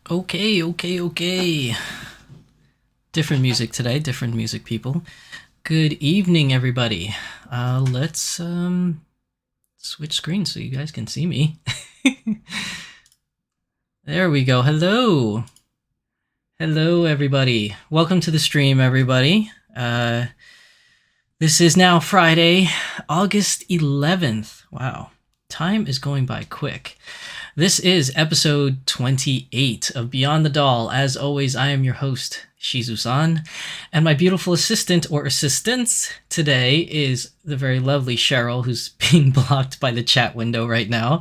Okay. Different music today, different music people. Good evening, everybody. Let's switch screens so you guys can see me. There we go. Hello, everybody. Welcome to the stream, everybody. This is now Friday, August 11th. Wow, time is going by quick. This is episode 28 of Beyond the Doll. As always, I am your host, Shizu-san, and my beautiful assistant or assistants today is the very lovely Cheryl, who's being blocked by the chat window right now.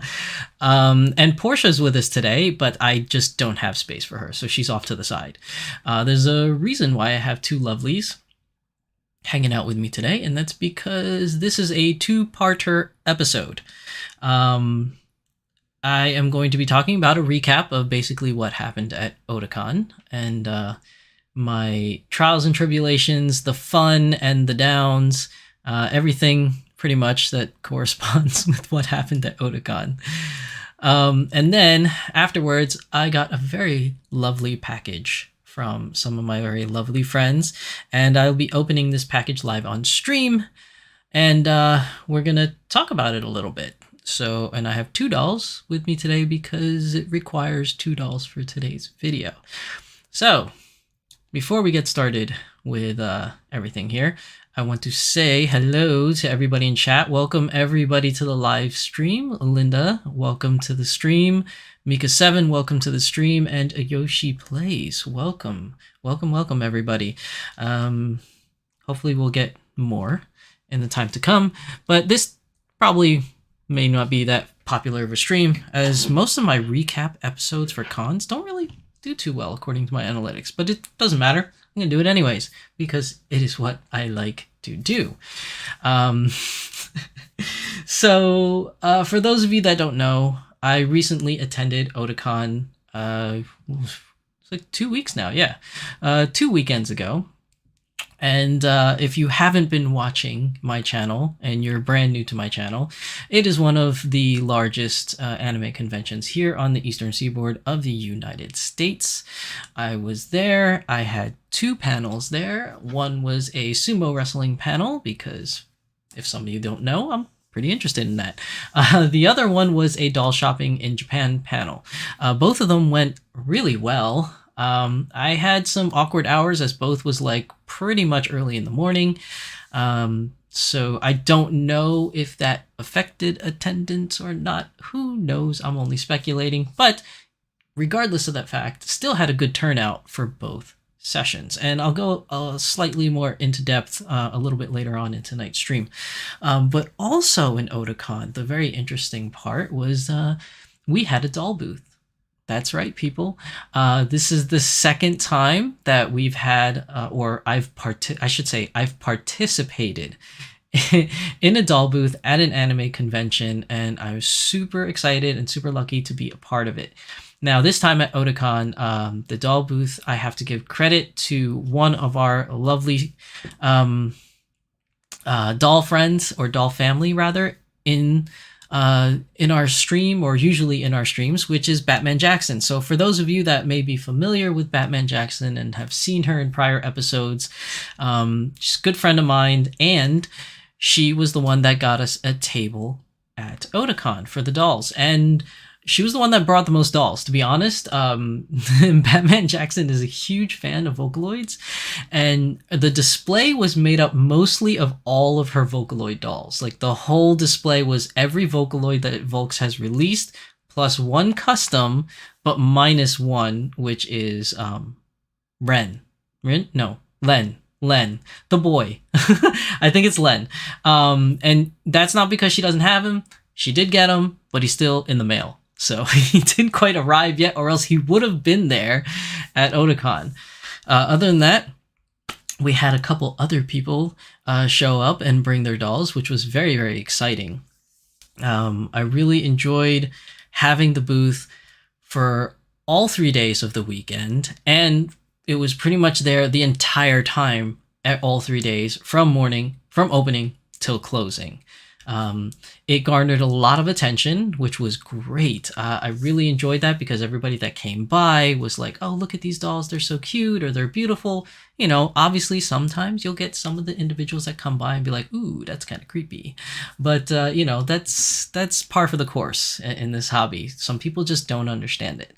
And Portia's with us today, but I just don't have space for her, so she's off to the side. There's a reason why I have two lovelies hanging out with me today, and that's because this is a two-parter episode. I am going to be talking about a recap of basically what happened at Otakon and my trials and tribulations, the fun and the downs, everything pretty much that corresponds with what happened at Otakon. And then afterwards, I got a very lovely package from some of my very lovely friends, and I'll be opening this package live on stream, and we're going to talk about it a little bit. So, and I have two dolls with me today because it requires two dolls for today's video. So, before we get started with everything here, I want to say hello to everybody in chat. Welcome everybody to the live stream. Linda, welcome to the stream. Mika7, welcome to the stream. And Yoshi Plays, welcome. Welcome everybody. Hopefully we'll get more in the time to come. But this probably may not be that popular of a stream, as most of my recap episodes for cons don't really do too well according to my analytics, but it doesn't matter. I'm gonna do it anyways because it is what I like to do. So for those of you that don't know, I recently attended Otakon. It's like 2 weeks now, 2 weekends ago. And if you haven't been watching my channel and you're brand new to my channel, it is one of the largest anime conventions here on the Eastern Seaboard of the United States. I was there. I had two panels there. One was a sumo wrestling panel because if some of you don't know, I'm pretty interested in that. The other one was a doll shopping in Japan panel. Both of them went really well. I had some awkward hours as both was like pretty much early in the morning. So I don't know if that affected attendance or not. Who knows? I'm only speculating. But regardless of that fact, still had a good turnout for both sessions. And I'll go slightly more into depth a little bit later on in tonight's stream. But also in Otakon, the very interesting part was we had a doll booth. That's right, people. This is the second time that we've had, I've participated in a doll booth at an anime convention, and I was super excited and super lucky to be a part of it. Now, this time at Otakon, the doll booth, I have to give credit to one of our lovely doll friends, or doll family rather, in our stream, or usually in our streams, which is Batman Jackson. So for those of you that may be familiar with Batman Jackson and have seen her in prior episodes, she's a good friend of mine, and she was the one that got us a table at Otakon for the dolls. And she was the one that brought the most dolls, to be honest. Batman Jackson is a huge fan of Vocaloids, and the display was made up mostly of all of her Vocaloid dolls. Like, the whole display was every Vocaloid that Volks has released, plus one custom, but minus one, which is Len, the boy. I think it's Len. And that's not because she doesn't have him. She did get him, but he's still in the mail. So he didn't quite arrive yet, or else he would have been there at Otakon. Other than that, we had a couple other people show up and bring their dolls, which was very, very exciting. I really enjoyed having the booth for all 3 days of the weekend, and it was pretty much there the entire time at all 3 days, from opening till closing. It garnered a lot of attention, which was great. I really enjoyed that because everybody that came by was like, oh, look at these dolls. They're so cute or they're beautiful. Obviously, sometimes you'll get some of the individuals that come by and be like, ooh, that's kind of creepy. But, that's par for the course in this hobby. Some people just don't understand it.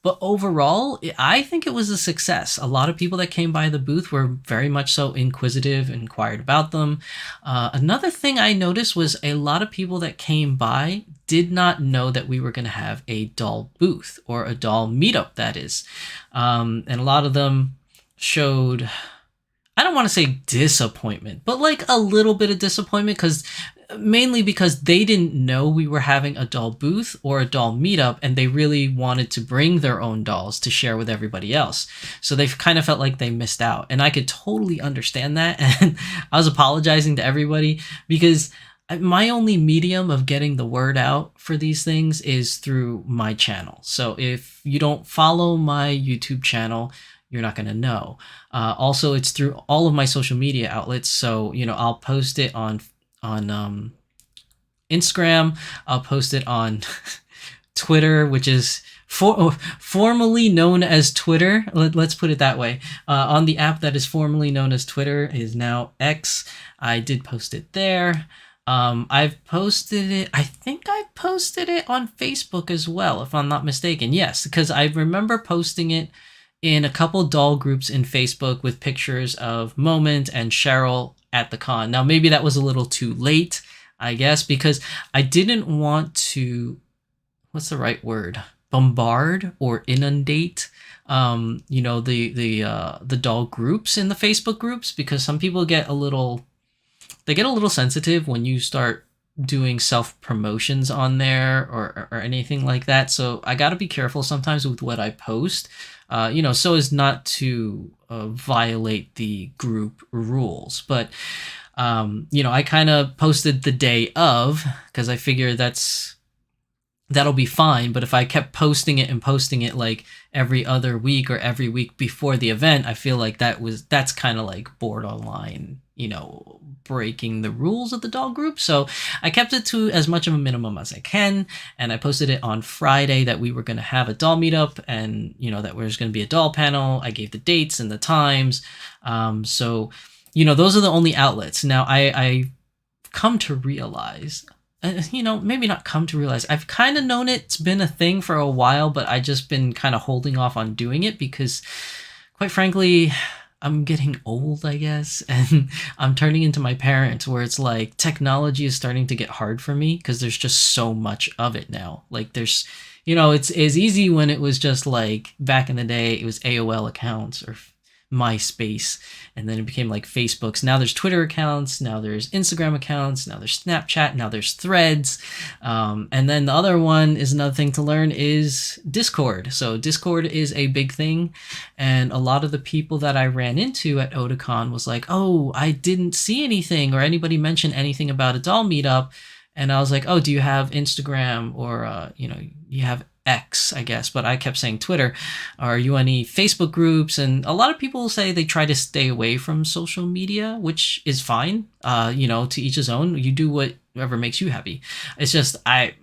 But overall, I think it was a success. A lot of people that came by the booth were very much so inquisitive, inquired about them. Another thing I noticed was a lot of people that came by did not know that we were going to have a doll booth or a doll meetup, that is. And a lot of them showed, I don't want to say disappointment, but like a little bit of disappointment mainly because they didn't know we were having a doll booth or a doll meetup, and they really wanted to bring their own dolls to share with everybody else. So they kind of felt like they missed out, and I could totally understand that. And I was apologizing to everybody because my only medium of getting the word out for these things is through my channel. So if you don't follow my YouTube channel, you're not going to know. Also, it's through all of my social media outlets. So, I'll post it on Instagram. I'll post it on Twitter, which is formerly known as Twitter. Let's put it that way. On the app that is formerly known as Twitter is now X. I did post it there. I've posted it. I think I posted it on Facebook as well, if I'm not mistaken. Yes, because I remember posting it in a couple doll groups in Facebook with pictures of Moment and Cheryl at the con. Now, maybe that was a little too late, I guess, because I didn't want to, what's the right word? Bombard or inundate, the doll groups in the Facebook groups, because some people get a little sensitive when you start doing self promotions on there or anything like that. So I got to be careful sometimes with what I post, so as not to violate the group rules. But, I kind of posted the day of because I figure that'll be fine. But if I kept posting it like every other week or every week before the event, I feel like that's kind of like borderline, breaking the rules of the doll group. So I kept it to as much of a minimum as I can. And I posted it on Friday that we were going to have a doll meetup and, that there was going to be a doll panel. I gave the dates and the times. So, those are the only outlets. Now I come to realize, maybe not come to realize, I've kind of known it's been a thing for a while, but I just been kind of holding off on doing it because, quite frankly, I'm getting old, I guess, and I'm turning into my parents where it's like technology is starting to get hard for me because there's just so much of it now. Like it's easy when it was just like back in the day, it was AOL accounts or MySpace, and then it became like Facebook's. Now there's Twitter accounts, now there's Instagram accounts, now there's Snapchat, now there's Threads, and then the other one is another thing to learn is Discord. So Discord is a big thing, and a lot of the people that I ran into at Otakon was like, oh, I didn't see anything or anybody mention anything about a doll meetup, and I was like, oh, do you have Instagram or you have X, I guess, but I kept saying Twitter. Are you any Facebook groups? And a lot of people say they try to stay away from social media, which is fine. To each his own. You do whatever makes you happy. It's just I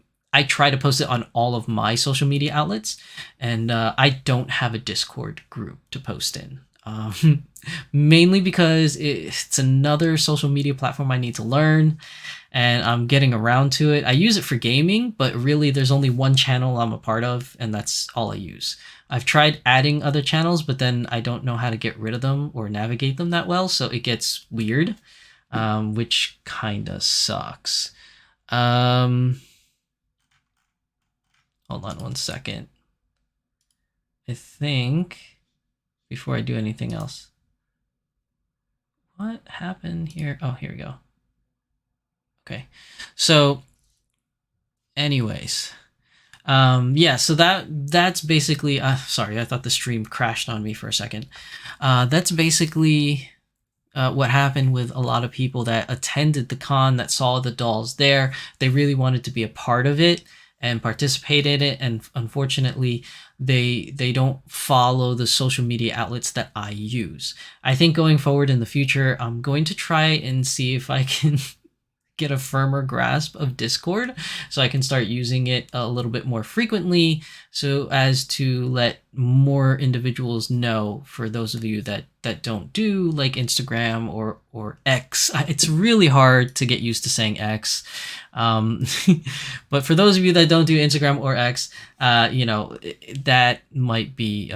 try to post it on all of my social media outlets, and I don't have a Discord group to post in. Mainly because it's another social media platform I need to learn, and I'm getting around to it. I use it for gaming, but really there's only one channel I'm a part of, and that's all I use. I've tried adding other channels, but then I don't know how to get rid of them or navigate them that well, so it gets weird, which kind of sucks. Hold on one second. I think before I do anything else. What happened here? Oh, here we go. Okay. So anyways, so that's basically, sorry, I thought the stream crashed on me for a second. That's basically what happened with a lot of people that attended the con, that saw the dolls there. They really wanted to be a part of it and participate in it, and unfortunately they don't follow the social media outlets that I use. I think going forward in the future, I'm going to try and see if I can get a firmer grasp of Discord so I can start using it a little bit more frequently so as to let more individuals know. For those of you that don't do like Instagram or X, it's really hard to get used to saying X. But for those of you that don't do Instagram or X, that might be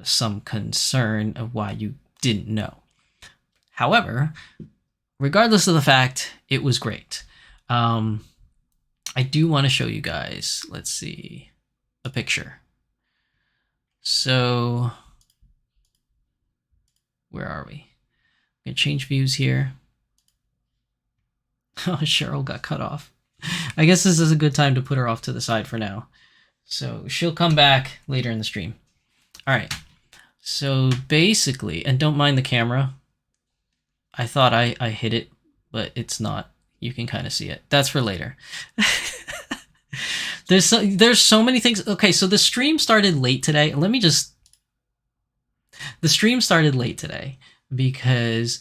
some concern of why you didn't know. However, regardless of the fact, it was great. I do want to show you guys, let's see, a picture. So, where are we? I'm going to change views here. Oh, Cheryl got cut off. I guess this is a good time to put her off to the side for now. So she'll come back later in the stream. All right. So basically, and don't mind the camera. I thought I hit it, but it's not. You can kind of see it. That's for later. There's so many things. Okay, so the stream started late today. The stream started late today because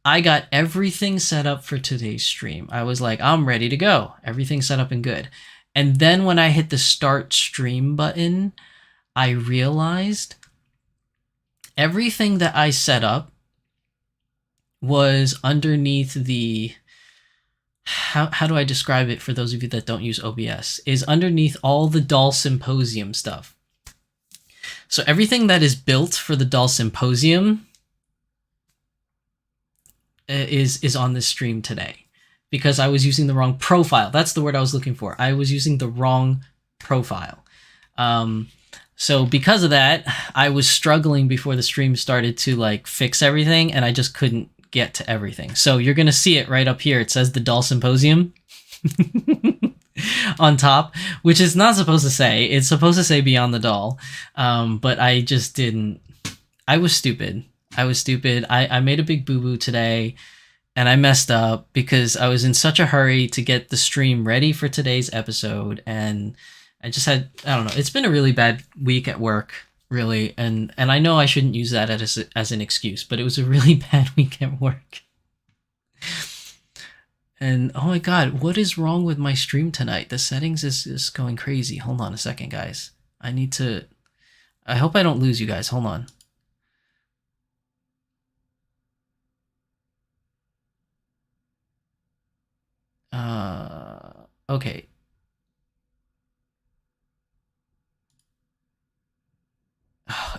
I got everything set up for today's stream. I was like, I'm ready to go. Everything's set up and good. And then when I hit the start stream button, I realized everything that I set up was underneath the, how do I describe it for those of you that don't use OBS, is underneath all the Doll Symposium stuff. So everything that is built for the Doll Symposium is on this stream today because I was using the wrong profile. That's the word I was looking for. I was using the wrong profile. So because of that, I was struggling before the stream started to like fix everything, and I just couldn't get to everything. So you're going to see it right up here. It says the Doll Symposium on top, which is not supposed to say. It's supposed to say Beyond the Doll. But I just didn't. I was stupid. I made a big boo-boo today, and I messed up because I was in such a hurry to get the stream ready for today's episode, and I just had, I don't know, it's been a really bad week at work, really, and I know I shouldn't use that as an excuse, but it was a really bad week at work. And oh my god, what is wrong with my stream tonight? The settings is going crazy. Hold on a second, guys. I hope I don't lose you guys. Hold on. Okay.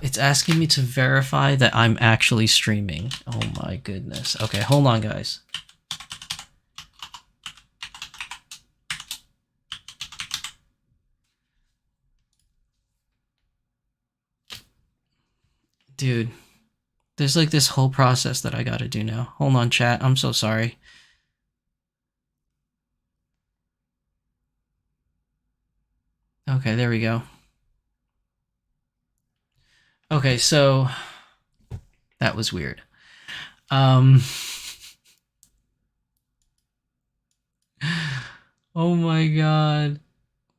It's asking me to verify that I'm actually streaming. Oh my goodness. Okay, hold on, guys. Dude, there's like this whole process that I gotta do now. Hold on, chat. I'm so sorry. Okay, there we go. Okay, so that was weird. Oh my god.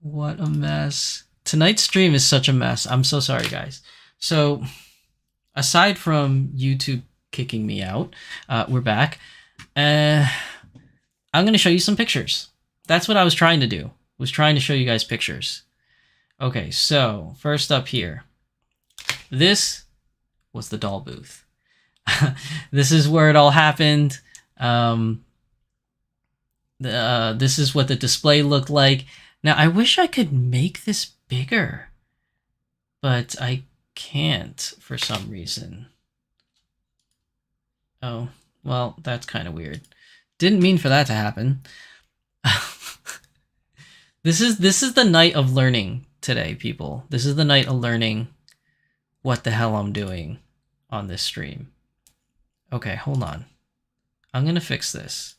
What a mess. Tonight's stream is such a mess. I'm so sorry, guys. So, aside from YouTube kicking me out, we're back. I'm going to show you some pictures. That's what I was trying to do. Was trying to show you guys pictures. Okay, so first up here. This was the doll booth. This is where it all happened. This is what the display looked like. Now, I wish I could make this bigger, but I can't for some reason. Oh, well, that's kind of weird. Didn't mean for that to happen. This is the night of learning today, people. This is the night of learning what the hell I'm doing on this stream. Okay, hold on. I'm going to fix this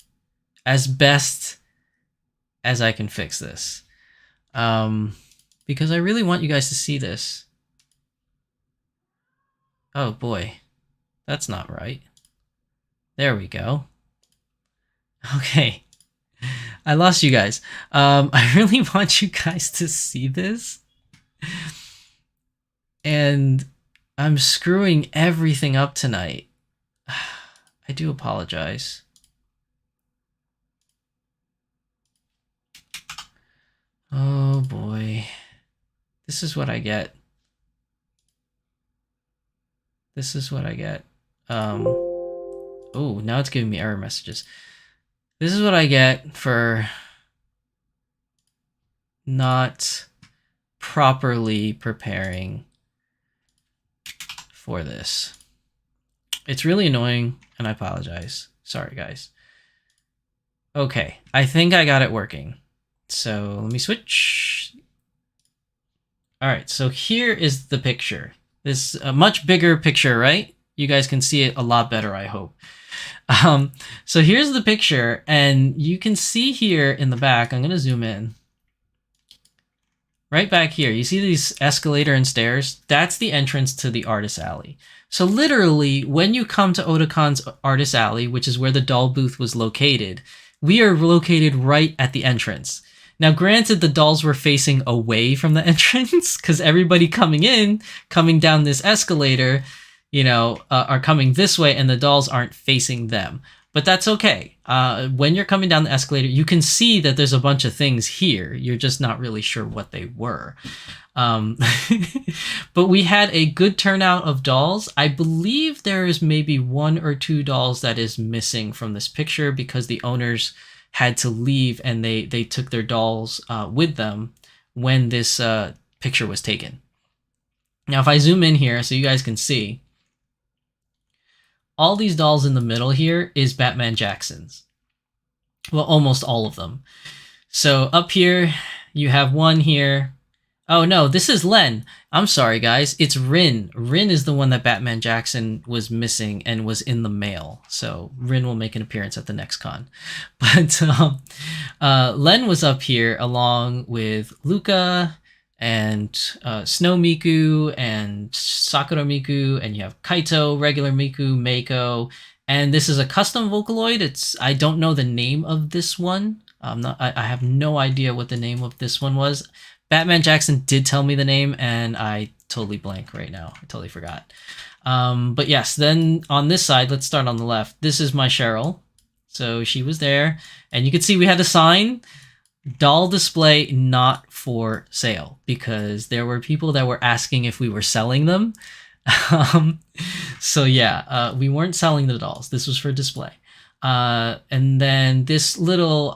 as best as I can fix this. Because I really want you guys to see this. Oh boy, that's not right. There we go. Okay. I lost you guys. I really want you guys to see this. And I'm screwing everything up tonight. I do apologize. Oh boy. This is what I get. This is what I get. Oh, now it's giving me error messages. This is what I get for not properly preparing for this. It's really annoying, and I apologize. Sorry, guys. Okay, I think I got it working. So let me switch. All right, so here is the picture. This a much bigger picture, right? You guys can see it a lot better, I hope. So here's the picture, and you can see here in the back, I'm gonna zoom in. Right back here, you see these escalator and stairs? That's the entrance to the Artist Alley. So literally, when you come to Otakon's Artist Alley, which is where the doll booth was located, we are located right at the entrance. Now, granted, the dolls were facing away from the entrance because everybody coming down this escalator, are coming this way, and the dolls aren't facing them. But that's okay. When you're coming down the escalator, you can see that there's a bunch of things here. You're just not really sure what they were. But we had a good turnout of dolls. I believe there is maybe 1 or 2 dolls that is missing from this picture because the owners had to leave and they took their dolls with them when this picture was taken. Now, if I zoom in here so you guys can see, all these dolls in the middle here is Batman Jackson's. Well, almost all of them. So up here, you have one here. Oh no, this is Len. I'm sorry, guys. It's Rin. Rin is the one that Batman Jackson was missing and was in the mail. So Rin will make an appearance at the next con. But Len was up here along with Luca and Snow Miku and Sakura Miku, and you have Kaito, regular Miku, Mako, and this is a custom Vocaloid. I don't know the name of this one. I have no idea what the name of this one was. Batman Jackson did tell me the name, and I totally blank right now. I totally forgot. But yes, then on this side, let's start on the left. This is my Cheryl. So she was there, and you can see we had a sign. Doll display not for sale, because there were people that were asking if we were selling them. So yeah, we weren't selling the dolls. This was for display. And then this little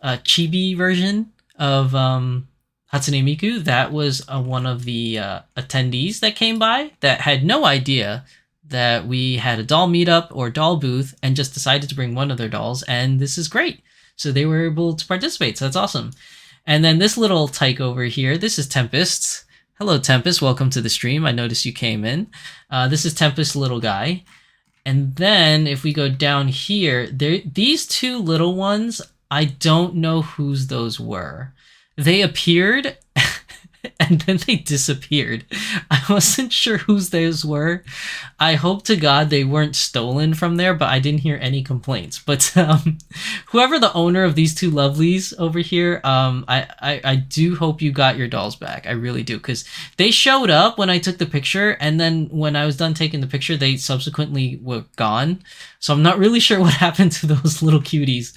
chibi version of Hatsune Miku, that was one of the attendees that came by that had no idea that we had a doll meetup or doll booth and just decided to bring one of their dolls, and this is great. So they were able to participate, so that's awesome. And then this little tyke over here, this is Tempest. Hello, Tempest. Welcome to the stream. I noticed you came in. This is Tempest's little guy. And then if we go down here, these 2 little ones, I don't know whose those were. They appeared and then they disappeared. I wasn't sure whose those were. I hope to God they weren't stolen from there, but I didn't hear any complaints. But whoever the owner of these 2 lovelies over here, I do hope you got your dolls back. I really do, because they showed up when I took the picture, and then when I was done taking the picture, they subsequently were gone. So I'm not really sure what happened to those little cuties.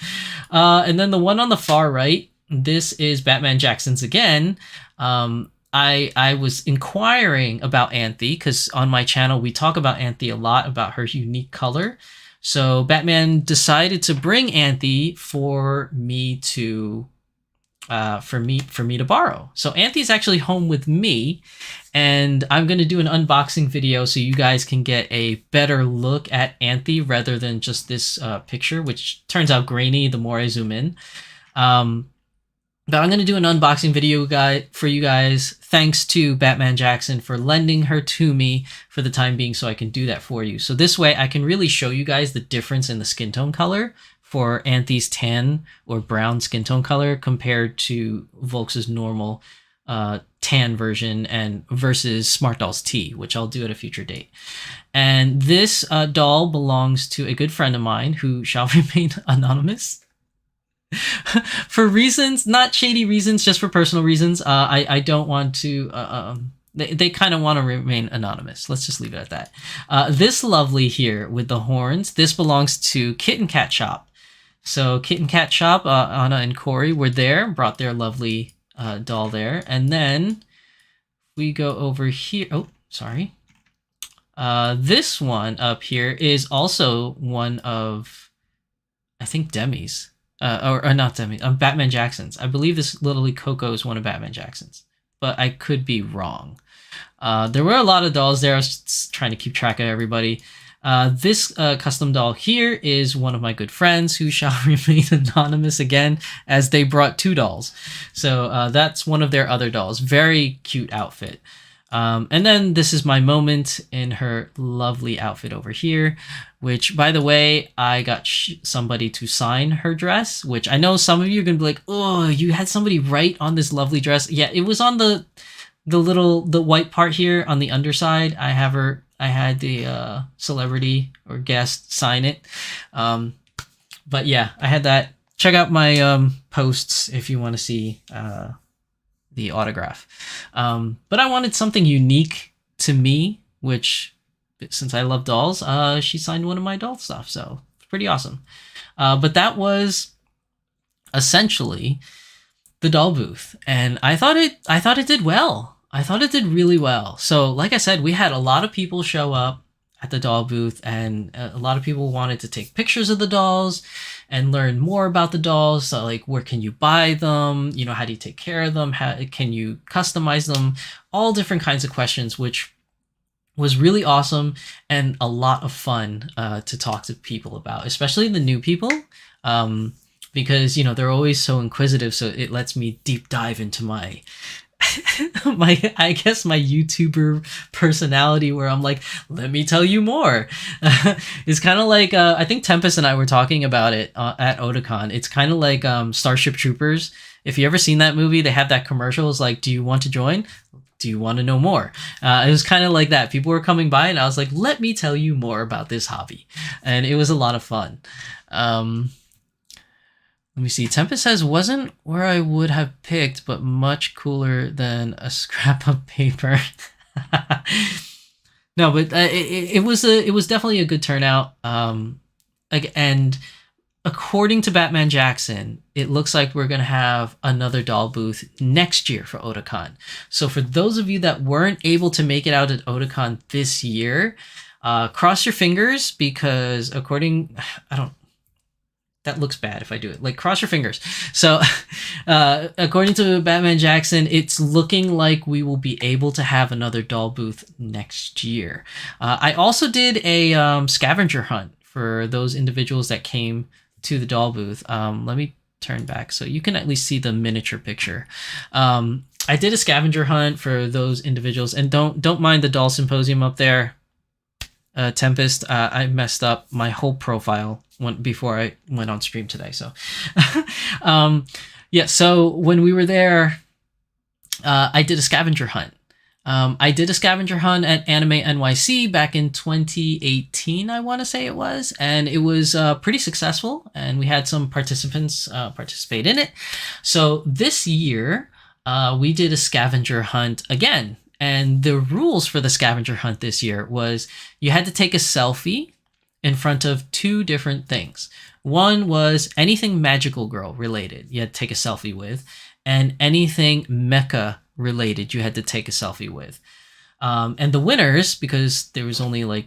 And then the one on the far right, this is Batman Jackson's again. I was inquiring about Anthe, because on my channel we talk about Anthe a lot, about her unique color. So Batman decided to bring Anthe for me to borrow. So Anthe's actually home with me, and I'm going to do an unboxing video so you guys can get a better look at Anthe rather than just this picture, which turns out grainy the more I zoom in. But I'm going to do an unboxing video for you guys. Thanks to Batman Jackson for lending her to me for the time being, so I can do that for you. So this way I can really show you guys the difference in the skin tone color for Anthe's tan or brown skin tone color compared to Volks's normal tan version and versus Smart Doll's T, which I'll do at a future date. And this doll belongs to a good friend of mine who shall remain anonymous. For reasons, not shady reasons, just for personal reasons. I don't want to, they kind of want to remain anonymous. Let's just leave it at that. This lovely here with the horns, this belongs to Kitten Cat Shop. So Kitten Cat Shop, Anna and Corey were there, brought their lovely doll there. And then we go over here. Oh, sorry. This one up here is also one of, I think, Demi's. Or not Demi, Batman Jackson's. I believe this literally Coco is one of Batman Jackson's, but I could be wrong. There were a lot of dolls there. I was just trying to keep track of everybody. This custom doll here is one of my good friends who shall remain anonymous again, as they brought 2 dolls. So that's one of their other dolls. Very cute outfit. And then this is my moment in her lovely outfit over here, which, by the way, I got somebody to sign her dress, which I know some of you are going to be like, oh, you had somebody write on this lovely dress. Yeah, it was on the white part here on the underside. I had the celebrity or guest sign it. But yeah, I had that. Check out my posts if you want to see the autograph. But I wanted something unique to me, which, since I love dolls, she signed one of my doll stuff, so it's pretty awesome. But that was essentially the doll booth, and I thought it did well. I thought it did really well. So, like I said, we had a lot of people show up at the doll booth, and a lot of people wanted to take pictures of the dolls and learn more about the dolls. So, like, where can you buy them? You know, how do you take care of them? How can you customize them? All different kinds of questions, which was really awesome and a lot of fun to talk to people about, especially the new people. Because, you know, they're always so inquisitive, so it lets me deep dive into my I guess my YouTuber personality, where I'm like, let me tell you more. It's kind of like I think Tempest and I were talking about it at Otakon. It's kind of like Starship Troopers. If you ever seen that movie, they have that commercial. It's like, do you want to join? Do you want to know more? It was kind of like that. People were coming by and I was like, let me tell you more about this hobby. And it was a lot of fun. Let me see. Tempest says, wasn't where I would have picked, but much cooler than a scrap of paper. No, but it was definitely a good turnout. And according to Batman Jackson, it looks like we're gonna have another doll booth next year for Otakon. So for those of you that weren't able to make it out at Otakon this year, cross your fingers, because that looks bad if I do it. Like, cross your fingers. So, according to Batman Jackson, it's looking like we will be able to have another doll booth next year. I also did a scavenger hunt for those individuals that came to the doll booth. Let me turn back so you can at least see the miniature picture. I did a scavenger hunt for those individuals, and don't mind the doll symposium up there. Tempest, I messed up my whole profile before I went on stream today. So, yeah. So when we were there, I did a scavenger hunt. I did a scavenger hunt at Anime NYC back in 2018, I want to say it was, and it was pretty successful, and we had some participants participate in it. So this year, we did a scavenger hunt again. And the rules for the scavenger hunt this year was you had to take a selfie in front of 2 different things. One was anything Magical Girl related you had to take a selfie with, and anything mecha related you had to take a selfie with. And the winners, because there was only like,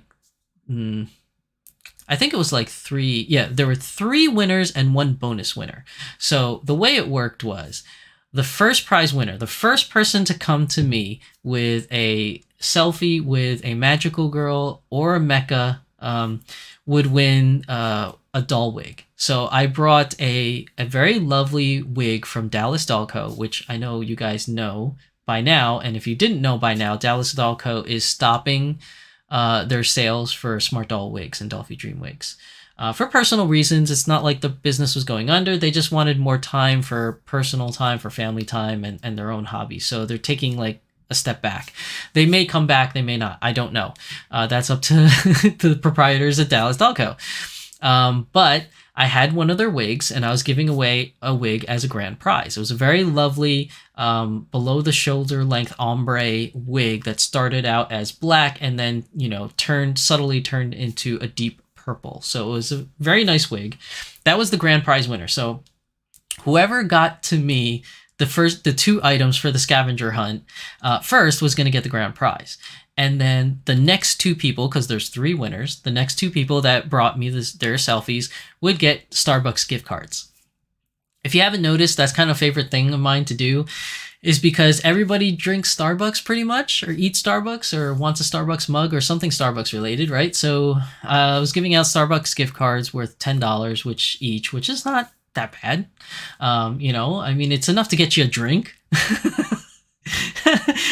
I think it was like 3. Yeah, there were 3 winners and 1 bonus winner. So the way it worked was, the first prize winner, the first person to come to me with a selfie with a Magical Girl or a mecha would win a doll wig. So I brought a very lovely wig from Dallas Doll Co., which I know you guys know by now. And if you didn't know by now, Dallas Doll Co. is stopping their sales for Smart Doll wigs and Dolphy Dream wigs. For personal reasons. It's not like the business was going under. They just wanted more time for personal time, for family time, and their own hobby. So they're taking like a step back. They may come back, they may not. I don't know. That's up to, to the proprietors at Dallas Doll Co. But I had one of their wigs, and I was giving away a wig as a grand prize. It was a very lovely below the shoulder length ombre wig that started out as black and then, you know, subtly turned into a deep purple. So it was a very nice wig. That was the grand prize winner. So whoever got to me the two items for the scavenger hunt first was going to get the grand prize. And then the next two people, because there's 3 winners, the next 2 people that brought me their selfies would get Starbucks gift cards. If you haven't noticed, that's kind of a favorite thing of mine to do, is because everybody drinks Starbucks pretty much, or eats Starbucks, or wants a Starbucks mug, or something Starbucks related, right? So I was giving out Starbucks gift cards worth $10 which is not that bad. I mean, it's enough to get you a drink.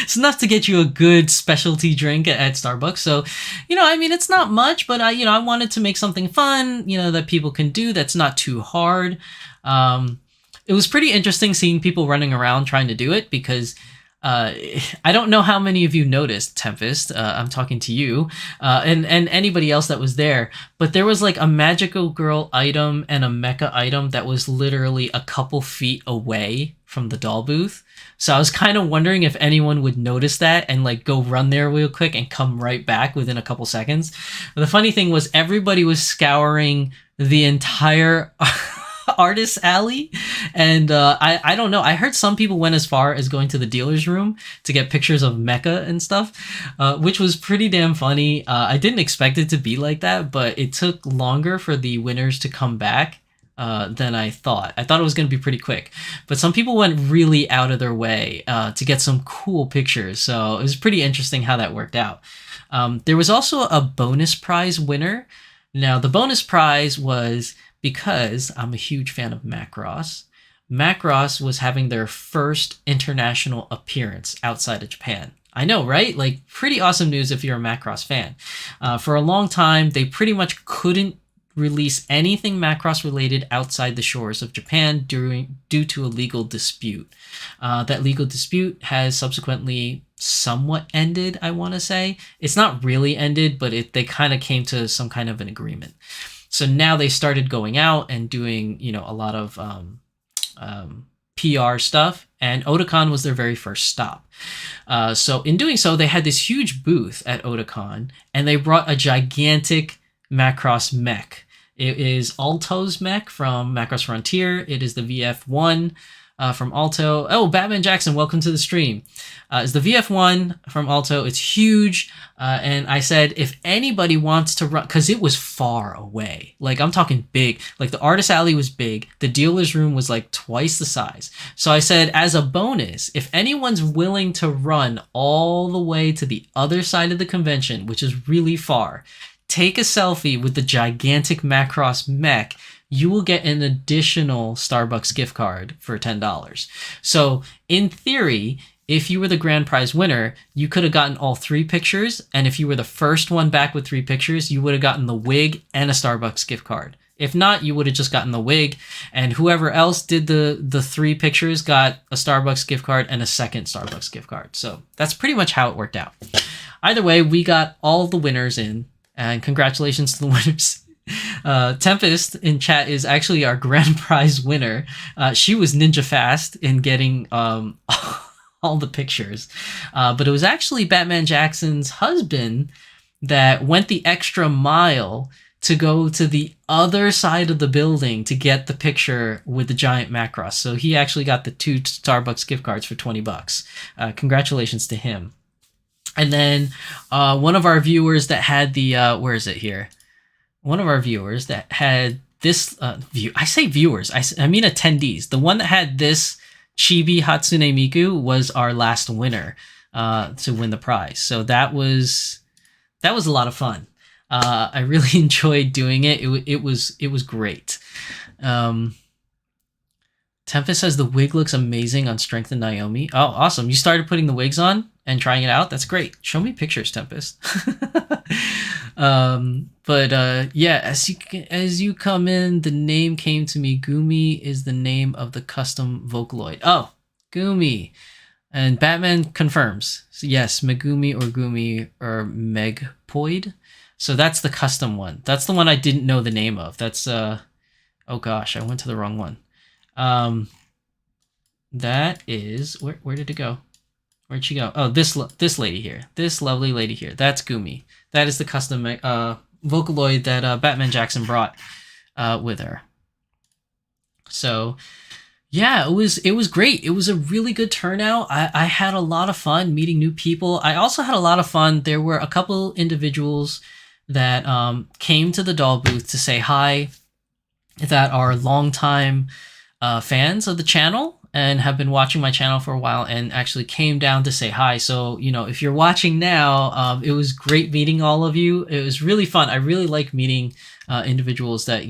It's enough to get you a good specialty drink at Starbucks. So, I mean, it's not much, but I wanted to make something fun, that people can do that's not too hard. It was pretty interesting seeing people running around trying to do it, because I don't know how many of you noticed, Tempest. I'm talking to you, and anybody else that was there. But there was like a magical girl item and a mecha item that was literally a couple feet away from the doll booth. So I was kind of wondering if anyone would notice that and like go run there real quick and come right back within a couple seconds. But the funny thing was everybody was scouring the entire artist alley, and I don't know, I heard some people went as far as going to the dealer's room to get pictures of mecha and stuff, which was pretty damn funny. I didn't expect it to be like that, but it took longer for the winners to come back than I thought. I thought it was going to be pretty quick, but some people went really out of their way to get some cool pictures, so it was pretty interesting how that worked out. There was also a bonus prize winner. Now, the bonus prize was, because I'm a huge fan of Macross, Macross was having their first international appearance outside of Japan. I know, right? Like, pretty awesome news if you're a Macross fan. For a long time, they pretty much couldn't release anything Macross related outside the shores of Japan due to a legal dispute. That legal dispute has subsequently somewhat ended, I want to say. It's not really ended, but they kind of came to some kind of an agreement. So now they started going out and doing, a lot of PR stuff, and Otakon was their very first stop. So in doing so, they had this huge booth at Otakon, and they brought a gigantic Macross mech. It is Alto's mech from Macross Frontier. It is the VF1 from Alto. Oh, Batman Jackson, welcome to the stream. It's the VF1 from Alto. It's huge. And I said, if anybody wants to run, because it was far away. Like, I'm talking big. Like, the artist alley was big. The dealer's room was like twice the size. So I said, as a bonus, if anyone's willing to run all the way to the other side of the convention, which is really far, take a selfie with the gigantic Macross mech, you will get an additional Starbucks gift card for $10. So in theory, if you were the grand prize winner, you could have gotten all 3 pictures. And if you were the first one back with 3 pictures, you would have gotten the wig and a Starbucks gift card. If not, you would have just gotten the wig, and whoever else did the 3 pictures got a Starbucks gift card and a second Starbucks gift card. So that's pretty much how it worked out. Either way, we got all the winners in, and congratulations to the winners. Tempest in chat is actually our grand prize winner. She was ninja fast in getting all the pictures, but it was actually Batman Jackson's husband that went the extra mile to go to the other side of the building to get the picture with the giant Macross. So he actually got the 2 Starbucks gift cards for $20. Congratulations to him. And then one of our viewers that had the where is it here? One of our viewers that had this I say viewers, I mean attendees. The one that had this Chibi Hatsune Miku was our last winner to win the prize. So that was a lot of fun. I really enjoyed doing it. It was great. Tempest says the wig looks amazing on Strength and Naomi. Oh, awesome. You started putting the wigs on and trying it out? That's great. Show me pictures, Tempest. Yeah, as you come in, the name came to me. Gumi is the name of the custom Vocaloid. Oh, Gumi. And Batman confirms. So yes, Megumi or Gumi or Megpoid. So that's the custom one. That's the one I didn't know the name of. That's oh gosh, I went to the wrong one. That is where did it go? Where'd she go? Oh, this lady here. This lovely lady here. That's Gumi. That is the custom Vocaloid that Batman Jackson brought with her. So, Yeah, it was great. It was a really good turnout. I had a lot of fun meeting new people. I also had a lot of fun. There were a couple individuals that came to the doll booth to say hi that are longtime fans of the channel and have been watching my channel for a while and actually came down to say hi. So, if you're watching now, it was great meeting all of you. It was really fun. I really like meeting individuals that,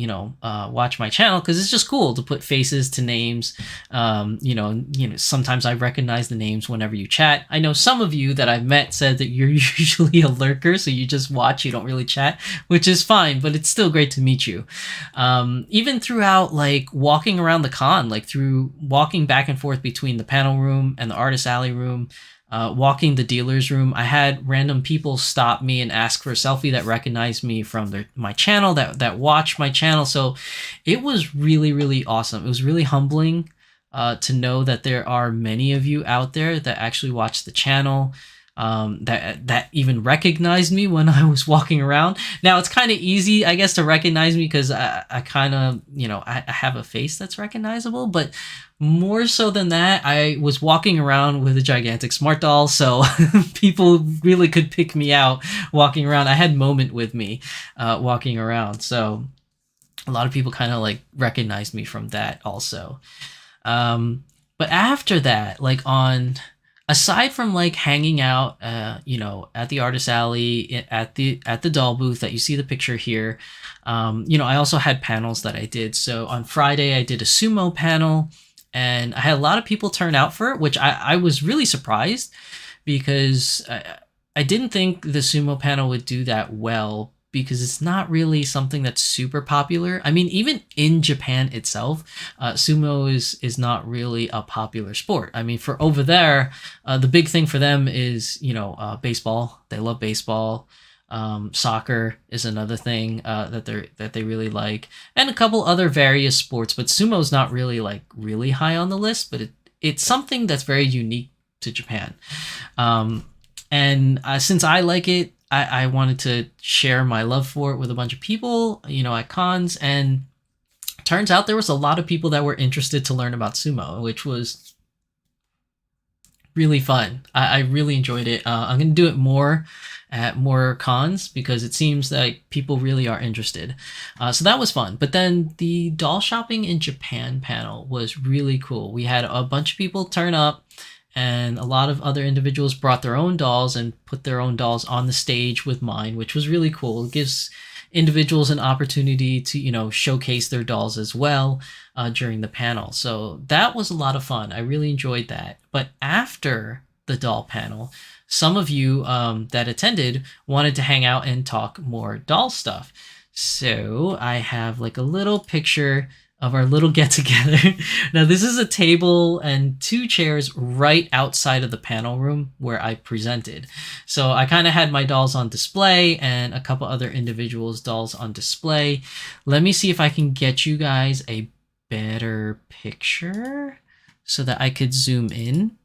watch my channel because it's just cool to put faces to names. Sometimes I recognize the names whenever you chat. I know some of you that I've met said that you're usually a lurker, so you just watch, you don't really chat, which is fine, but it's still great to meet you. Even throughout like walking around the con, like through walking back and forth between the panel room and the artist alley room, walking the dealer's room, I had random people stop me and ask for a selfie that recognized me from my channel, that watch my channel. So it was really, really awesome. It was really humbling to know that there are many of you out there that actually watch the channel. That even recognized me when I was walking around. Now it's kind of easy, I guess, to recognize me because I kind of, I have a face that's recognizable, but more so than that, I was walking around with a gigantic smart doll, so people really could pick me out walking around. I had Moment with me walking around, so a lot of people kind of like recognized me from that also. But after that, like aside from like hanging out, at the artist alley, at the doll booth that you see the picture here, I also had panels that I did. So on Friday, I did a sumo panel, and I had a lot of people turn out for it, which I was really surprised because I didn't think the sumo panel would do that well because it's not really something that's super popular. I mean, even in Japan itself, sumo is not really a popular sport. I mean, for over there, the big thing for them is, baseball. They love baseball. Soccer is another thing that they really like, and a couple other various sports. But sumo is not really like really high on the list, but it's something that's very unique to Japan. And since I like it, I wanted to share my love for it with a bunch of people, at cons, and turns out there was a lot of people that were interested to learn about sumo, which was really fun. I really enjoyed it. I'm going to do it more at more cons because it seems like people really are interested. So that was fun. But then the doll shopping in Japan panel was really cool. We had a bunch of people turn up, and a lot of other individuals brought their own dolls and put their own dolls on the stage with mine, which was really cool. It gives individuals an opportunity to, showcase their dolls as well during the panel. So that was a lot of fun. I really enjoyed that. But after the doll panel, some of you that attended wanted to hang out and talk more doll stuff. So I have like a little picture of our little get together. Now this is a table and 2 chairs right outside of the panel room where I presented. So I kind of had my dolls on display and a couple other individuals' dolls on display. Let me see if I can get you guys a better picture so that I could zoom in.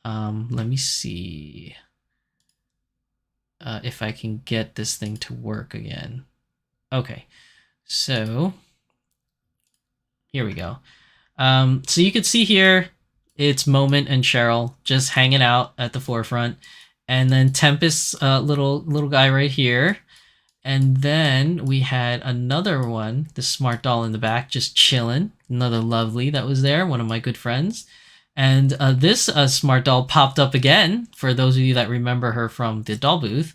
Let me see if I can get this thing to work again. Okay, so here we go. So you can see here, it's Moment and Cheryl just hanging out at the forefront. And then Tempest's little guy right here. And then we had another one, the smart doll in the back, just chilling. Another lovely that was there, one of my good friends. And this smart doll popped up again, for those of you that remember her from the doll booth.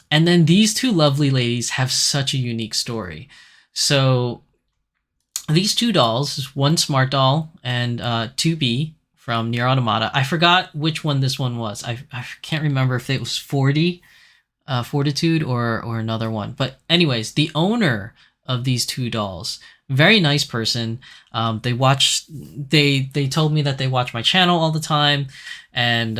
And then these 2 lovely ladies have such a unique story. So these 2 dolls, one smart doll and 2B from Nier Automata. I forgot which one this one was. I can't remember if it was Fortitude or another one. But anyways, the owner of these 2 dolls, very nice person. They told me that they watch my channel all the time, and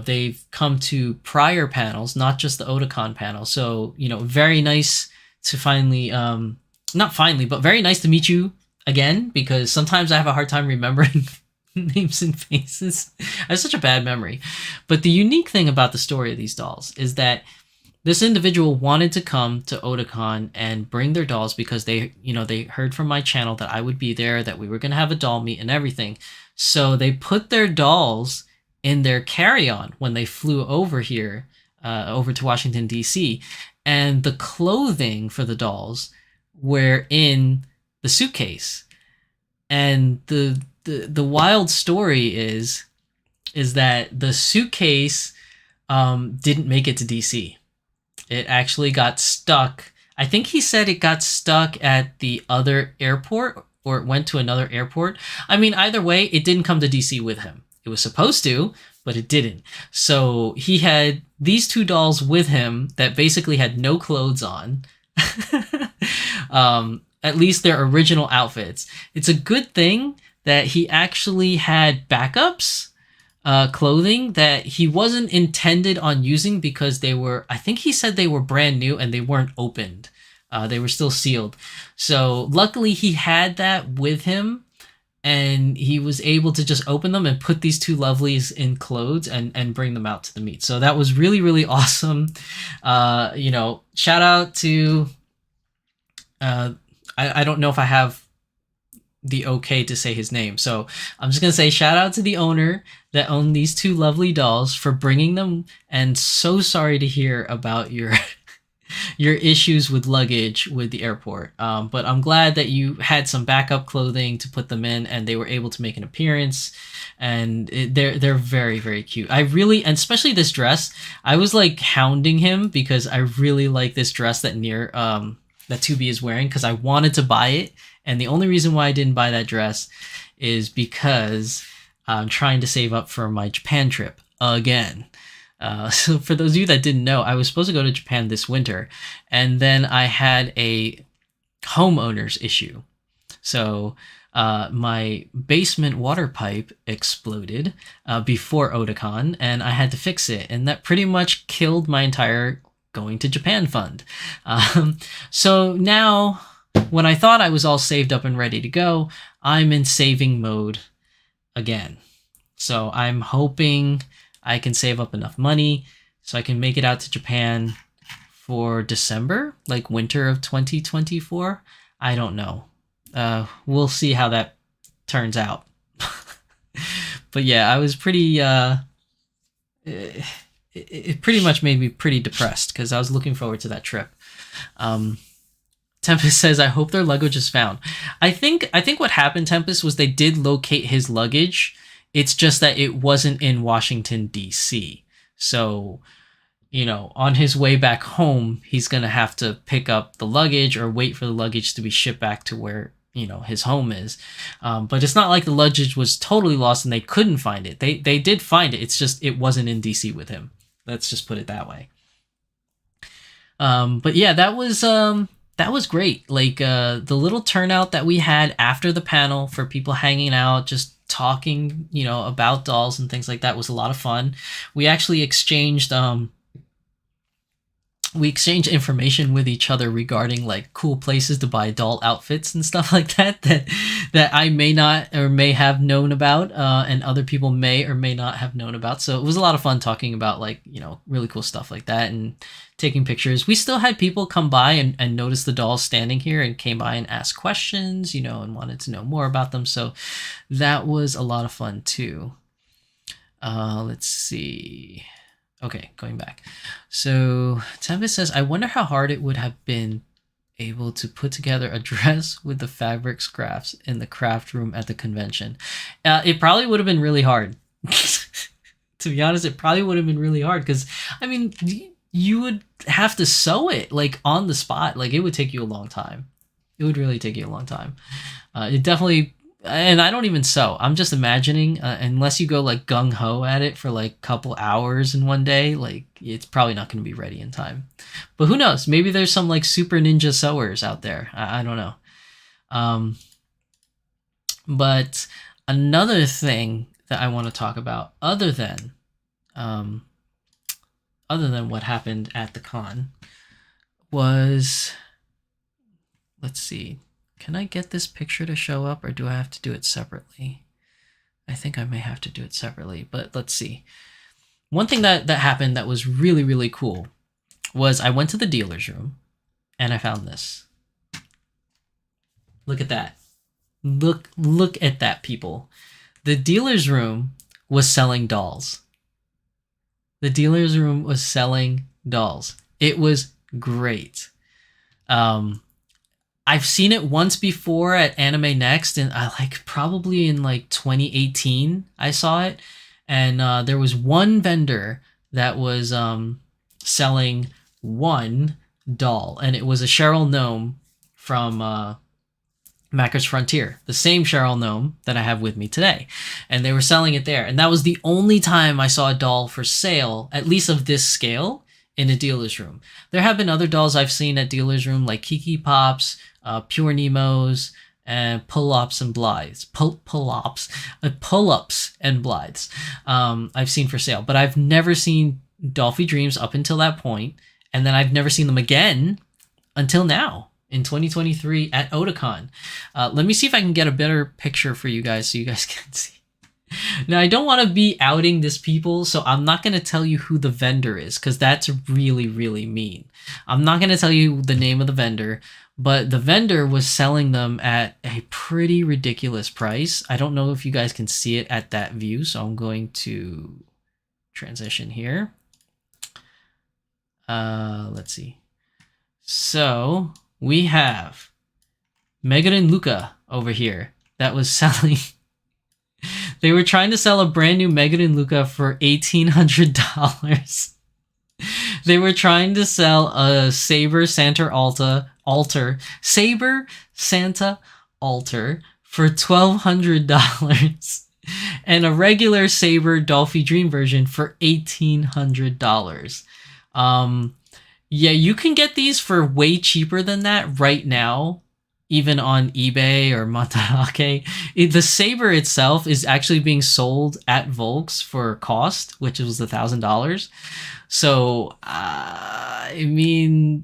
they've come to prior panels, not just the Otakon panel. So very nice to finally not finally, but very nice to meet you again, because sometimes I have a hard time remembering names and faces. I have such a bad memory. But the unique thing about the story of these dolls is that this individual wanted to come to Otakon and bring their dolls because they heard from my channel that I would be there, that we were going to have a doll meet and everything. So they put their dolls in their carry-on when they flew over here, over to Washington, D.C. And the clothing for the dolls were in the suitcase. And the wild story is that the suitcase didn't make it to DC. It actually got stuck. I think he said it got stuck at the other airport, or it went to another airport. I mean, either way, it didn't come to DC with him. It was supposed to, but it didn't. So he had these two dolls with him that basically had no clothes on. At least their original outfits. It's a good thing that he actually had backups clothing that he wasn't intended on using, because I think he said they were brand new and they weren't opened. They were still sealed. So luckily he had that with him, and he was able to just open them and put these two lovelies in clothes and bring them out to the meet. So that was really, really awesome. Shout out to, I don't know if I have the okay to say his name, so I'm just gonna say shout out to the owner that owned these two lovely dolls for bringing them, and so sorry to hear about your your issues with luggage with the airport, but I'm glad that you had some backup clothing to put them in and they were able to make an appearance. And they're very, very cute. I really, and especially this dress, I was like hounding him because I really like this dress that that 2B is wearing, because I wanted to buy it. And the only reason why I didn't buy that dress is because I'm trying to save up for my Japan trip again. So for those of you that didn't know, I was supposed to go to Japan this winter, and then I had a homeowner's issue. So my basement water pipe exploded before Otakon, and I had to fix it. And that pretty much killed my entire going to Japan fund. So now, when I thought I was all saved up and ready to go, I'm in saving mode again. So I'm hoping I can save up enough money so I can make it out to Japan for December, like winter of 2024. I don't know. We'll see how that turns out. But yeah, I was pretty... It pretty much made me pretty depressed because I was looking forward to that trip. Tempest says, I hope their luggage is found. I think what happened, Tempest, was they did locate his luggage. It's just that it wasn't in Washington, D.C. So, on his way back home, he's going to have to pick up the luggage or wait for the luggage to be shipped back to where, his home is. But it's not like the luggage was totally lost and they couldn't find it. They did find it. It's just it wasn't in D.C. with him. Let's just put it that way. But yeah, that was great. Like the little turnout that we had after the panel for people hanging out, just talking, about dolls and things like that was a lot of fun. We actually exchanged information with each other regarding like cool places to buy doll outfits and stuff like that I may not or may have known about, and other people may or may not have known about. So it was a lot of fun talking about like, really cool stuff like that and taking pictures. We still had people come by and notice the dolls standing here and came by and asked questions, and wanted to know more about them. So that was a lot of fun too. Let's see. Okay, going back. So Tempest says, I wonder how hard it would have been able to put together a dress with the fabric scraps in the craft room at the convention. It probably would have been really hard. To be honest, it probably would have been really hard because, I mean, you would have to sew it like on the spot. Like it would take you a long time. It would really take you a long time. It definitely... And I don't even sew. I'm just imagining, unless you go like gung-ho at it for like a couple hours in one day, like it's probably not going to be ready in time. But who knows? Maybe there's some like super ninja sewers out there. I don't know. But another thing that I want to talk about, other than what happened at the con, was, let's see. Can I get this picture to show up, or do I have to do it separately? I think I may have to do it separately, but let's see. One thing that happened that was really, really cool was I went to the dealer's room and I found this. Look at that. Look at that, people. The dealer's room was selling dolls. The dealer's room was selling dolls. It was great. I've seen it once before at Anext, and I probably in 2018 I saw it, and there was one vendor that was selling one doll, and it was a Cheryl Gnome from Macker's Frontier, the same Cheryl Gnome that I have with me today, and they were selling it there, and that was the only time I saw a doll for sale, at least of this scale, in a dealer's room. There have been other dolls I've seen at dealer's room, like Kiki Pops, Pure Nemos, and Pull-Ups and Blythes. Pull-Ups and Blythes. I've seen for sale, but I've never seen Dolphy Dreams up until that point, and then I've never seen them again until now in 2023 at Otakon. Let me see if I can get a better picture for you guys so you guys can see. Now, I don't want to be outing this, people, so I'm not going to tell you who the vendor is, because that's really, really mean. I'm not going to tell you the name of the vendor, but the vendor was selling them at a pretty ridiculous price. I don't know if you guys can see it at that view, so I'm going to transition here. Let's see. So we have Megan Luca over here that was selling... They were trying to sell a brand new Megan and Luca for $1,800. They were trying to sell a Saber Santa altar for $1,200 and a regular Saber Dolphy Dream version for $1,800. Yeah, you can get these for way cheaper than that right now, even on eBay or Matarake. The Saber itself is actually being sold at Volks for cost, which was $1,000. So, I mean,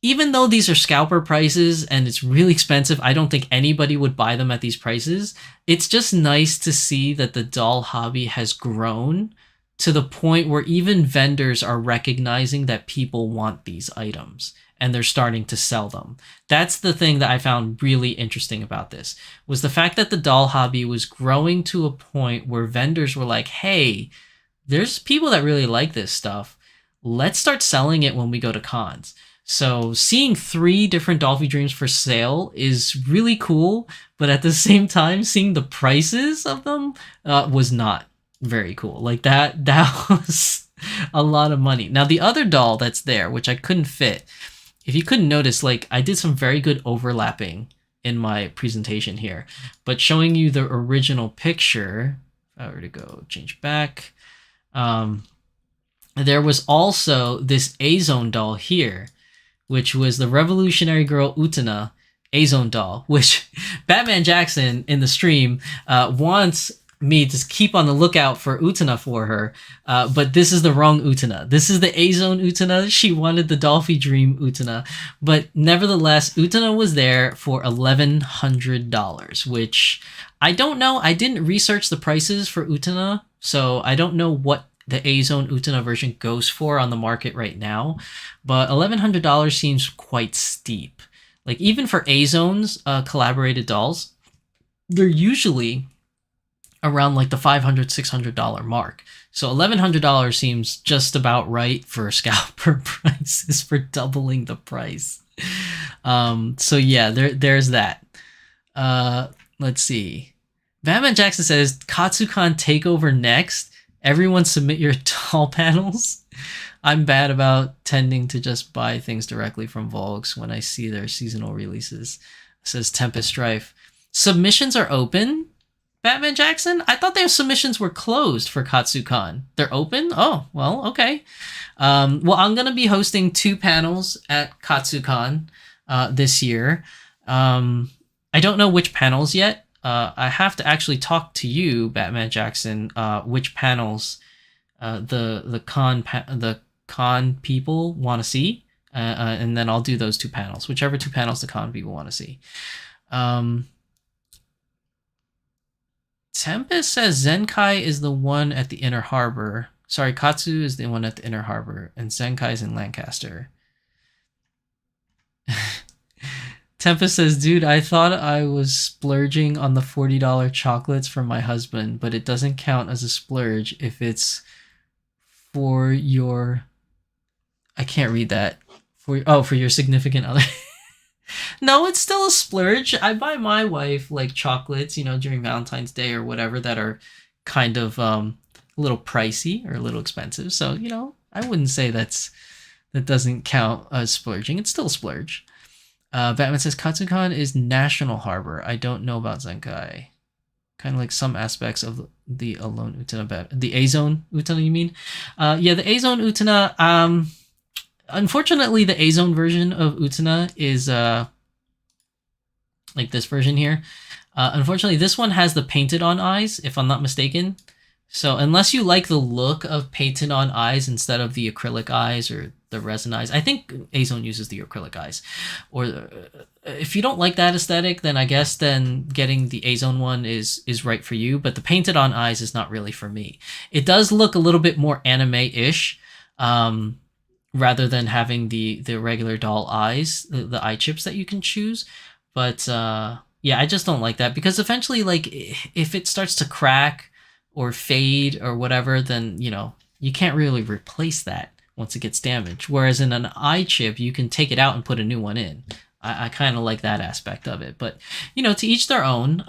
even though these are scalper prices and it's really expensive, I don't think anybody would buy them at these prices. It's just nice to see that the doll hobby has grown to the point where even vendors are recognizing that people want these items and they're starting to sell them. That's the thing that I found really interesting about this, was the fact that the doll hobby was growing to a point where vendors were like, hey, there's people that really like this stuff. Let's start selling it when we go to cons. So seeing 3 different Dolphy Dreams for sale is really cool, but at the same time, seeing the prices of them was not very cool. That was a lot of money. Now, the other doll that's there, which I couldn't fit, if you couldn't notice, I did some very good overlapping in my presentation here, but showing you the original picture, if I were to go change back, there was also this A-Zone doll here, which was the Revolutionary Girl Utena A-Zone doll, which Batman Jackson in the stream wants me to keep on the lookout for Utena for her, but this is the wrong Utena. This is the A-Zone Utena. She wanted the Dolphy Dream Utena, but nevertheless, Utena was there for $1,100, which I don't know. I didn't research the prices for Utena, so I don't know what the A-Zone Utena version goes for on the market right now, but $1,100 seems quite steep. Even for A-Zones collaborated dolls, they're usually around the $500, $600 mark. So $1,100 seems just about right for scalper prices, for doubling the price. So yeah, there's that. Let's see. Batman Jackson says, Katsucon takeover next. Everyone submit your doll panels. I'm bad about tending to just buy things directly from Volks when I see their seasonal releases. Says Tempest Strife. Submissions are open, Batman Jackson? I thought their submissions were closed for Katsucon. They're open? Oh, well, okay. Well, I'm going to be hosting 2 panels at Katsucon this year. I don't know which panels yet. I have to actually talk to you, Batman Jackson, which panels the con people want to see, and then I'll do those 2 panels, whichever 2 panels the con people want to see. Tempest says Zenkai is the one at the Inner Harbor. Sorry, Katsu is the one at the Inner Harbor, and Zenkai's in Lancaster. Tempest says, dude, I thought I was splurging on the $40 chocolates for my husband, but it doesn't count as a splurge if it's for your... I can't read that. For your significant other. No, it's still a splurge. I buy my wife like chocolates, you know, during Valentine's Day or whatever that are kind of a little pricey or a little expensive. So, you know, I wouldn't say that doesn't count as splurging. It's still a splurge. Batman says Katsukan is National Harbor. I don't know about Zenkai. Kind of like some aspects of the Alone Utena, the A-Zone Utena, you mean? Yeah, the A-Zone Utena. Unfortunately, the A-Zone version of Utena is like this version here. Unfortunately, this one has the painted on eyes, if I'm not mistaken. So unless you like the look of painted on eyes instead of the acrylic eyes or the resin eyes, I think A-Zone uses the acrylic eyes. Or if you don't like that aesthetic, then I guess then getting the A-Zone one is right for you. But the painted on eyes is not really for me. It does look a little bit more anime-ish, rather than having the regular doll eyes, the eye chips that you can choose. But yeah, I just don't like that because eventually, like, if it starts to crack or fade or whatever, then, you know, you can't really replace that once it gets damaged. Whereas in an eye chip, you can take it out and put a new one in. I kind of like that aspect of it. But, you know, to each their own.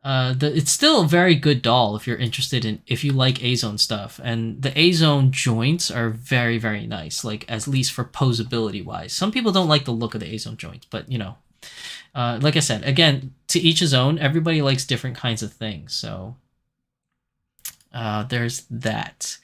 It's still a very good doll if you're interested in, if you like A-Zone stuff. And the A-Zone joints are very, very nice, like at least for posability wise. Some people don't like the look of the A-Zone joints, but, you know, like I said, again, to each his own. Everybody likes different kinds of things. So there's that.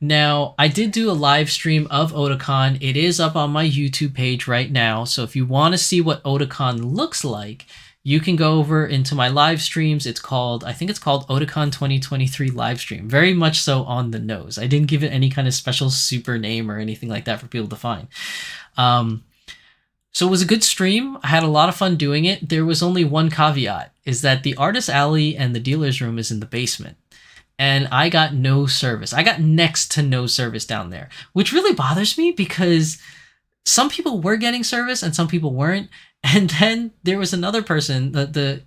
Now, I did do a live stream of Otakon. It is up on my YouTube page right now. So if you want to see what Otakon looks like, you can go over into my live streams. It's called, I think it's called Otakon 2023 live stream. Very much so on the nose. I didn't give it any kind of special super name or anything like that for people to find. So it was a good stream. I had a lot of fun doing it. There was only one caveat, is that the artist alley and the dealer's room is in the basement. And I got no service. I got next to no service down there, which really bothers me because some people were getting service and some people weren't. And then there was another person, the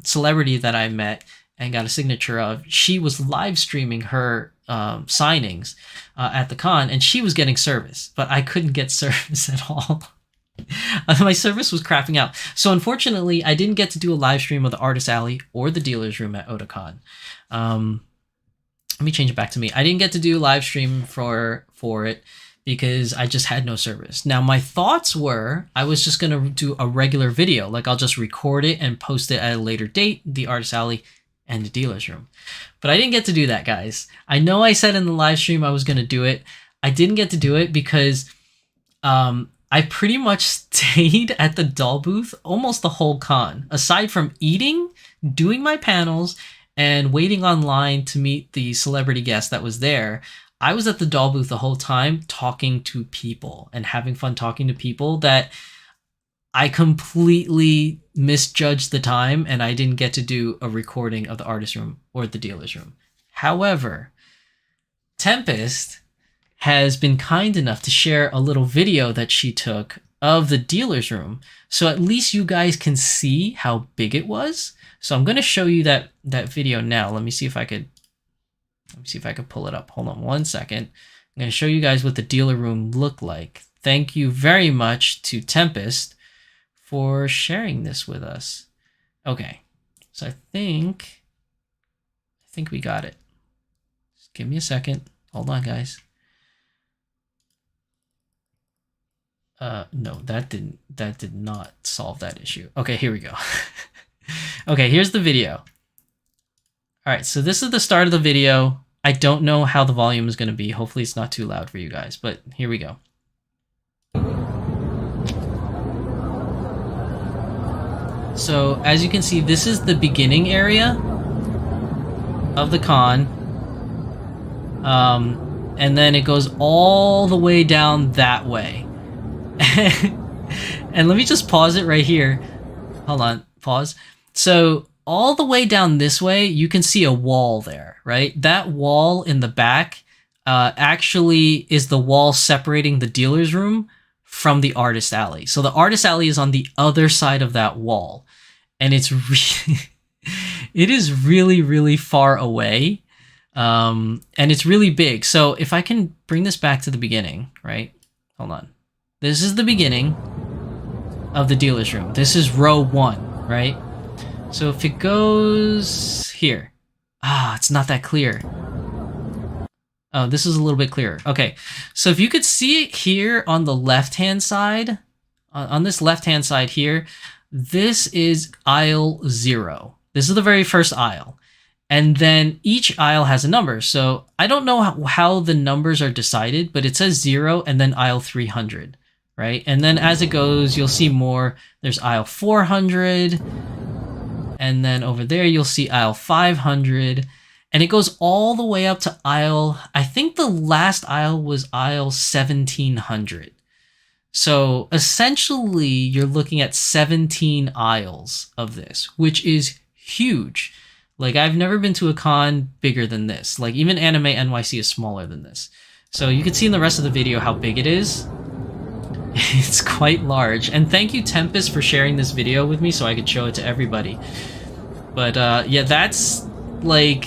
celebrity that I met and got a signature of. She was live streaming her signings at the con, and she was getting service, but I couldn't get service at all. My service was crapping out. So unfortunately, I didn't get to do a live stream of the Artist Alley or the Dealer's Room at Otakon. Let me change it back to me. I didn't get to do a live stream for it because I just had no service. Now, my thoughts were I was just going to do a regular video. Like, I'll just record it and post it at a later date, the Artist Alley and the Dealer's Room. But I didn't get to do that, guys. I know I said in the live stream I was going to do it. I didn't get to do it because I pretty much stayed at the doll booth almost the whole con. Aside from eating, doing my panels, and waiting online to meet the celebrity guest that was there, I was at the doll booth the whole time talking to people and having fun talking to people that I completely misjudged the time, and I didn't get to do a recording of the artist room or the dealer's room. However, Tempest has been kind enough to share a little video that she took of the dealer's room, so at least you guys can see how big it was. So I'm going to show you that video now. Let me see if I could pull it up. Hold on one second. I'm going to show you guys what the dealer room looked like. Thank you very much to Tempest for sharing this with us. Okay, so I think we got it. Just give me a second. Hold on, guys. No, that did not solve that issue. Okay, here we go. Okay, here's the video. All right, so this is the start of the video. I don't know how the volume is going to be. Hopefully it's not too loud for you guys, but here we go. So as you can see, this is the beginning area of the con. And then it goes all the way down that way. And let me just pause it right here. Hold on, pause. So all the way down this way, you can see a wall there, right? That wall in the back actually is the wall separating the dealer's room from the artist alley. So the artist alley is on the other side of that wall. And it's really, it is really, really far away. And it's really big. So if I can bring this back to the beginning, right? Hold on. This is the beginning of the dealer's room. This is row 1, right? So if it goes here. It's not that clear. Oh, this is a little bit clearer. Okay, so if you could see it here on the left-hand side, on this left-hand side here, this is aisle 0. This is the very first aisle. And then each aisle has a number. So I don't know how the numbers are decided, but it says 0 and then aisle 300, right? And then as it goes, you'll see more. There's aisle 400. And then over there, you'll see aisle 500. And it goes all the way up to aisle, I think the last aisle was aisle 1700. So essentially, you're looking at 17 aisles of this, which is huge. Like, I've never been to a con bigger than this. Like, even Anime NYC is smaller than this. So you can see in the rest of the video how big it is. It's quite large. And thank you, Tempest, for sharing this video with me so I could show it to everybody. But yeah, that's like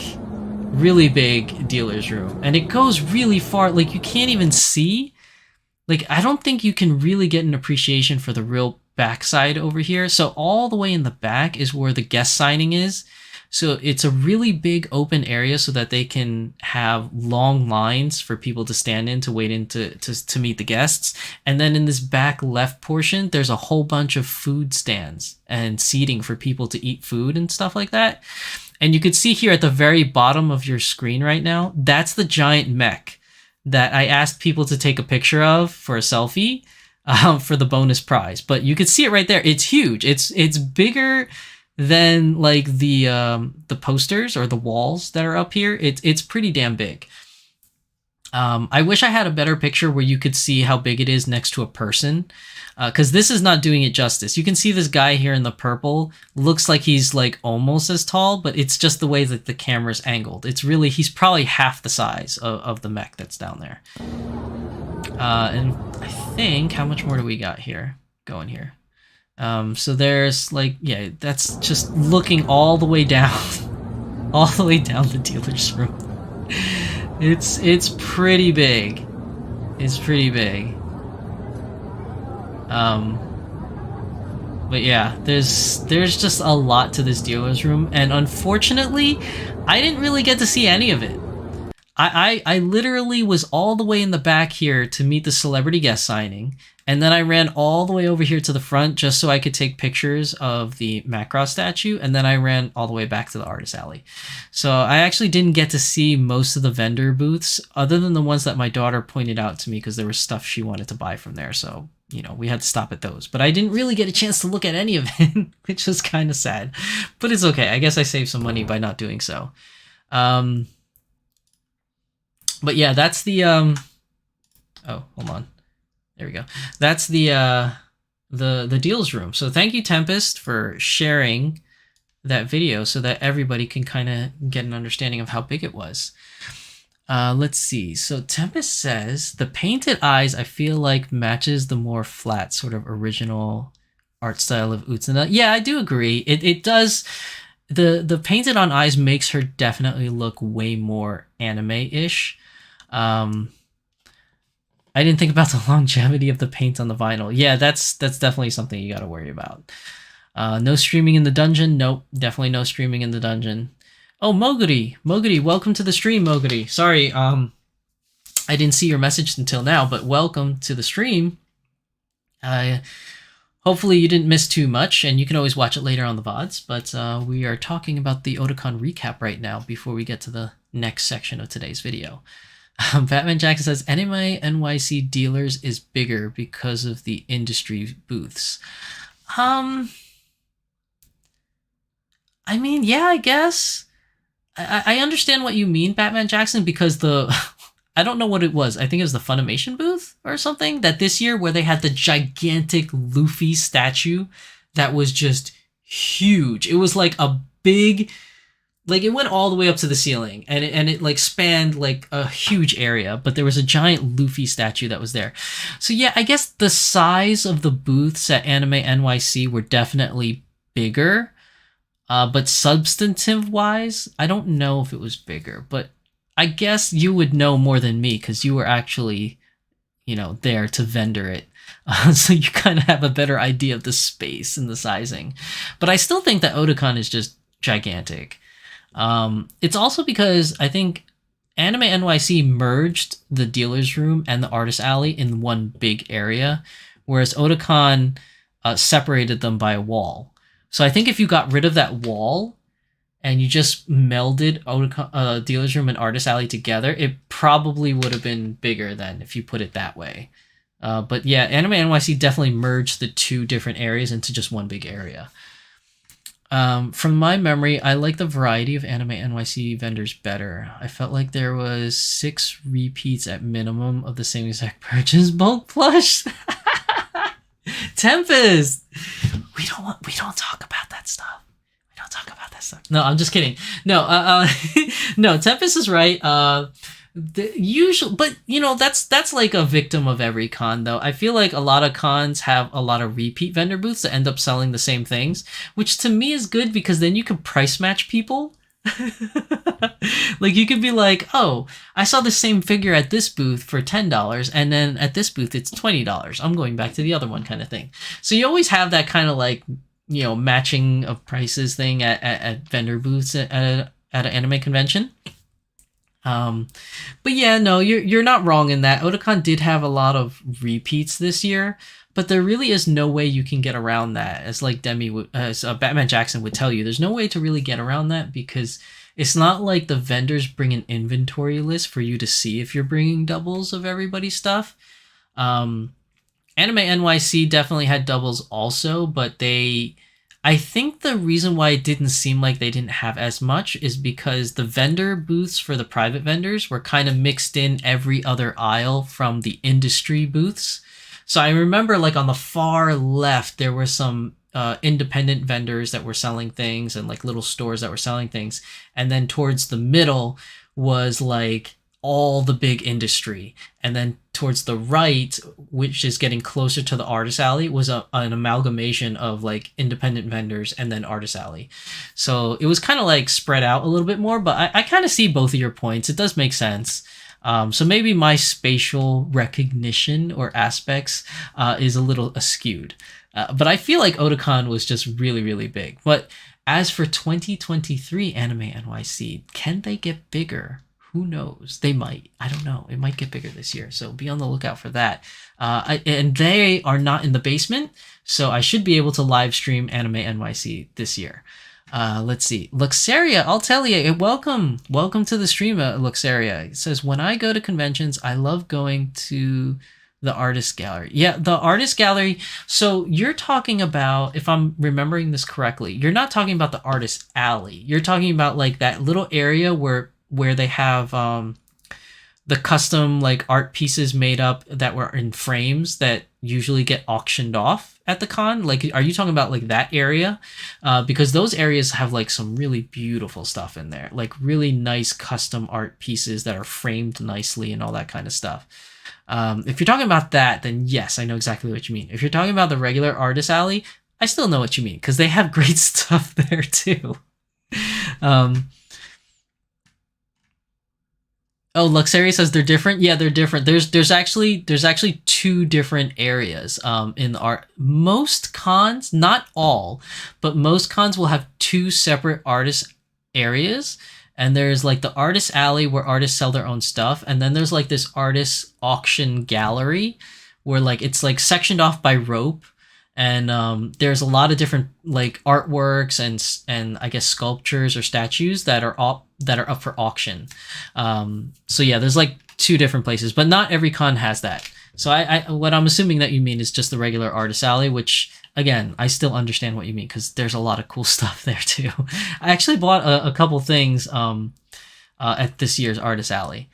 really big dealer's room. And it goes really far. Like, you can't even see. Like, I don't think you can really get an appreciation for the real backside over here. So all the way in the back is where the guest signing is. So it's a really big open area so that they can have long lines for people to stand in to wait in to meet the guests. And then in this back left portion, there's a whole bunch of food stands and seating for people to eat food and stuff like that. And you can see here at the very bottom of your screen right now, that's the giant mech that I asked people to take a picture of for a selfie for the bonus prize. But you can see it right there. It's huge. It's bigger than like the posters or the walls that are up here. It's pretty damn big. I wish I had a better picture where you could see how big it is next to a person, because this is not doing it justice. You can see this guy here in the purple looks like he's like almost as tall, but it's just the way that the camera's angled. It's really, he's probably half the size of the mech that's down there. And I think, how much more do we got here? Going here. So there's like, yeah, that's just looking all the way down, all the way down the dealer's room. It's pretty big. It's pretty big. But yeah, there's just a lot to this dealer's room, and unfortunately, I didn't really get to see any of it. I literally was all the way in the back here to meet the celebrity guest signing, and then I ran all the way over here to the front just so I could take pictures of the Macross statue, and then I ran all the way back to the artist alley. So I actually didn't get to see most of the vendor booths, other than the ones that my daughter pointed out to me because there was stuff she wanted to buy from there, so, you know, we had to stop at those. But I didn't really get a chance to look at any of it, which was kind of sad. But it's okay. I guess I saved some money by not doing so. But yeah, that's the oh, hold on. There we go. That's the deals room. So thank you, Tempest, for sharing that video so that everybody can kind of get an understanding of how big it was. Let's see. So Tempest says the painted eyes I feel like matches the more flat sort of original art style of Utsuna. Yeah, I do agree. It does. The painted on eyes makes her definitely look way more anime-ish. I didn't think about the longevity of the paint on the vinyl. Yeah, that's definitely something you got to worry about. No streaming in the dungeon. Nope, definitely no streaming in the dungeon. Oh, Moguri, welcome to the stream, Moguri. Sorry, I didn't see your message until now, but welcome to the stream. Hopefully you didn't miss too much, and you can always watch it later on the VODs, but we are talking about the Otakon recap right now before we get to the next section of today's video. Batman Jackson says, Anime NYC dealers is bigger because of the industry booths. I mean, yeah, I guess. I understand what you mean, Batman Jackson, because I don't know what it was. I think it was the Funimation booth or something that this year where they had the gigantic Luffy statue that was just huge. It was like a big, like it went all the way up to the ceiling, and it like spanned like a huge area, but there was a giant Luffy statue that was there. So yeah, I guess the size of the booths at Anime NYC were definitely bigger, but substantive wise, I don't know if it was bigger, but I guess you would know more than me because you were actually, there to vendor it. So you kind of have a better idea of the space and the sizing. But I still think that Otakon is just gigantic. It's also because I think Anime NYC merged the dealer's room and the artist alley in one big area, whereas Otakon separated them by a wall. So I think if you got rid of that wall and you just melded dealer's room and artist alley together, it probably would have been bigger than if you put it that way. But yeah, Anime NYC definitely merged the two different areas into just one big area. From my memory, I like the variety of Anime NYC vendors better. I felt like there was 6 repeats at minimum of the same exact purchase bulk plush. Tempest! We don't talk about that stuff. We don't talk about that stuff. No, I'm just kidding. No, no, Tempest is right. The usual, but that's like a victim of every con though. I feel like a lot of cons have a lot of repeat vendor booths that end up selling the same things, which to me is good because then you can price match people. Like you could be like, oh, I saw the same figure at this booth for $10 and then at this booth it's $20. I'm going back to the other one kind of thing. So you always have that kind of like, matching of prices thing at vendor booths at an anime convention. But yeah, no, you're not wrong in that. Otakon did have a lot of repeats this year, but there really is no way you can get around that. As like as Batman Jackson would tell you, there's no way to really get around that because it's not like the vendors bring an inventory list for you to see if you're bringing doubles of everybody's stuff. Anime NYC definitely had doubles also, but I think the reason why it didn't seem like they didn't have as much is because the vendor booths for the private vendors were kind of mixed in every other aisle from the industry booths. So I remember like on the far left, there were some independent vendors that were selling things and like little stores that were selling things. And then towards the middle was like all the big industry. And then towards the right, which is getting closer to the artist alley, was an amalgamation of like independent vendors and then artist alley. So it was kind of like spread out a little bit more, but I kind of see both of your points. It does make sense. So maybe my spatial recognition or aspects is a little askewed. But I feel like Otakon was just really, really big. But as for 2023 Anime NYC, can they get bigger? Who knows? They might. I don't know. It might get bigger this year. So be on the lookout for that. And they are not in the basement, so I should be able to live stream Anime NYC this year. Let's see. Luxaria, I'll tell you. Welcome. Welcome to the stream, Luxaria. It says, when I go to conventions, I love going to the artist gallery. Yeah, the artist gallery. So you're talking about, if I'm remembering this correctly, you're not talking about the artist alley. You're talking about like that little area where they have the custom like art pieces made up that were in frames that usually get auctioned off at the con. Like, are you talking about like that area? Because those areas have like some really beautiful stuff in there, like really nice custom art pieces that are framed nicely and all that kind of stuff. If you're talking about that, then yes, I know exactly what you mean. If you're talking about the regular artist alley, I still know what you mean because they have great stuff there too. Oh, Luxaria says they're different. Yeah, they're different. There's actually 2 different areas in the art. Most cons, not all, but most cons will have 2 separate artist areas. And there's like the artist alley where artists sell their own stuff, and then there's like this artist auction gallery where like it's like sectioned off by rope. And there's a lot of different like artworks and I guess sculptures or statues that are up for auction. So yeah, there's like 2 different places, but not every con has that. So I what I'm assuming that you mean is just the regular artist alley, which again, I still understand what you mean because there's a lot of cool stuff there too. I actually bought a couple things at this year's artist alley.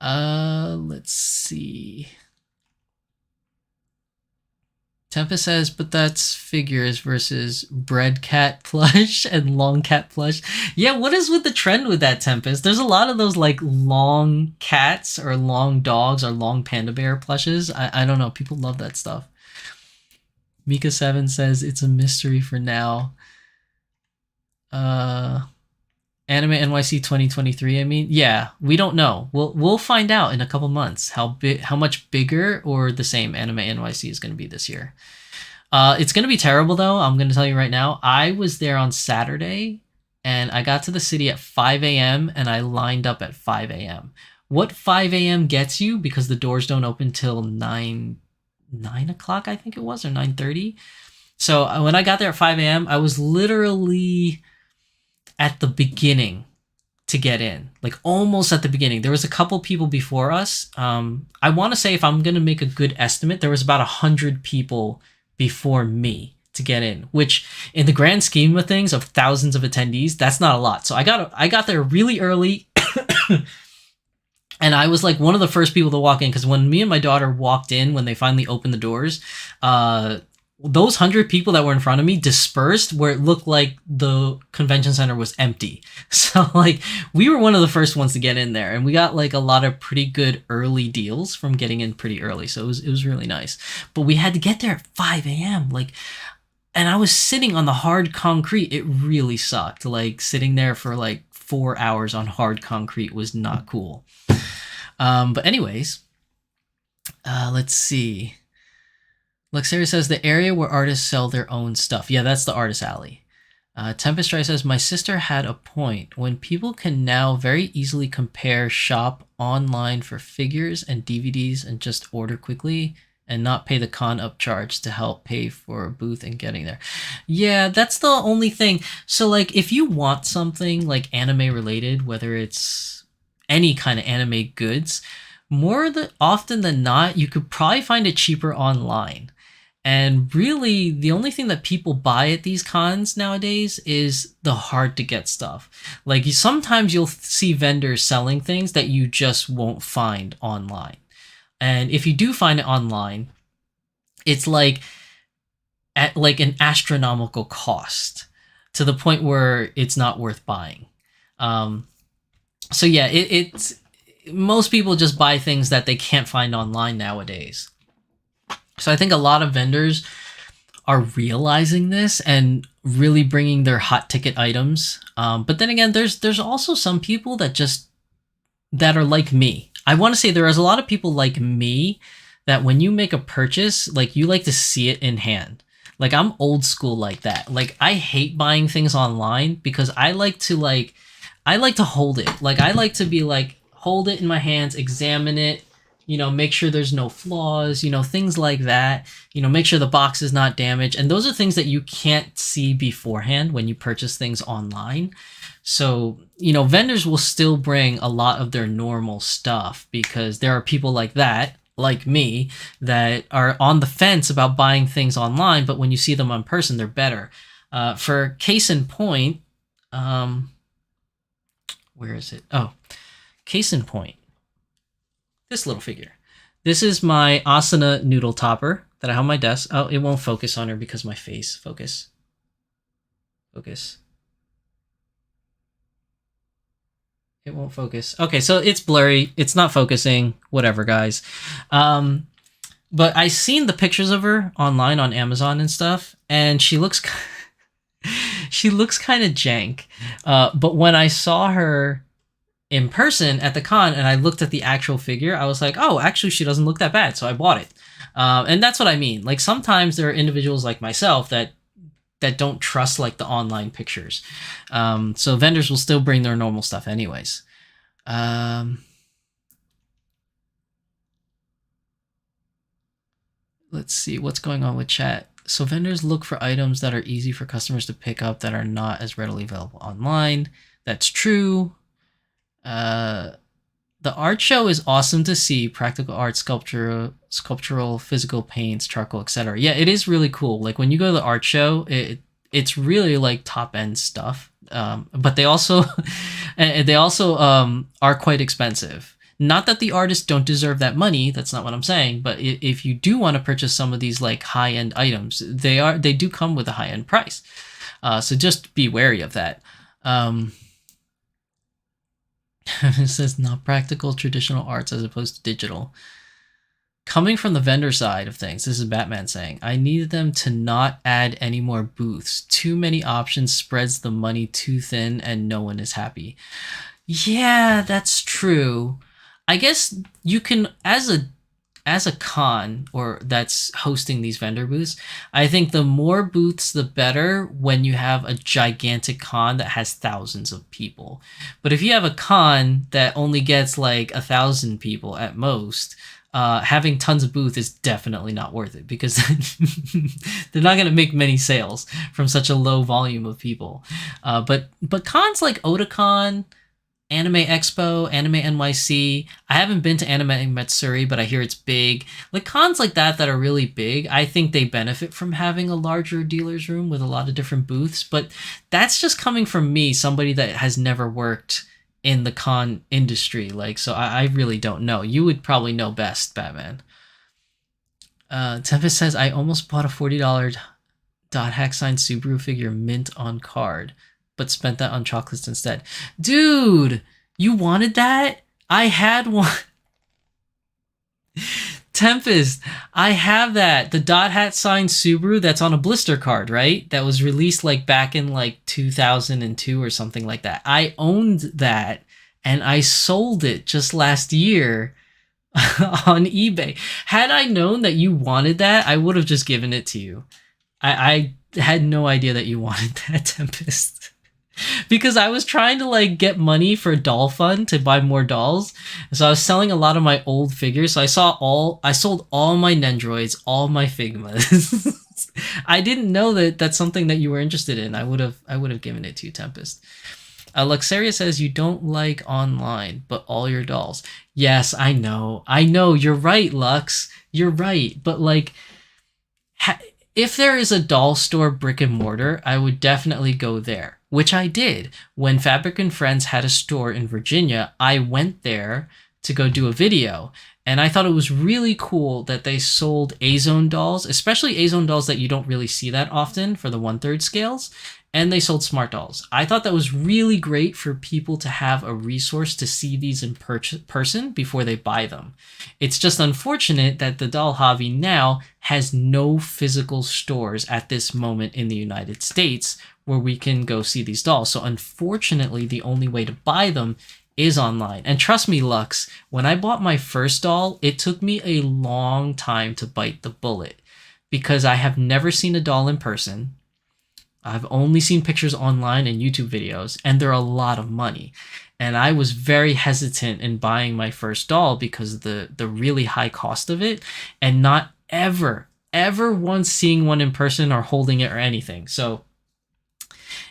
Let's see. Tempest says, but that's figures versus bread cat plush and long cat plush. Yeah, what is with the trend with that, Tempest? There's a lot of those like long cats or long dogs or long panda bear plushes. I don't know. People love that stuff. Mika7 says it's a mystery for now. Anime NYC 2023. I mean, yeah, we don't know. We'll find out in a couple months how much bigger or the same Anime NYC is going to be this year. It's going to be terrible though. I'm going to tell you right now. I was there on Saturday, and I got to the city at 5 a.m. and I lined up at 5 a.m. What 5 a.m. gets you, because the doors don't open till 9 o'clock, I think it was, or 9:30. So when I got there at 5 a.m., I was literally at the beginning to get in, like almost at the beginning. There was a couple people before us. I want to say, if I'm going to make a good estimate, there was about 100 people before me to get in, which in the grand scheme of things, of thousands of attendees, that's not a lot. So I got there really early. And I was like one of the first people to walk in, because when me and my daughter walked in, when they finally opened the doors, those 100 people that were in front of me dispersed where it looked like the convention center was empty. So like we were one of the first ones to get in there, and we got like a lot of pretty good early deals from getting in pretty early. So it was really nice. But we had to get there at 5 a.m. And I was sitting on the hard concrete. It really sucked. Like sitting there for like 4 hours on hard concrete was not cool. But anyways, let's see. Luxaria says the area where artists sell their own stuff. Yeah, that's the artist alley. Tempest Dry says, my sister had a point. When people can now very easily compare shop online for figures and DVDs and just order quickly and not pay the con upcharge to help pay for a booth and getting there. Yeah, that's the only thing. So like if you want something like anime related, whether it's any kind of anime goods, often than not, you could probably find it cheaper online. And really, the only thing that people buy at these cons nowadays is the hard to get stuff. Like sometimes you'll see vendors selling things that you just won't find online. And if you do find it online, it's like at like an astronomical cost, to the point where it's not worth buying. So yeah, it's most people just buy things that they can't find online nowadays. So I think a lot of vendors are realizing this and really bringing their hot ticket items. But then again, there's also some people that are like me. I want to say there is a lot of people like me that when you make a purchase, like you like to see it in hand. Like I'm old school like that. Like I hate buying things online because I like to hold it. Like I like to be like, hold it in my hands, examine it, make sure there's no flaws, things like that, make sure the box is not damaged. And those are things that you can't see beforehand when you purchase things online. So, vendors will still bring a lot of their normal stuff because there are people like that, like me, that are on the fence about buying things online, but when you see them in person, they're better. For case in point, where is it? Oh, case in point. This little figure. This is my Asuna noodle topper that I have on my desk. Oh, it won't focus on her because my face. Focus. It won't focus. Okay, so it's blurry. It's not focusing. Whatever, guys. But I seen the pictures of her online on Amazon and stuff, and she looks kind of jank. But when I saw her in person at the con and I looked at the actual figure, I was like, oh, actually she doesn't look that bad, so I bought it. And that's what I mean. Like sometimes there are individuals like myself that don't trust like the online pictures. So vendors will still bring their normal stuff anyways. Let's see what's going on with chat. So vendors look for items that are easy for customers to pick up that are not as readily available online. That's true. The art show is awesome to see. Practical art, sculptural, physical paints, charcoal, etc. Yeah, it is really cool. Like when you go to the art show, it's really like top end stuff. But they also are quite expensive. Not that the artists don't deserve that money, that's not what I'm saying, but if you do want to purchase some of these like high-end items, they do come with a high-end price. So just be wary of that. It says not practical traditional arts as opposed to digital. Coming from the vendor side of things, this is Batman saying, I needed them to not add any more booths. Too many options spreads the money too thin and no one is happy. Yeah, that's true. I guess you can, as a con or that's hosting these vendor booths, I think the more booths the better when you have a gigantic con that has thousands of people. But if you have a con that only gets like 1,000 people at most, having tons of booth is definitely not worth it because they're not going to make many sales from such a low volume of people. But cons like Otakon, Anime Expo, Anime NYC. I haven't been to Anime Matsuri, but I hear it's big. Like cons like that are really big. I think they benefit from having a larger dealer's room with a lot of different booths. But that's just coming from me, somebody that has never worked in the con industry. Like, so I really don't know. You would probably know best, Batman. Tempest says, I almost bought a $40 dot hack signed Subaru figure mint on card, but spent that on chocolates instead. Dude, you wanted that? I had one. Tempest, I have that. The dot hat signed Subaru that's on a blister card, right? That was released like back in like 2002 or something like that. I owned that and I sold it just last year on eBay. Had I known that you wanted that, I would have just given it to you. I had no idea that you wanted that, Tempest. Because I was trying to like get money for doll fund to buy more dolls. So I was selling a lot of my old figures. So I sold all my Nendroids, all my Figmas. I didn't know that that's something that you were interested in. I would have given it to you, Tempest. Luxaria says you don't like online, but all your dolls. Yes, I know. You're right, Lux. You're right. But like, if there is a doll store brick and mortar, I would definitely go there, which I did. When Fabric and Friends had a store in Virginia, I went there to go do a video. And I thought it was really cool that they sold A-Zone dolls, especially A-Zone dolls that you don't really see that often for the 1/3 scales. And they sold smart dolls. I thought that was really great for people to have a resource to see these in person before they buy them. It's just unfortunate that the doll hobby now has no physical stores at this moment in the United States where we can go see these dolls. So unfortunately, the only way to buy them is online. And trust me, Lux, when I bought my first doll, it took me a long time to bite the bullet because I have never seen a doll in person. I've only seen pictures online and YouTube videos, and they're a lot of money. And I was very hesitant in buying my first doll because of the really high cost of it, and not ever once seeing one in person or holding it or anything. So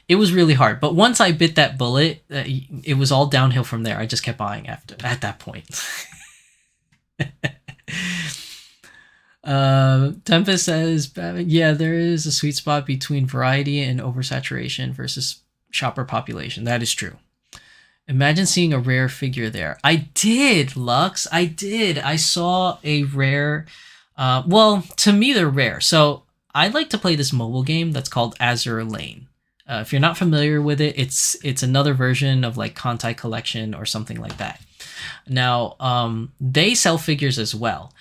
it was really hard. But once I bit that bullet, it was all downhill from there. I just kept buying at that point. Tempest says, yeah, there is a sweet spot between variety and oversaturation versus shopper population. That is true. Imagine seeing a rare figure there. I did, Lux. I did. I saw a rare. Well, to me, they're rare. So I like to play this mobile game that's called Azure Lane. If you're not familiar with it, it's another version of like Kontai Collection or something like that. Now, they sell figures as well.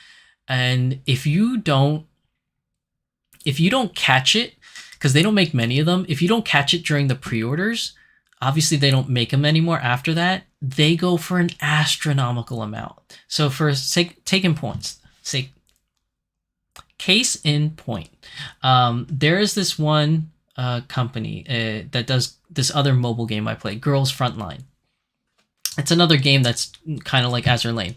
And if you don't catch it, because they don't make many of them, if you don't catch it during the pre-orders, obviously they don't make them anymore after that, they go for an astronomical amount. So for taking points, case in point, there is this one company that does this other mobile game I play, Girls Frontline. It's another game that's kind of like Azure Lane.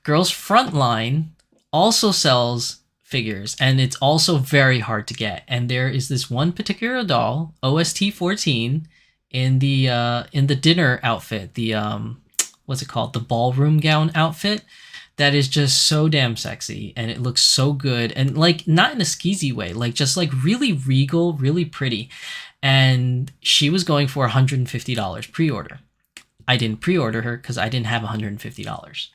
Girls Frontline also sells figures, and it's also very hard to get. And there is this one particular doll, OST 14, in the dinner outfit, the what's it called, the ballroom gown outfit, that is just so damn sexy, and it looks so good, and like not in a skeezy way, like just like really regal, really pretty. And she was going for $150 pre-order. I didn't pre-order her because I didn't have $150.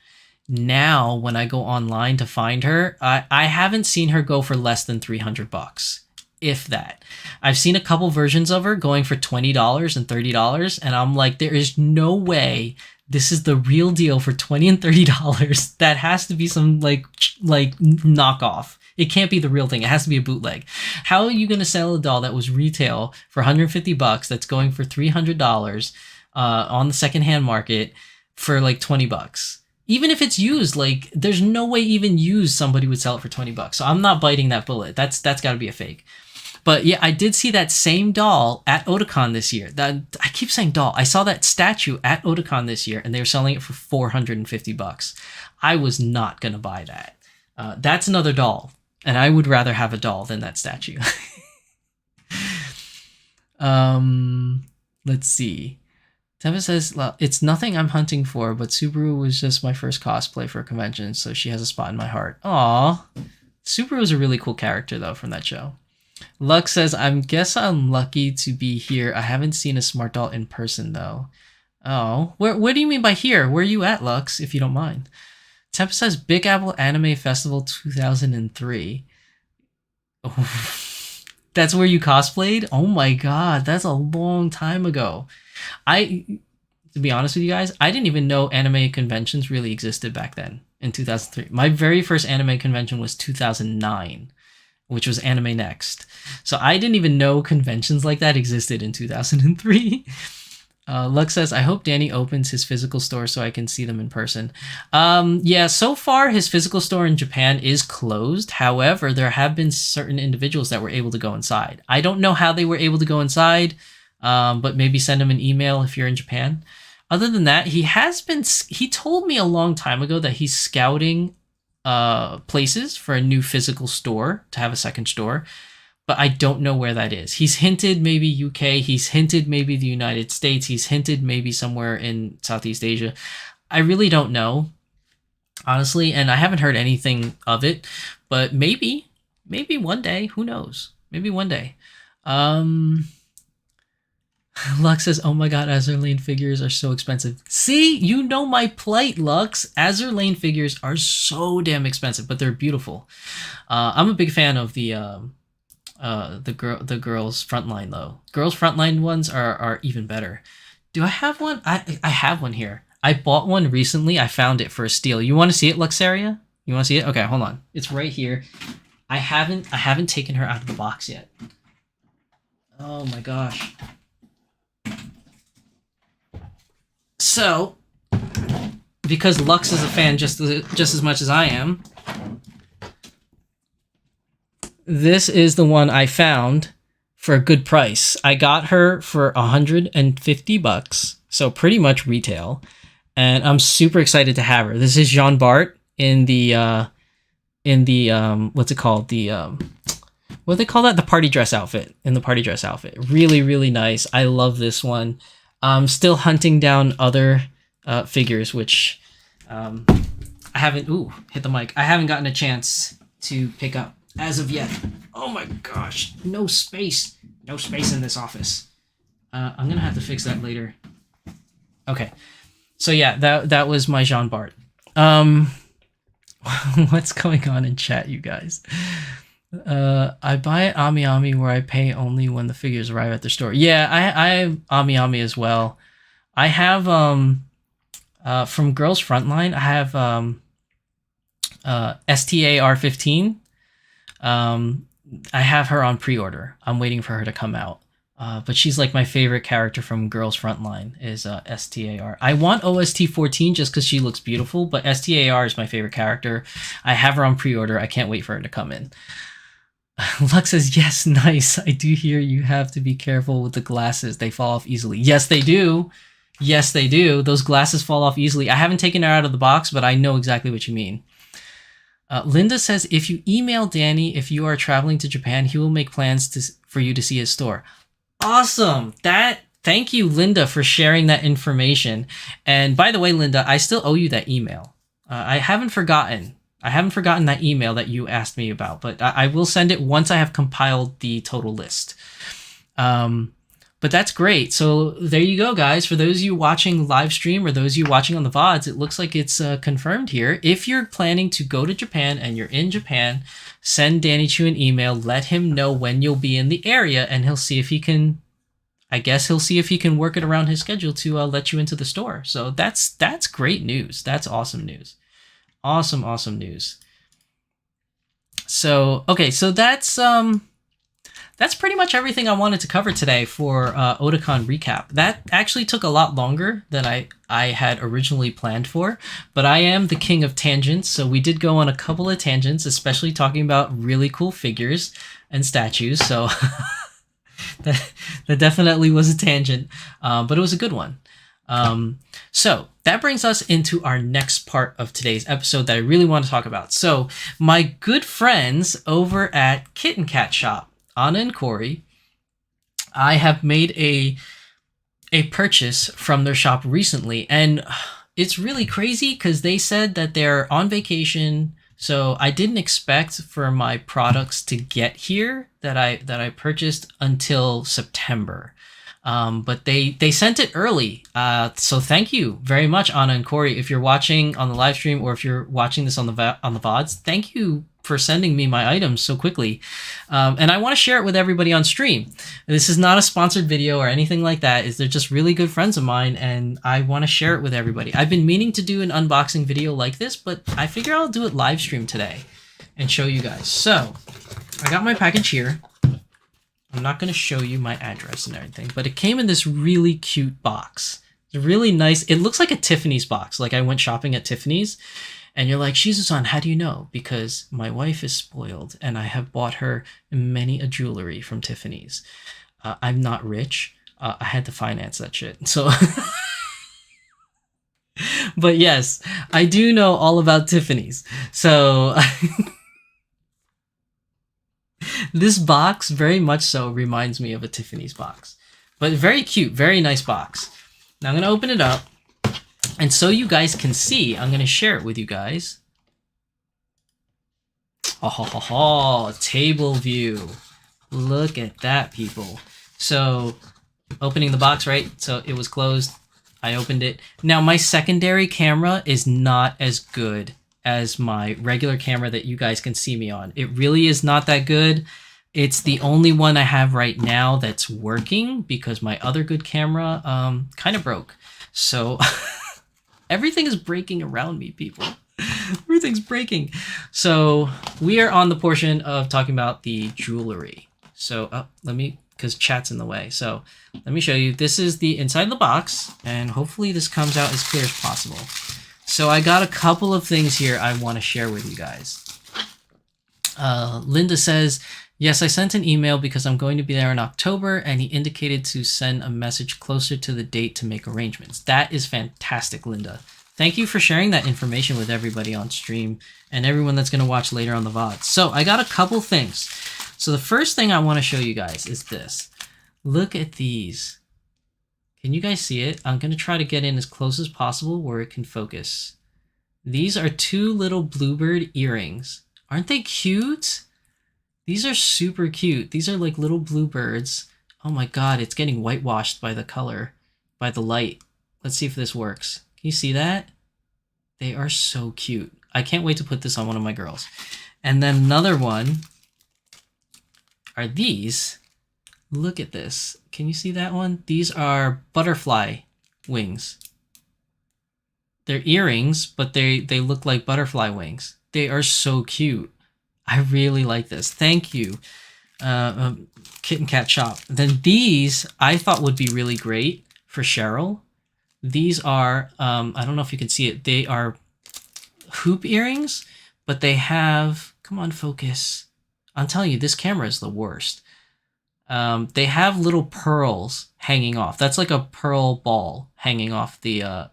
Now, when I go online to find her, I haven't seen her go for less than $300, if that. I've seen a couple versions of her going for $20 and $30, and I'm like, there is no way this is the real deal for $20 and $30. That has to be some like knockoff. It can't be the real thing. It has to be a bootleg. How are you going to sell a doll that was retail for $150 that's going for $300 on the secondhand market for like $20? Even if it's used, like there's no way even used somebody would sell it for $20. So I'm not biting that bullet. That's got to be a fake. But yeah, I did see that same doll at Otakon this year. I keep saying doll. I saw that statue at Otakon this year, and they were selling it for $450. I was not gonna buy that. That's another doll, and I would rather have a doll than that statue. Let's see. Teva says, it's nothing I'm hunting for, but Subaru was just my first cosplay for a convention, so she has a spot in my heart. Aw. Subaru is a really cool character, though, from that show. Lux says, guess I'm lucky to be here. I haven't seen a smart doll in person, though. Oh. Where do you mean by here? Where are you at, Lux, if you don't mind? Tempa says, Big Apple Anime Festival 2003. Oh. That's where you cosplayed? Oh my god, that's a long time ago. To be honest with you guys, I didn't even know anime conventions really existed back then in 2003. My very first anime convention was 2009, which was Anime Next. So I didn't even know conventions like that existed in 2003. Lux says, I hope Danny opens his physical store so I can see them in person. Yeah, so far his physical store in Japan is closed. However, there have been certain individuals that were able to go inside. I don't know how they were able to go inside, but maybe send him an email if you're in Japan. Other than that, he told me a long time ago that he's scouting places for a new physical store, to have a second store. But I don't know where that is. He's hinted maybe UK. He's hinted maybe the United States. He's hinted maybe somewhere in Southeast Asia. I really don't know, honestly, and I haven't heard anything of it. But maybe one day. Who knows? Maybe one day. Lux says, oh my god, Azur Lane figures are so expensive. See, you know my plight, Lux. Azur Lane figures are so damn expensive, but they're beautiful. I'm a big fan of the girls frontline though. Girls frontline ones are even better. Do I have one? I have one here. I bought one recently. I found it for a steal. You want to see it, Luxaria? You want to see it? Okay, hold on. It's right here. I haven't taken her out of the box yet. Oh my gosh. So, because Lux is a fan just as much as I am, this is the one I found for a good price. I got her for $150, so pretty much retail, and I'm super excited to have her. This is Jean Bart in the what's it called? What do they call that? The party dress outfit. In the party dress outfit. Really, really nice. I love this one. I'm still hunting down other figures, which I haven't... Ooh, hit the mic. I haven't gotten a chance to pick up as of yet. Oh my gosh. No space. No space in this office. I'm going to have to fix that later. Okay. So yeah, that was my Jean Bart. What's going on in chat, you guys? I buy at Ami Ami where I pay only when the figures arrive at the store. Yeah, I have Ami Ami as well. I have from Girls Frontline, I have STAR15. I have her on pre-order. I'm waiting for her to come out. But she's like my favorite character from Girls Frontline is STAR. I want OST14 just because she looks beautiful, but STAR is my favorite character. I have her on pre-order. I can't wait for her to come in. Lux says, yes, nice. I do hear you have to be careful with the glasses. They fall off easily. Yes, they do. Yes, they do. Those glasses fall off easily. I haven't taken her out of the box, but I know exactly what you mean. Linda says, if you email Danny, if you are traveling to Japan, he will make plans for you to see his store. Awesome. Thank you, Linda, for sharing that information. And by the way, Linda, I still owe you that email. I haven't forgotten. I haven't forgotten that email that you asked me about, but I will send it once I have compiled the total list. But that's great. So there you go, guys. For those of you watching live stream or those of you watching on the VODs, it looks like it's confirmed here. If you're planning to go to Japan and you're in Japan, send Danny Chu an email. Let him know when you'll be in the area, and he'll see if he can. I guess he'll see if he can work it around his schedule to let you into the store. So that's great news. That's awesome news. Awesome news. So okay, so that's pretty much everything I wanted to cover today for Otakon recap. That actually took a lot longer than I had originally planned for, but I am the king of tangents, so we did go on a couple of tangents, especially talking about really cool figures and statues. So that definitely was a tangent, but it was a good one. So that brings us into our next part of today's episode that I really want to talk about. So my good friends over at Kitten Cat Shop, Anna and Corey, I have made a purchase from their shop recently, and it's really crazy because they said that they're on vacation. So I didn't expect for my products to get here that I purchased until September. But they sent it early. So thank you very much, Anna and Corey. If you're watching on the live stream or if you're watching this on the VODs, thank you for sending me my items so quickly. And I want to share it with everybody on stream. This is not a sponsored video or anything like that. They're just really good friends of mine, and I want to share it with everybody. I've been meaning to do an unboxing video like this, but I figure I'll do it live stream today and show you guys. So I got my package here. I'm not going to show you my address and everything, but it came in this really cute box. It's really nice. It looks like a Tiffany's box. Like I went shopping at Tiffany's, and you're like, Shizu-san, how do you know? Because my wife is spoiled, and I have bought her many a jewelry from Tiffany's. I'm not rich. I had to finance that shit. So, but yes, I do know all about Tiffany's. So this box very much so reminds me of a Tiffany's box, but very cute, very nice box. Now I'm going to open it up, and so you guys can see, I'm going to share it with you guys. Oh, table view. Look at that, people. So opening the box, right? So it was closed. I opened it. Now my secondary camera is not as good as my regular camera that you guys can see me on. It really is not that good. It's the only one I have right now that's working because my other good camera kind of broke. So everything is breaking around me, people. Everything's breaking. So we are on the portion of talking about the jewelry. So let me, because chat's in the way. So let me show you. This is the inside of the box, and hopefully this comes out as clear as possible. So I got a couple of things here I want to share with you guys. Linda says, yes, I sent an email because I'm going to be there in October, and he indicated to send a message closer to the date to make arrangements. That is fantastic, Linda. Thank you for sharing that information with everybody on stream and everyone that's going to watch later on the VOD. So I got a couple things. So the first thing I want to show you guys is this. Look at these. Can you guys see it? I'm going to try to get in as close as possible where it can focus. These are two little bluebird earrings. Aren't they cute? These are super cute. These are like little bluebirds. Oh my god, it's getting whitewashed by the color, by the light. Let's see if this works. Can you see that? They are so cute. I can't wait to put this on one of my girls. And then another one are these. Look at this. Can you see that one? These are butterfly wings. They're earrings, but they look like butterfly wings. They are so cute. I really like this. Thank you, Kitten Cat Shop. Then these I thought would be really great for Cheryl. These are, I don't know if you can see it. They are hoop earrings, but they have, come on, focus. I'm telling you, this camera is the worst. They have little pearls hanging off. That's like a pearl ball hanging off the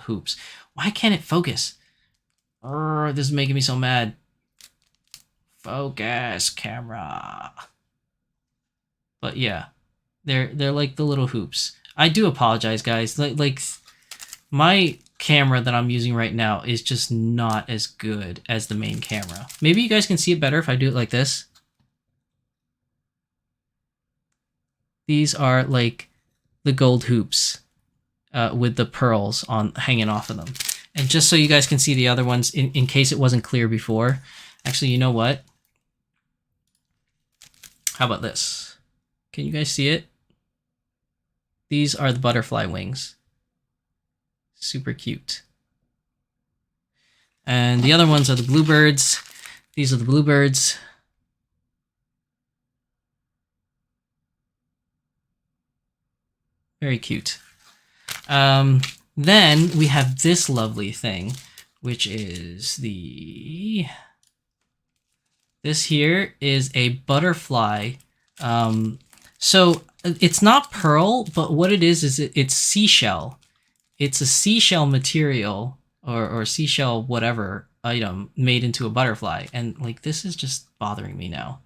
hoops. Why can't it focus? This is making me so mad. Focus, camera. But yeah, they're like the little hoops. I do apologize, guys. Like my camera that I'm using right now is just not as good as the main camera. Maybe you guys can see it better if I do it like this. These are like the gold hoops with the pearls on hanging off of them. And just so you guys can see the other ones, in case it wasn't clear before, actually, you know what? How about this? Can you guys see it? These are the butterfly wings. Super cute. And the other ones are the bluebirds. These are the bluebirds. Very cute. Then we have this lovely thing, which is this here is a butterfly. So it's not pearl, but what it is it's seashell. It's a seashell material or seashell whatever item made into a butterfly. And like, this is just bothering me now.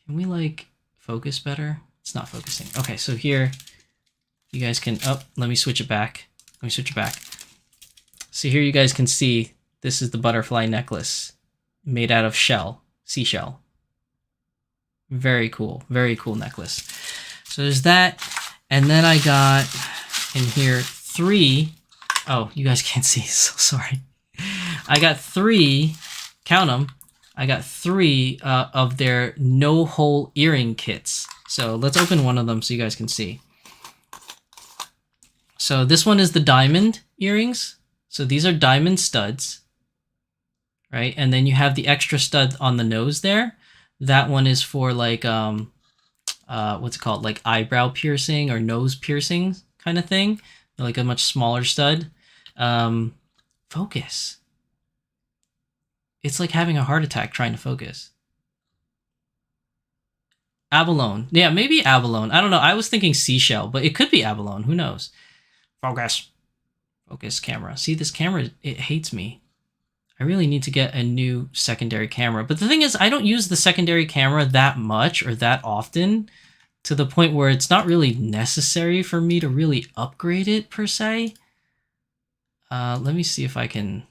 Can we like focus better? It's not focusing. Okay, so here you guys can, let me switch it back. So here you guys can see, this is the butterfly necklace made out of seashell. Very cool necklace. So there's that. And then I got in here 3. Oh, you guys can't see, so sorry. I got 3, count them. I got 3 of their no-hole earring kits. So let's open one of them so you guys can see. So this one is the diamond earrings. So these are diamond studs, right? And then you have the extra stud on the nose there. That one is for like, what's it called? Like eyebrow piercing or nose piercing kind of thing. Like a much smaller stud. Focus. It's like having a heart attack trying to focus. Abalone. Yeah, maybe abalone. I don't know. I was thinking seashell, but it could be abalone. Who knows? Focus. Focus camera. See, this camera, it hates me. I really need to get a new secondary camera. But the thing is, I don't use the secondary camera that much or that often to the point where it's not really necessary for me to really upgrade it per se. Let me see if I can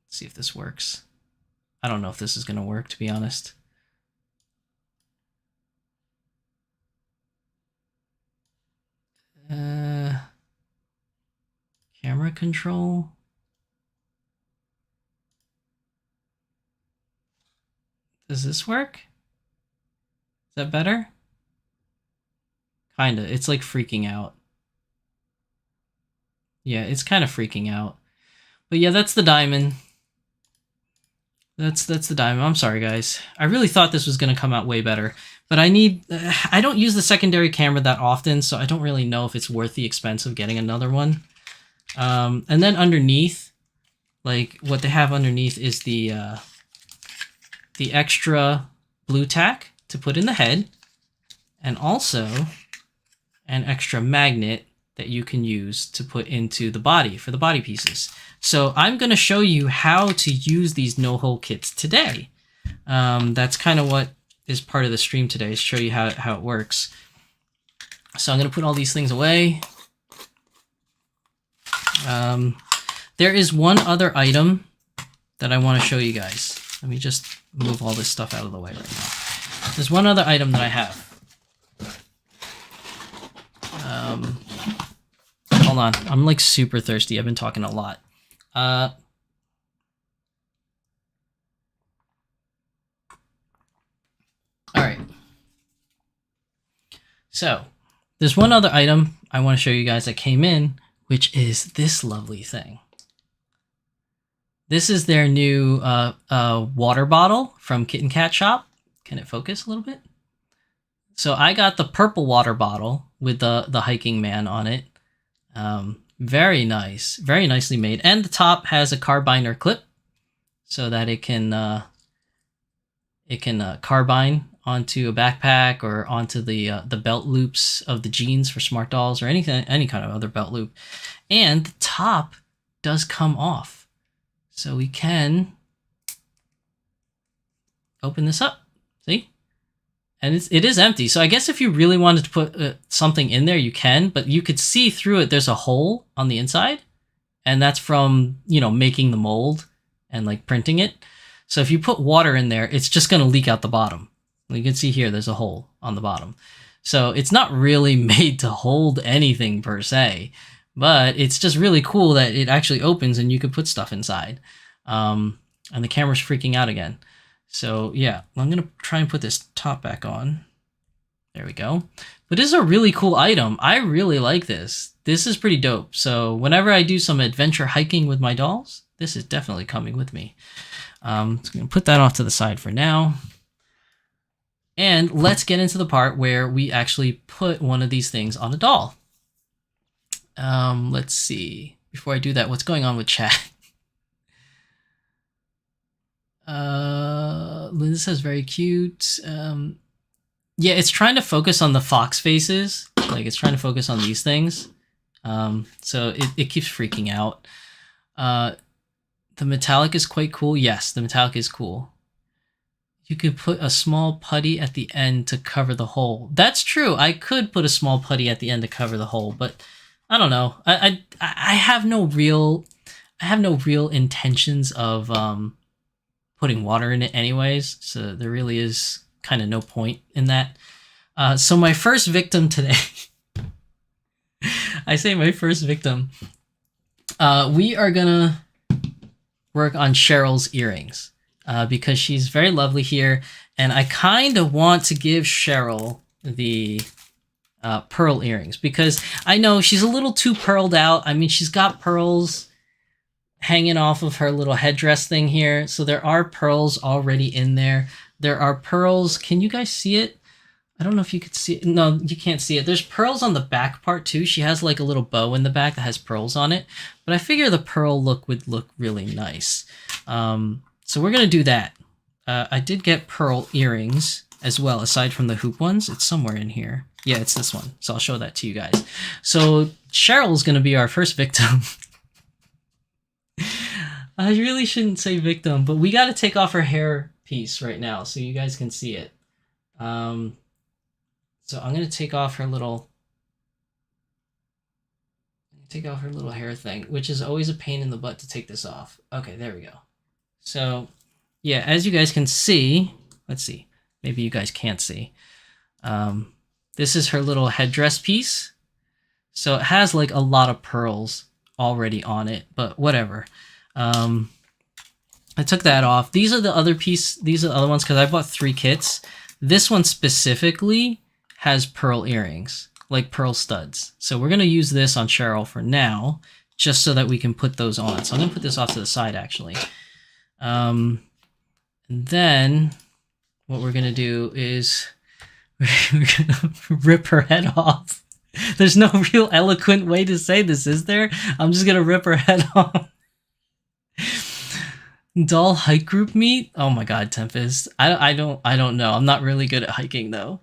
see if this works. I don't know if this is going to work, to be honest. Camera control. Does this work? Is that better? Kinda. It's like freaking out. Yeah, it's kind of freaking out. But yeah, that's the diamond. That's the diamond. I'm sorry, guys. I really thought this was going to come out way better. But I don't use the secondary camera that often, so I don't really know if it's worth the expense of getting another one. And then underneath, like what they have underneath is the extra blue tack to put in the head, and also an extra magnet that you can use to put into the body for the body pieces. So I'm going to show you how to use these no-hole kits today. That's kind of what is part of the stream today, is show you how it works. So I'm going to put all these things away. There is one other item that I want to show you guys. Let me just move all this stuff out of the way right now. There's one other item that I have. Hold on. I'm like super thirsty. I've been talking a lot. All right. So there's one other item I want to show you guys that came in, which is this lovely thing. This is their new water bottle from Kitten Kat Shop. Can it focus a little bit? So I got the purple water bottle with the hiking man on it. Very nice, very nicely made. And the top has a carbiner clip so that it can carbine onto a backpack or onto the belt loops of the jeans for smart dolls or any kind of other belt loop. And the top does come off. So we can open this up, see? And it is empty. So I guess if you really wanted to put something in there, you can, but you could see through it. There's a hole on the inside, and that's from, making the mold and like printing it. So if you put water in there, it's just going to leak out the bottom. You can see here, there's a hole on the bottom. So it's not really made to hold anything per se, but it's just really cool that it actually opens and you could put stuff inside. And the camera's freaking out again. So yeah, I'm gonna try and put this top back on. There we go. But this is a really cool item. I really like this. This is pretty dope. So whenever I do some adventure hiking with my dolls, this is definitely coming with me. So I'm gonna put that off to the side for now. And let's get into the part where we actually put one of these things on a doll. Let's see. Before I do that, what's going on with chat? Liz says very cute. Yeah, it's trying to focus on the fox faces. Like, it's trying to focus on these things. So it keeps freaking out. The metallic is quite cool. Yes, the metallic is cool. You could put a small putty at the end to cover the hole. That's true. I could put a small putty at the end to cover the hole, but I don't know. I have no real intentions of putting water in it anyways. So there really is kind of no point in that. So my first victim today, I say my first victim, we are gonna work on Cheryl's earrings. Because she's very lovely here, and I kind of want to give Cheryl the pearl earrings because I know she's a little too pearled out. I mean, she's got pearls hanging off of her little headdress thing here, so there are pearls already in there. There are pearls. Can you guys see it? I don't know if you could see it. No, you can't see it. There's pearls on the back part too. She has like a little bow in the back that has pearls on it, but I figure the pearl look would look really nice. So we're going to do that. I did get pearl earrings as well, aside from the hoop ones. It's somewhere in here. Yeah, it's this one. So I'll show that to you guys. So Cheryl's going to be our first victim. I really shouldn't say victim, but we got to take off her hair piece right now so you guys can see it. So I'm going to take off her little hair thing, which is always a pain in the butt to take this off. Okay, there we go. So, yeah, as you guys can see, let's see, maybe you guys can't see. This is her little headdress piece. So it has like a lot of pearls already on it, but whatever. I took that off. These are the other ones because I bought 3 kits. This one specifically has pearl earrings, like pearl studs. So we're going to use this on Cheryl for now, just so that we can put those on. So I'm going to put this off to the side, actually. And then what we're going to do is we're going to rip her head off. There's no real eloquent way to say this, is there? I'm just going to rip her head off. Doll hike group meet? Oh my god, Tempest. I don't know. I'm not really good at hiking though.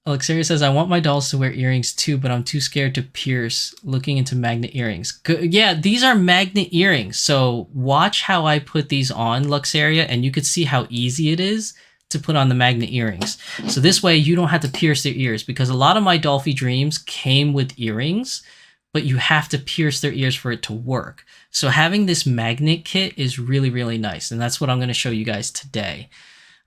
Alexaria says, I want my dolls to wear earrings too, but I'm too scared to pierce looking into magnet earrings. Yeah, these are magnet earrings. So watch how I put these on, Luxaria, and you could see how easy it is to put on the magnet earrings. So this way you don't have to pierce their ears, because a lot of my Dolphy Dreams came with earrings, but you have to pierce their ears for it to work. So having this magnet kit is really, really nice, and that's what I'm going to show you guys today.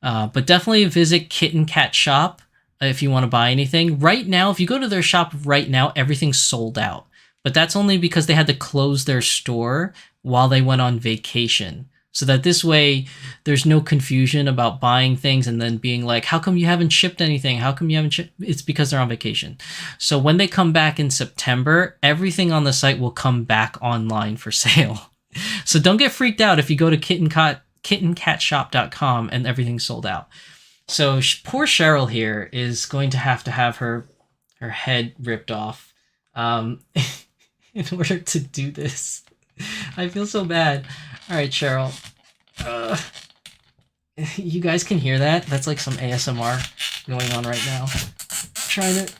But definitely visit Kitten Cat Shop if you want to buy anything. Right now, if you go to their shop right now, everything's sold out. But that's only because they had to close their store while they went on vacation. So that this way, there's no confusion about buying things and then being like, how come you haven't shipped anything? How come you haven't shipped? It's because they're on vacation. So when they come back in September, everything on the site will come back online for sale. So don't get freaked out if you go to kittencatshop.com and everything's sold out. So poor Cheryl here is going to have her head ripped off in order to do this. I feel so bad. All right, Cheryl. You guys can hear that? That's like some ASMR going on right now. Trying to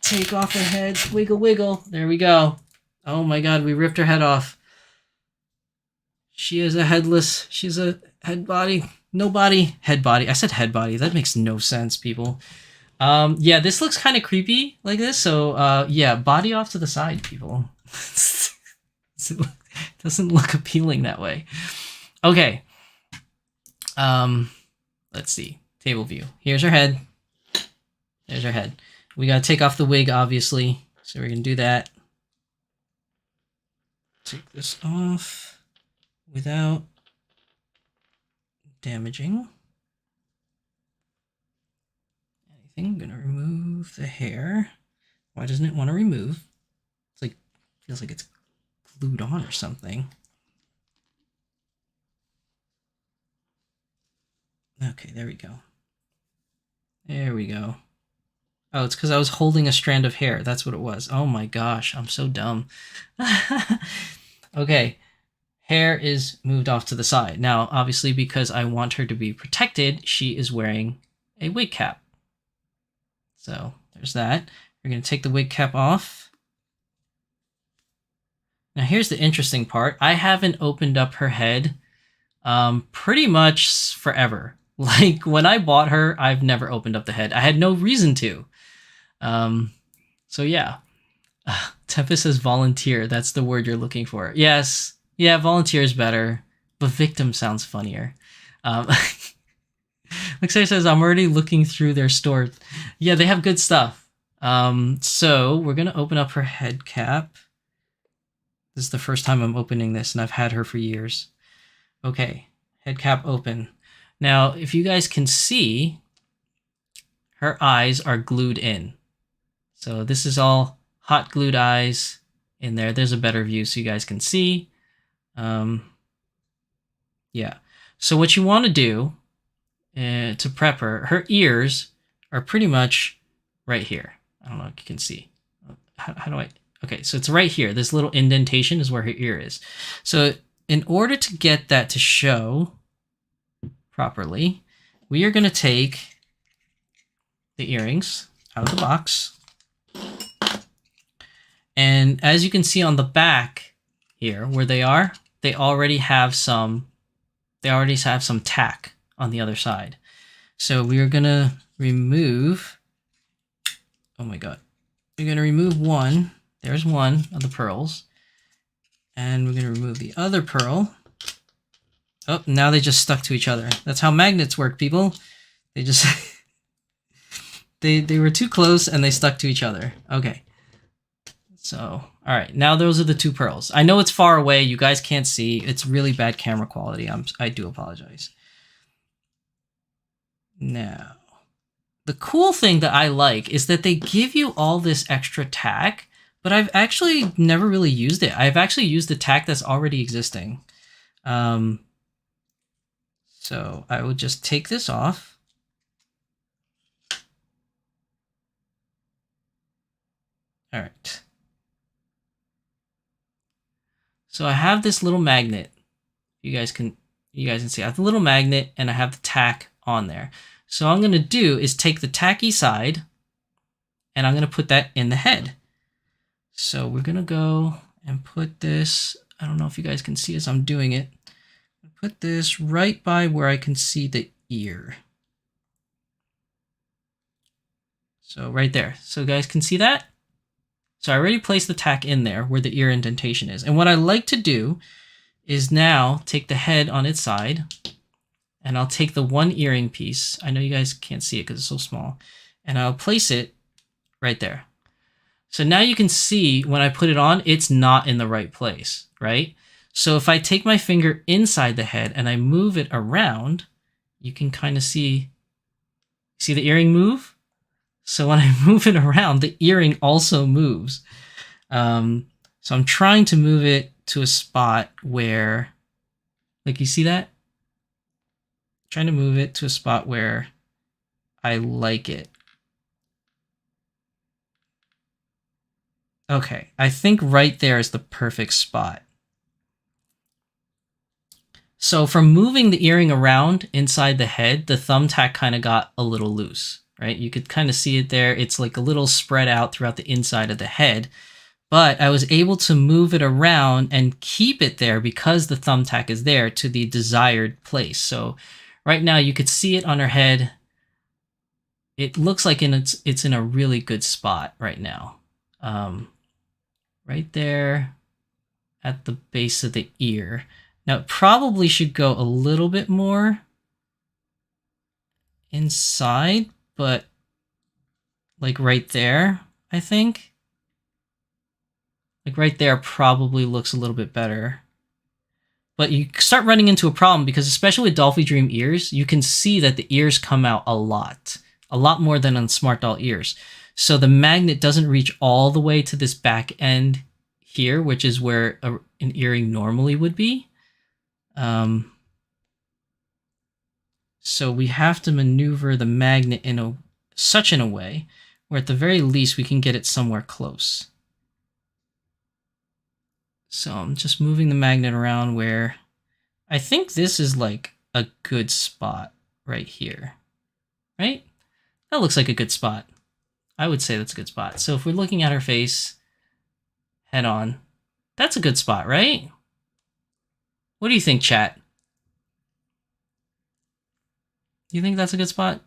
take off her head. Wiggle, wiggle. There we go. Oh my god, we ripped her head off. She is a headless. She's a head body. No body. Head body. I said head body. That makes no sense, people. Yeah, this looks kind of creepy like this. So, yeah, body off to the side, people. It doesn't look appealing that way. Okay. Let's let's see. Table view. Here's her head. There's her head. We gotta take off the wig, obviously. So we're gonna do that. Take this off without damaging anything. I'm gonna remove the hair. Why doesn't it want to remove? It's like, feels like it's glued on or something. Okay, there we go. There we go. Oh, it's because I was holding a strand of hair. That's what it was. Oh my gosh, I'm so dumb. Okay, hair is moved off to the side. Now, obviously, because I want her to be protected, she is wearing a wig cap. So there's that. We're going to take the wig cap off. Now, here's the interesting part. I haven't opened up her head pretty much forever. Like, when I bought her, I've never opened up the head. I had no reason to. So, yeah. Tempest says volunteer. That's the word you're looking for. Yes. Yeah, volunteer is better. But victim sounds funnier. Lexer says, I'm already looking through their store. Yeah, they have good stuff. So, we're going to open up her head cap. This is the first time I'm opening this, and I've had her for years. Okay, head cap open. Now, if you guys can see, her eyes are glued in. So this is all hot glued eyes in there. There's a better view so you guys can see. Yeah. So what you want to do to prep her ears are pretty much right here. I don't know if you can see. How do I... Okay, so it's right here. This little indentation is where her ear is. So in order to get that to show properly, we are going to take the earrings out of the box. And as you can see on the back here, where they are, they already have some tack on the other side. So we are going to remove... Oh my god. We're going to remove one. There's one of the pearls. And we're going to remove the other pearl. Oh, now they just stuck to each other. That's how magnets work, people. They just... they were too close and they stuck to each other. Okay. So, all right. Now those are the two pearls. I know it's far away. You guys can't see. It's really bad camera quality. I do apologize. Now, the cool thing that I like is that they give you all this extra tack, but I've actually never really used it. I've actually used the tack that's already existing. So I will just take this off. All right. So I have this little magnet. You guys can see I have the little magnet and I have the tack on there. So all I'm going to do is take the tacky side and I'm going to put that in the head. So we're going to go and put this, I don't know if you guys can see as I'm doing it. Put this right by where I can see the ear. So right there. So you guys can see that? So I already placed the tack in there where the ear indentation is. And what I like to do is now take the head on its side and I'll take the one earring piece. I know you guys can't see it because it's so small. And I'll place it right there. So now you can see when I put it on, it's not in the right place, right? So if I take my finger inside the head and I move it around, you can kind of see the earring move? So when I move it around, the earring also moves. So I'm trying to move it to a spot where, like, you see that? I'm trying to move it to a spot where I like it. Okay, I think right there is the perfect spot. So from moving the earring around inside the head, the thumbtack kind of got a little loose, right? You could kind of see it there. It's like a little spread out throughout the inside of the head. But I was able to move it around and keep it there because the thumbtack is there to the desired place. So right now you could see it on her head. It looks like it's in a really good spot right now. Right there at the base of the ear. Now it probably should go a little bit more inside, but like right there, I think. Like right there probably looks a little bit better. But you start running into a problem because especially with Dolphy Dream ears, you can see that the ears come out a lot more than on Smart Doll ears. So the magnet doesn't reach all the way to this back end here, which is where an earring normally would be. So we have to maneuver the magnet in a way where at the very least we can get it somewhere close. So I'm just moving the magnet around where I think this is like a good spot right here, right? That looks like a good spot. I would say that's a good spot. So if we're looking at her face head on, that's a good spot, right? What do you think, chat? You think that's a good spot?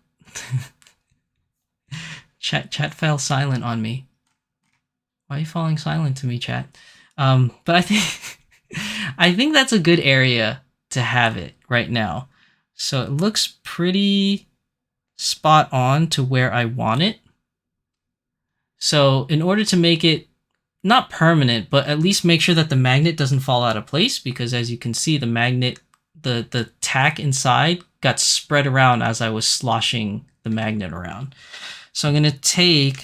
Chat fell silent on me. Why are you falling silent to me, chat? But I think that's a good area to have it right now. So it looks pretty spot on to where I want it. So in order to make it not permanent, but at least make sure that the magnet doesn't fall out of place, because as you can see, the magnet, the tack inside got spread around as I was sloshing the magnet around. So I'm going to take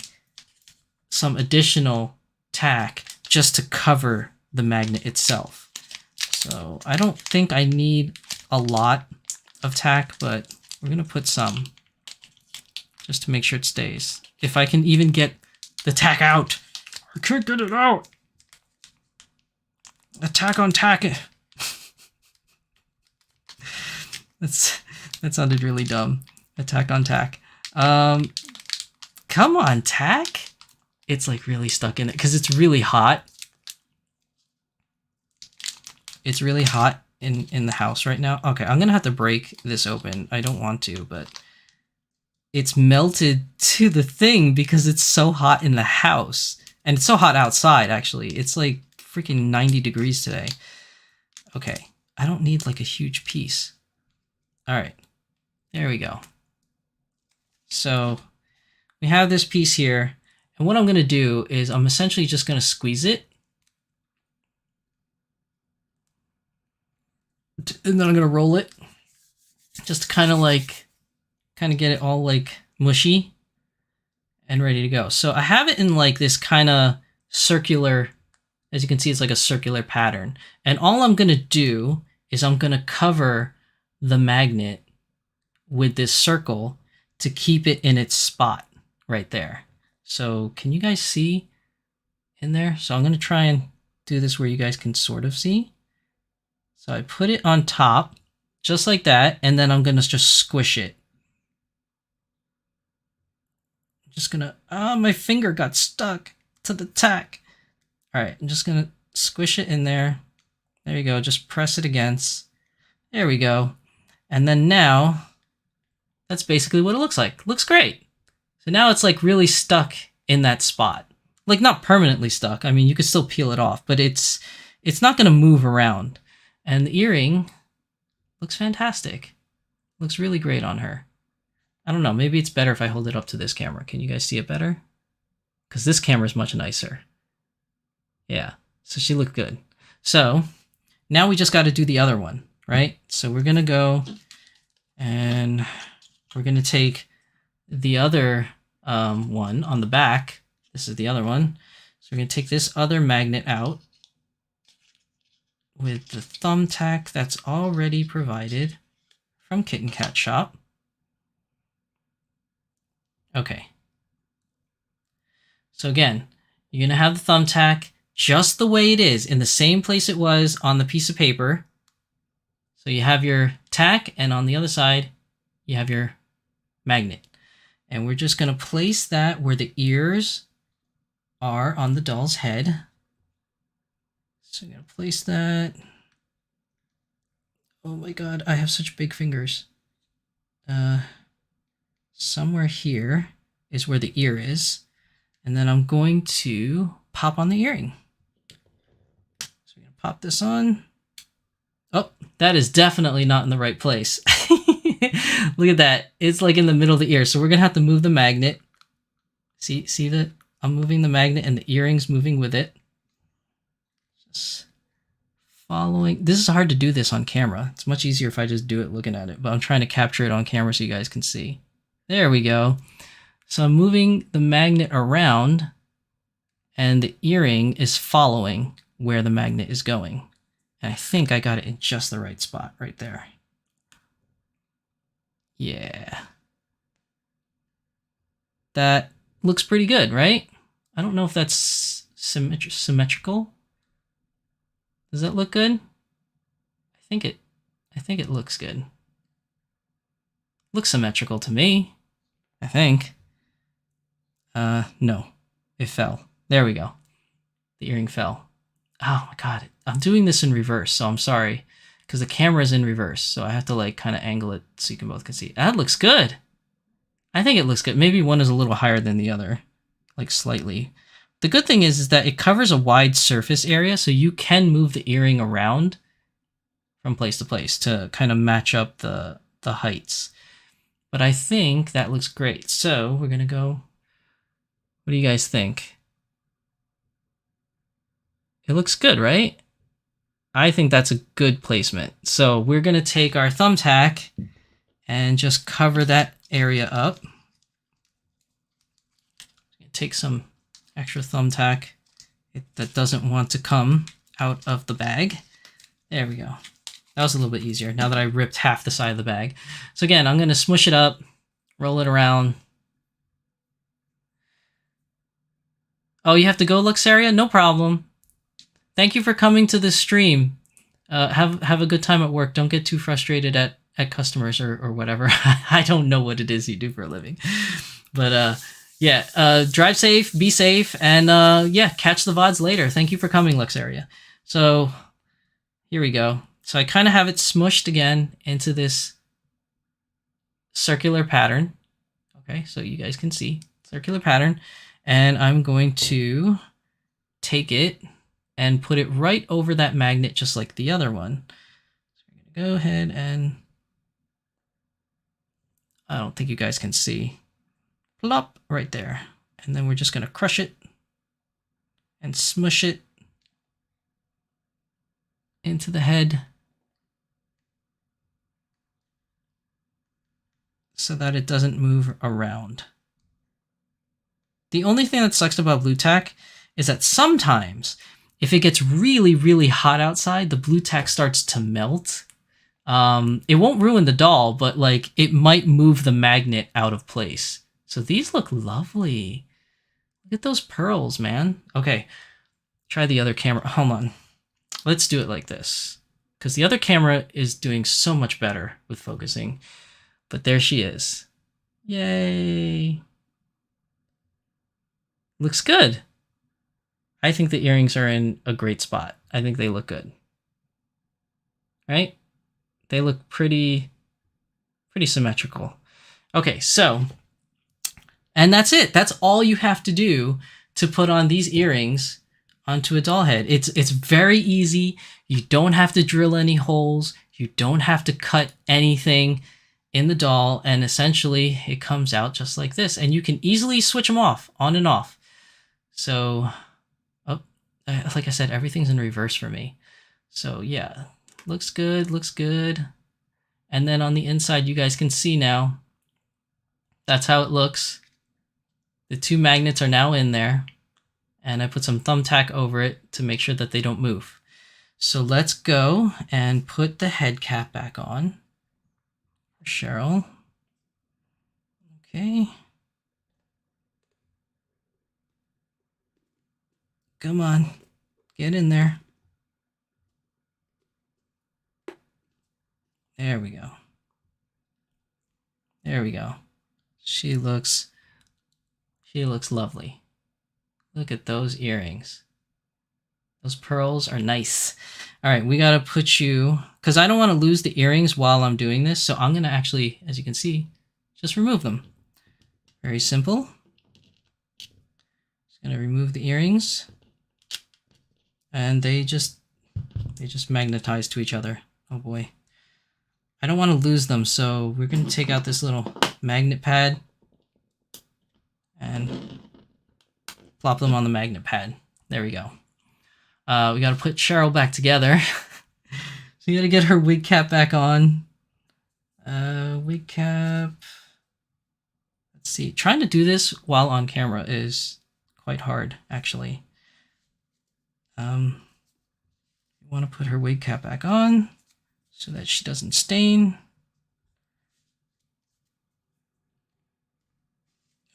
some additional tack just to cover the magnet itself. So I don't think I need a lot of tack, but we're going to put some just to make sure it stays. If I can even get the tack out. I can't get it out. Attack on tack. That sounded really dumb. Attack on tack. Come on, tack. It's like really stuck in it because it's really hot. It's really hot in the house right now. Okay, I'm gonna have to break this open. I don't want to, but it's melted to the thing because it's so hot in the house. And it's so hot outside, actually. It's like freaking 90 degrees today. Okay, I don't need like a huge piece. All right, there we go. So we have this piece here. And what I'm going to do is I'm essentially just going to squeeze it. And then I'm going to roll it. Just to kind of get it all like mushy and ready to go. So I have it in like this kind of circular, as you can see, it's like a circular pattern. And all I'm going to do is I'm going to cover the magnet with this circle to keep it in its spot right there. So can you guys see in there? So I'm going to try and do this where you guys can sort of see. So I put it on top just like that. And then I'm going to just squish it. Just gonna, my finger got stuck to the tack. All right, I'm just gonna squish it in there. There you go, just press it against. There we go. And then now, that's basically what it looks like. Looks great. So now it's like really stuck in that spot. Like not permanently stuck. I mean, you could still peel it off, but it's not gonna move around. And the earring looks fantastic. Looks really great on her. I don't know, maybe it's better if I hold it up to this camera. Can you guys see it better? Because this camera is much nicer. Yeah, so she looked good. So now we just got to do the other one, right? So we're going to go and we're going to take the other one on the back. This is the other one. So we're going to take this other magnet out with the thumbtack that's already provided from Kitten Cat Shop. Okay. So again, you're going to have the thumbtack just the way it is, in the same place it was on the piece of paper. So you have your tack, and on the other side, you have your magnet. And we're just going to place that where the ears are on the doll's head. So I'm going to place that. Oh my god, I have such big fingers. Somewhere here is where the ear is. And then I'm going to pop on the earring. So we're going to pop this on. Oh, that is definitely not in the right place. Look at that. It's like in the middle of the ear. So we're going to have to move the magnet. See that? I'm moving the magnet and the earring's moving with it. Just following. This is hard to do this on camera. It's much easier if I just do it looking at it, but I'm trying to capture it on camera so you guys can see. There we go. So I'm moving the magnet around and the earring is following where the magnet is going. And I think I got it in just the right spot right there. Yeah. That looks pretty good, right? I don't know if that's symmetrical. Does that look good? I think it looks good. Looks symmetrical to me, I think. No, it fell. There we go. The earring fell. Oh my god, I'm doing this in reverse, so I'm sorry. Because the camera is in reverse, so I have to like kind of angle it so you can both can see. That looks good. I think it looks good. Maybe one is a little higher than the other, like slightly. The good thing is that it covers a wide surface area, so you can move the earring around from place to place to kind of match up the heights. But I think that looks great. So we're gonna go. What do you guys think? It looks good, right? I think that's a good placement. So we're gonna take our thumbtack and just cover that area up. Take some extra thumbtack that doesn't want to come out of the bag. There we go. That was a little bit easier now that I ripped half the side of the bag. So again, I'm gonna smush it up, roll it around. Oh, you have to go, Luxaria? No problem. Thank you for coming to this stream. Have a good time at work. Don't get too frustrated at customers or whatever. I don't know what it is you do for a living. But yeah, drive safe, be safe, and yeah, catch the VODs later. Thank you for coming, Luxaria. So here we go. So I kind of have it smushed again into this circular pattern. Okay, so you guys can see circular pattern. And I'm going to take it and put it right over that magnet just like the other one. So we're going to go ahead and... I don't think you guys can see. Plop, right there. And then we're just going to crush it and smush it into the head so that it doesn't move around. The only thing that sucks about blue tack is that sometimes if it gets really, really hot outside, the blue tack starts to melt. It won't ruin the doll, but like it might move the magnet out of place. So these look lovely. Look at those pearls, man. Okay, try the other camera. Hold on. Let's do it like this, because the other camera is doing so much better with focusing. But there she is. Yay. Looks good. I think the earrings are in a great spot. I think they look good. Right? They look pretty symmetrical. Okay, so, and that's it. That's all you have to do to put on these earrings onto a doll head. It's very easy. You don't have to drill any holes. You don't have to cut anything in the doll, and essentially it comes out just like this. And you can easily switch them off, on and off. So, oh, like I said, everything's in reverse for me. So yeah, looks good, looks good. And then on the inside, you guys can see now, that's how it looks. The two magnets are now in there, and I put some thumbtack over it to make sure that they don't move. So let's go and put the head cap back on. Cheryl. Okay. Come on, get in there. There we go. There we go. She looks lovely. Look at those earrings. Those pearls are nice. All right, we gotta put you, because I don't want to lose the earrings while I'm doing this, so I'm gonna actually, as you can see, just remove them. Very simple. Just gonna remove the earrings. And they just magnetize to each other. Oh boy. I don't want to lose them, so we're going to take out this little magnet pad and plop them on the magnet pad. There we go. We got to put Cheryl back together. So you got to get her wig cap back on. Wig cap. Let's see. Trying to do this while on camera is quite hard, actually. You want to put her wig cap back on so that she doesn't stain.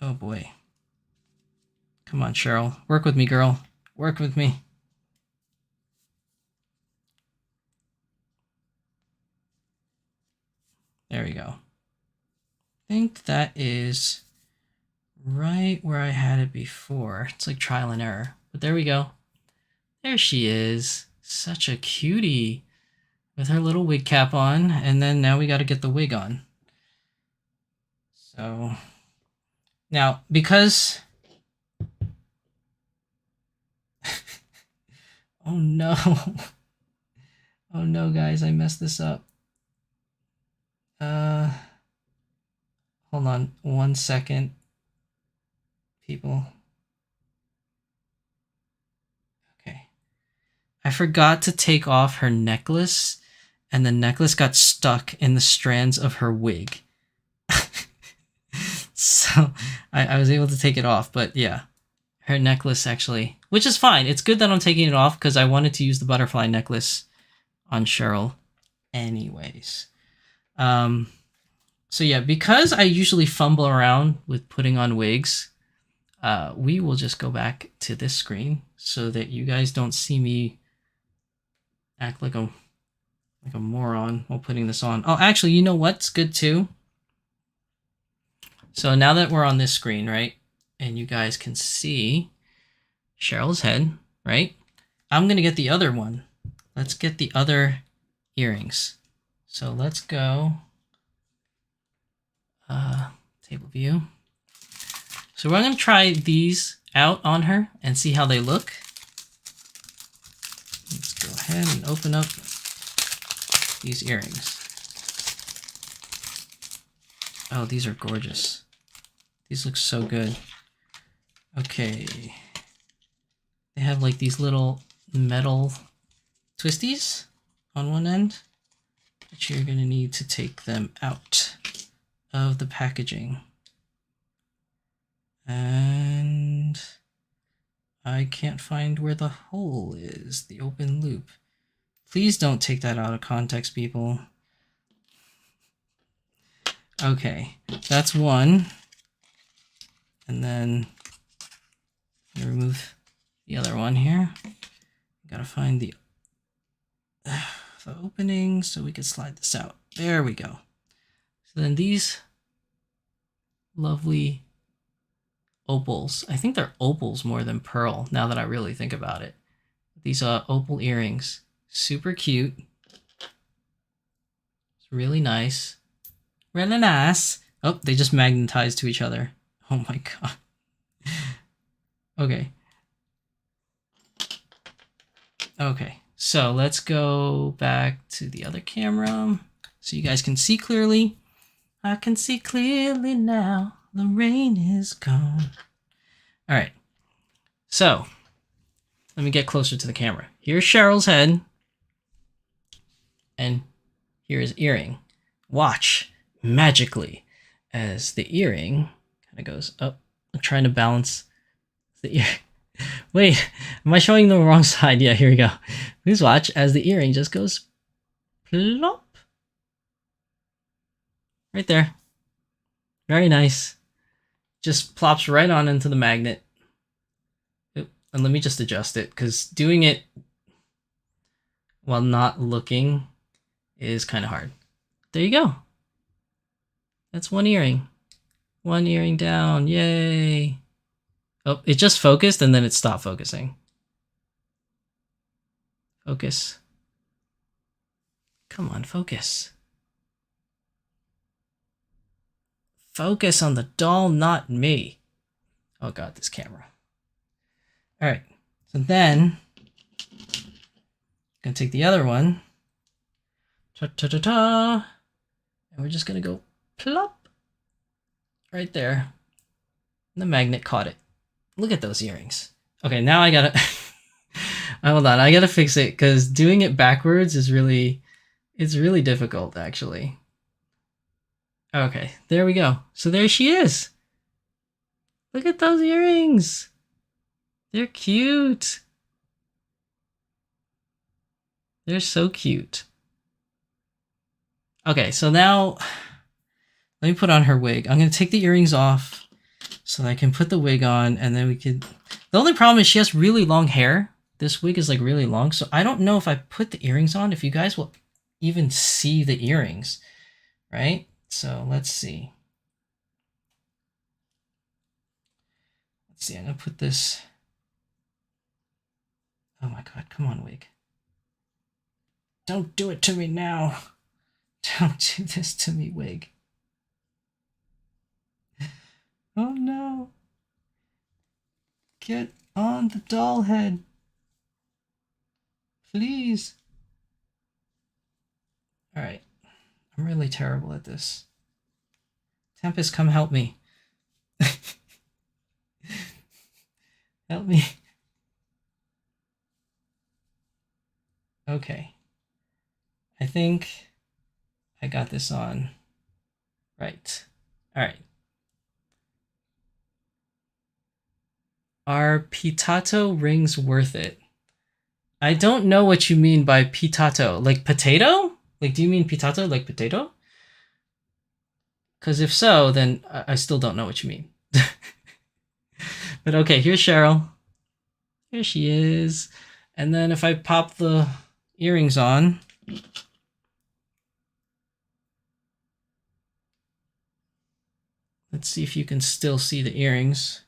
Oh boy. Come on, Cheryl. Work with me, girl. Work with me. There we go. I think that is right where I had it before. It's like trial and error. But there we go. There she is. Such a cutie. With her little wig cap on. And then now we got to get the wig on. So now, because... Oh no. Oh no, guys, I messed this up. Hold on 1 second, people. Okay. I forgot to take off her necklace, and the necklace got stuck in the strands of her wig. So I was able to take it off, but yeah, her necklace actually, which is fine. It's good that I'm taking it off because I wanted to use the butterfly necklace on Cheryl anyways. So yeah, because I usually fumble around with putting on wigs, we will just go back to this screen so that you guys don't see me act like a moron while putting this on. Oh, actually, you know what's good too? So now that we're on this screen, right, and you guys can see Cheryl's head, right? I'm gonna get the other one. Let's get the other earrings. So let's go table view. So we're going to try these out on her and see how they look. Let's go ahead and open up these earrings. Oh, these are gorgeous. These look so good. Okay. They have like these little metal twisties on one end, but you're going to need to take them out of the packaging. And I can't find where the hole is, the open loop. Please don't take that out of context, people. Okay, that's one. And then remove the other one here. Gotta find the opening so we can slide this out. There we go. So then these lovely opals. I think they're opals more than pearl now that I really think about it. These opal earrings. Super cute. It's really nice. Really nice. Oh, they just magnetized to each other. Oh my god. Okay. Okay, so let's go back to the other camera so you guys can see clearly. I can see clearly now. The rain is gone. All right. So let me get closer to the camera. Here's Cheryl's head. And here is earring. Watch magically as the earring kind of goes up. I'm trying to balance the ear. Wait, am I showing the wrong side? Yeah, here we go. Please watch as the earring just goes plop. Right there. Very nice. Just plops right on into the magnet. Oop, and let me just adjust it, because doing it while not looking is kind of hard. There you go. That's one earring. One earring down. Yay. Oh, it just focused and then it stopped focusing. Focus. Come on, focus. Focus on the doll, not me. Oh god, this camera. Alright, so then I'm gonna take the other one. Ta-ta-ta-ta. we're just gonna go plop right there. And the magnet caught it. Look at those earrings. Okay, now I gotta hold on, I gotta fix it because doing it backwards is really difficult actually. Okay, there we go. So there she is. Look at those earrings. They're cute. They're so cute. Okay, so now let me put on her wig. I'm going to take the earrings off so that I can put the wig on, and then we could... The only problem is she has really long hair. This wig is like really long, so I don't know if I put the earrings on, if you guys will even see the earrings, right? So let's see. Let's see, I'm going to put this... Oh my god, come on, wig. Don't do it to me now. Don't do this to me, wig. Oh no. Get on the doll head. Please. Alright. I'm really terrible at this. Tempest, come help me. Help me. Okay. I think I got this on. Right. Alright. Are pitato rings worth it? I don't know what you mean by pitato. Like potato? Like, do you mean pitato like potato? Because if so, then I still don't know what you mean. But okay, here's Cheryl. Here she is. And then if I pop the earrings on... Let's see if you can still see the earrings.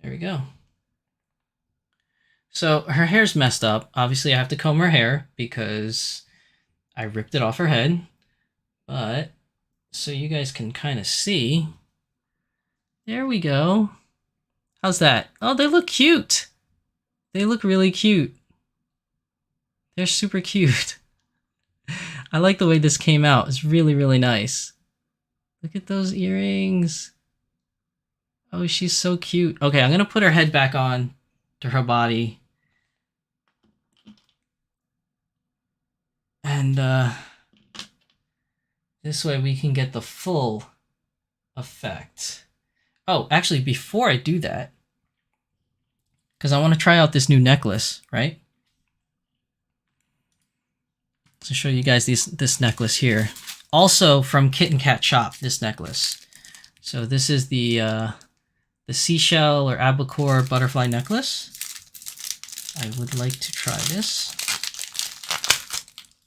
There we go. So her hair's messed up. Obviously, I have to comb her hair because I ripped it off her head. But so you guys can kind of see. There we go. How's that? Oh, they look cute. They look really cute. They're super cute. I like the way this came out. It's really, really nice. Look at those earrings. Oh, she's so cute. Okay, I'm going to put her head back on to her body. And this way we can get the full effect. Oh, actually, before I do that, because I want to try out this new necklace, right? To show you guys this necklace here. Also from Kit and Kat Shop, this necklace. So this is the seashell or albacore butterfly necklace. I would like to try this.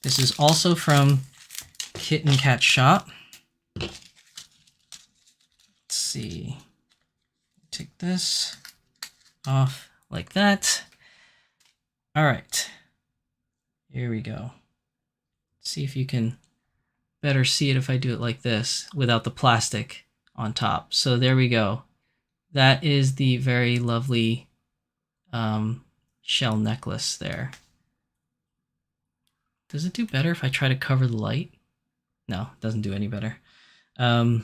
This is also from Kit and Kat Shop. Let's see. Take this off like that. All right. Here we go. See if you can better see it if I do it like this without the plastic on top. So there we go. That is the very lovely shell necklace there. Does it do better if I try to cover the light? No, it doesn't do any better. If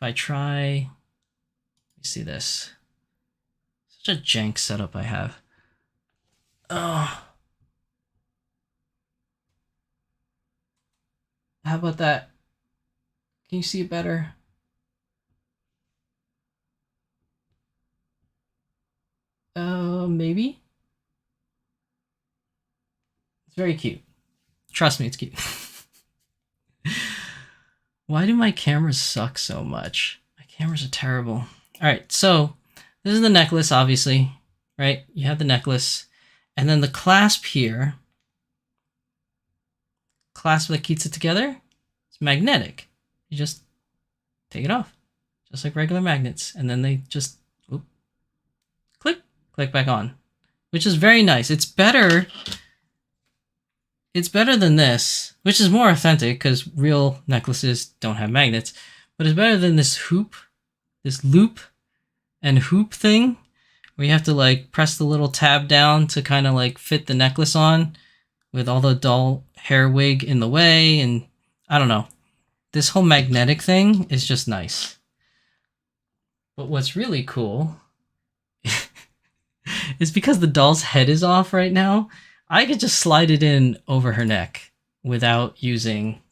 I try, let me see this. Such a jank setup I have. Oh. How about that? Can you see it better? Maybe? It's very cute. Trust me, it's cute. Why do my cameras suck so much? My cameras are terrible. Alright, so this is the necklace, obviously. Right? You have the necklace. And then the clasp here. Clasp that keeps it together. It's magnetic. You just take it off. Just like regular magnets. And then they just click back on. Which is very nice. It's better than this, which is more authentic because real necklaces don't have magnets, but it's better than this hoop, this loop and hoop thing where you have to like press the little tab down to kind of like fit the necklace on with all the doll hair wig in the way. And I don't know. This whole magnetic thing is just nice. But what's really cool is because the doll's head is off right now, I could just slide it in over her neck without using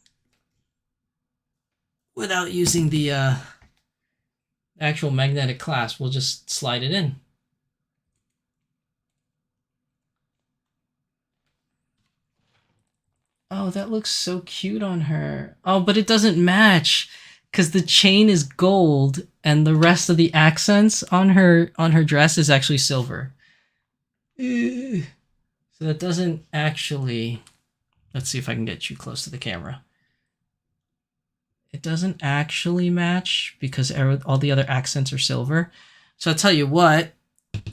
the actual magnetic clasp. We'll just slide it in. Oh, that looks so cute on her. Oh, but it doesn't match because the chain is gold and the rest of the accents on her dress is actually silver. So that doesn't actually... Let's see if I can get you close to the camera. It doesn't actually match because all the other accents are silver. So I'll tell you what,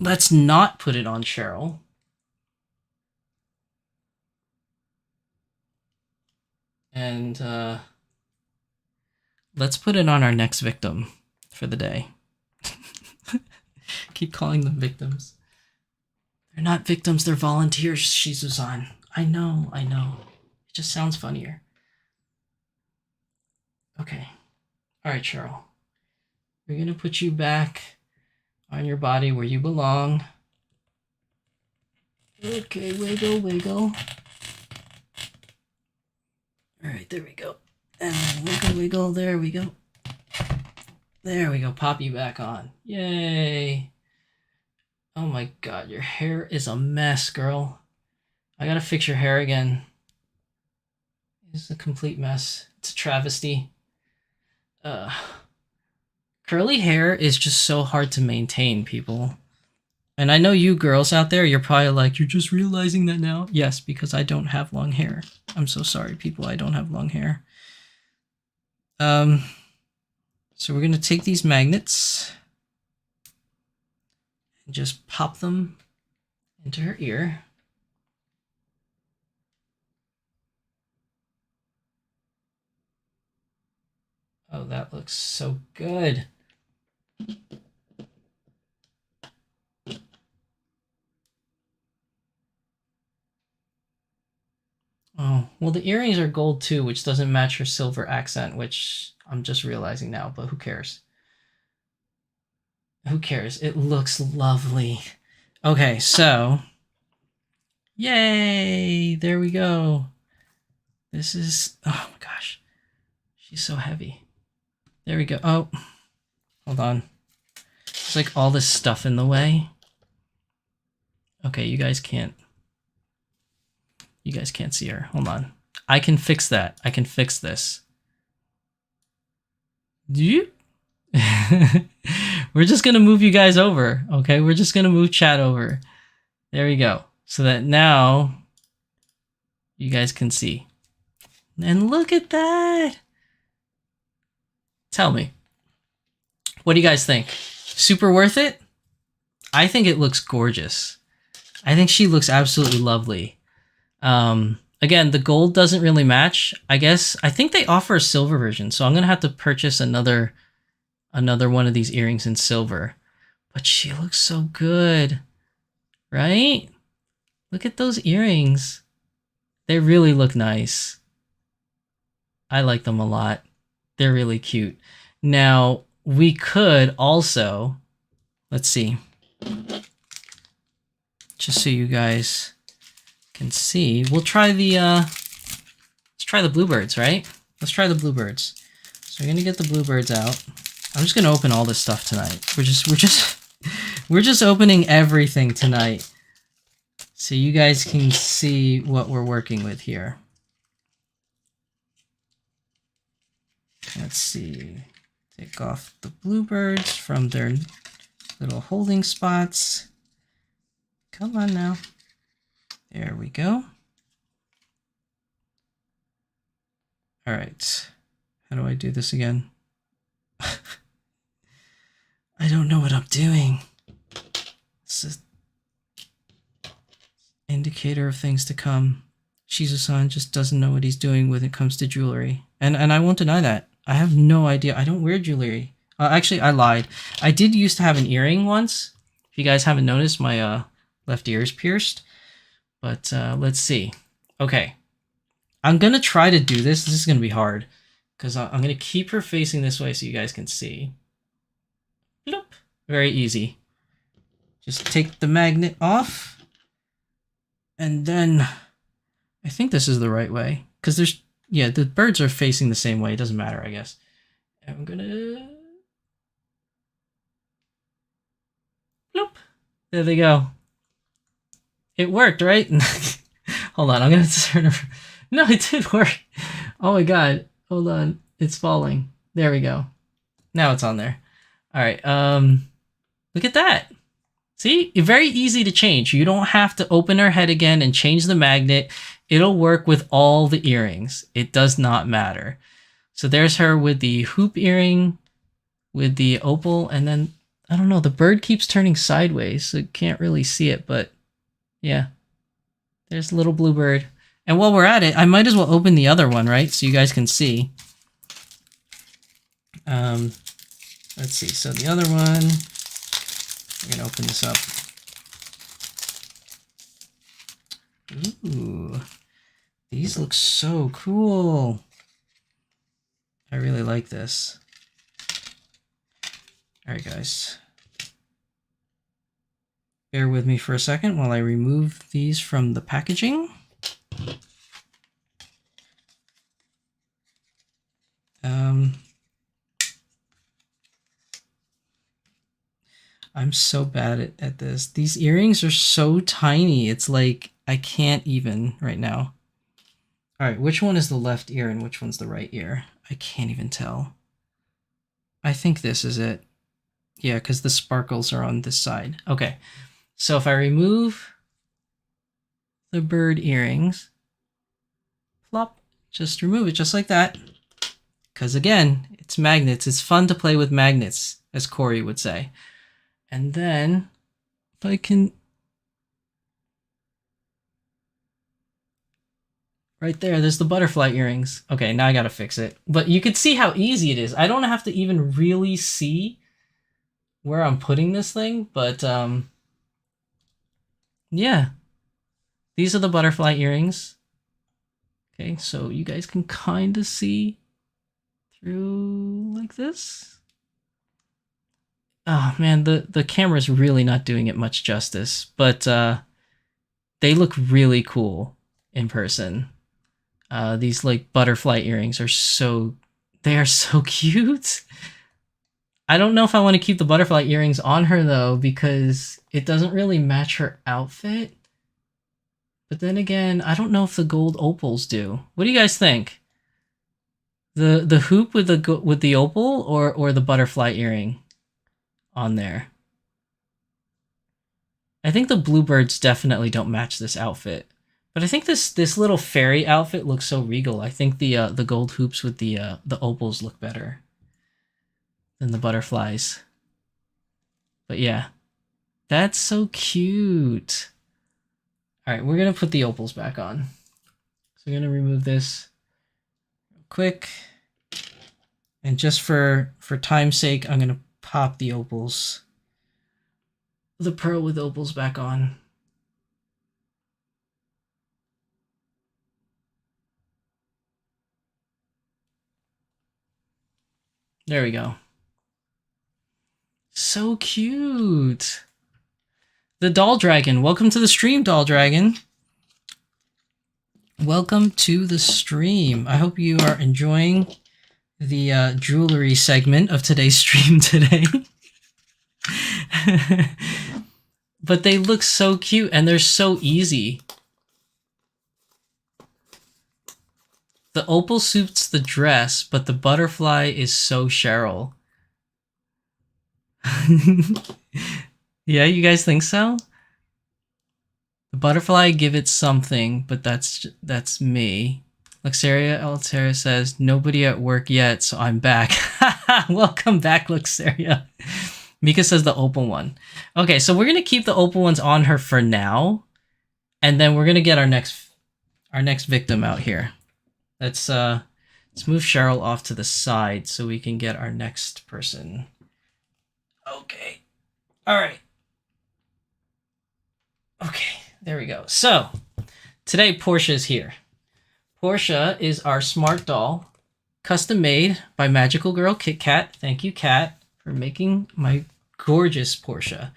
let's not put it on Cheryl. And let's put it on our next victim for the day. Keep calling them victims. They're not victims, they're volunteers, Shizu-san. I know. It just sounds funnier. Okay. Alright, Cheryl. We're gonna put you back on your body where you belong. Okay, wiggle. Alright, there we go. And then wiggle, there we go. There we go, pop you back on. Yay! Oh my god, your hair is a mess, girl. I gotta fix your hair again. It's a complete mess. It's a travesty. Curly hair is just so hard to maintain, people. And I know you girls out there, you're probably like, you're just realizing that now? Yes, because I don't have long hair. I'm so sorry, people, I don't have long hair. So we're gonna take these magnets and just pop them into her ear. Oh, that looks so good. Oh, well, the earrings are gold too, which doesn't match her silver accent, which I'm just realizing now, but who cares? Who cares? It looks lovely. Okay, so... Yay! There we go. This is... Oh my gosh. She's so heavy. There we go. Oh, hold on. There's like all this stuff in the way. Okay, you guys can't see her. Hold on. I can fix that. I can fix this. We're just gonna move you guys over, okay? We're just gonna move chat over. There we go. So that now you guys can see. And look at that! Tell me. What do you guys think? Super worth it? I think it looks gorgeous. I think she looks absolutely lovely. Again, the gold doesn't really match. I think they offer a silver version, so I'm gonna have to purchase another one of these earrings in silver. But she looks so good, right? Look at those earrings. They really look nice. I like them a lot. They're really cute. Now, we could also, let's see, just so you guys can see, we'll try the, let's try the bluebirds, right? Let's try the bluebirds. So we're gonna get the bluebirds out. I'm just gonna open all this stuff tonight. We're just opening everything tonight, so you guys can see what we're working with here. Let's see. Take off the bluebirds from their little holding spots. Come on now. There we go. All right. How do I do this again? I don't know what I'm doing. This is indicator of things to come. Shizu-san just doesn't know what he's doing when it comes to jewelry. And I won't deny that. I have no idea. I don't wear jewelry. Actually, I lied. I did used to have an earring once. If you guys haven't noticed, my left ear is pierced. But let's see. Okay. I'm going to try to do this. This is going to be hard. Because I'm going to keep her facing this way so you guys can see. Bloop. Very easy. Just take the magnet off. And then I think this is the right way. Because there's, yeah, the birds are facing the same way. It doesn't matter, I guess. And I'm going to... Bloop. There they go. It worked, right? Hold on, I'm going to turn her... No, it did work. Oh my god. Hold on. It's falling. There we go. Now it's on there. All right. Look at that. See? Very easy to change. You don't have to open her head again and change the magnet. It'll work with all the earrings. It does not matter. So there's her with the hoop earring, with the opal, and then, I don't know, the bird keeps turning sideways, so you can't really see it, but yeah. There's a little blue bird. And while we're at it, I might as well open the other one, right? So you guys can see. Let's see. So the other one, we're going to open this up. Ooh, these look so cool. I really like this. All right, guys. Bear with me for a second while I remove these from the packaging. I'm so bad at this. These earrings are so tiny. It's like I can't even right now. All right, which one is the left ear and which one's the right ear? I can't even tell. I think this is it. Yeah, because the sparkles are on this side. Okay, so if I remove the bird earrings, plop, just remove it just like that. Because again, it's magnets. It's fun to play with magnets, as Corey would say. And then, if I can... Right there's the butterfly earrings. Okay, now I gotta fix it. But you can see how easy it is. I don't have to even really see where I'm putting this thing, but yeah. These are the butterfly earrings. Okay, so you guys can kind of see through like this. Oh man, the camera's really not doing it much justice, but they look really cool in person. These like butterfly earrings are so cute. I don't know if I want to keep the butterfly earrings on her though, because it doesn't really match her outfit. But then again, I don't know if the gold opals do. What do you guys think? The hoop with the opal or the butterfly earring on there? I think the bluebirds definitely don't match this outfit. But I think this little fairy outfit looks so regal. I think the gold hoops with the opals look better than the butterflies. But yeah, that's so cute. All right, we're gonna put the opals back on. So we're gonna remove this real quick, and just for time's sake, I'm gonna pop the opals, the pearl with opals back on. There we go. So cute. The Doll Dragon. Welcome to the stream, Doll Dragon. Welcome to the stream. I hope you are enjoying the jewelry segment of today's stream today. But they look so cute and they're so easy. The opal suits the dress, but the butterfly is so Cheryl. Yeah, you guys think so? The butterfly give it something, but that's me. Luxaria Altera says, nobody at work yet, so I'm back. Welcome back, Luxaria. Mika says the opal one. Okay, so we're gonna keep the opal ones on her for now, and then we're gonna get our next victim out here. Let's move Cheryl off to the side so we can get our next person. Okay. All right. Okay, there we go. So today Portia is here. Portia is our smart doll, custom made by Magical Girl Kit Kat. Thank you, Kat, for making my gorgeous Portia.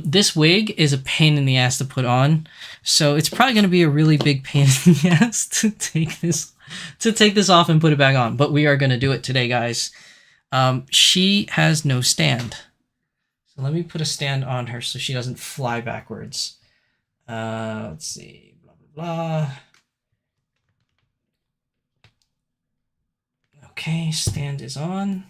This wig is a pain in the ass to put on, so it's probably going to be a really big pain in the ass to take this off and put it back on. But we are going to do it today, guys. She has no stand, so let me put a stand on her so she doesn't fly backwards. Let's see, blah blah blah. Okay, stand is on.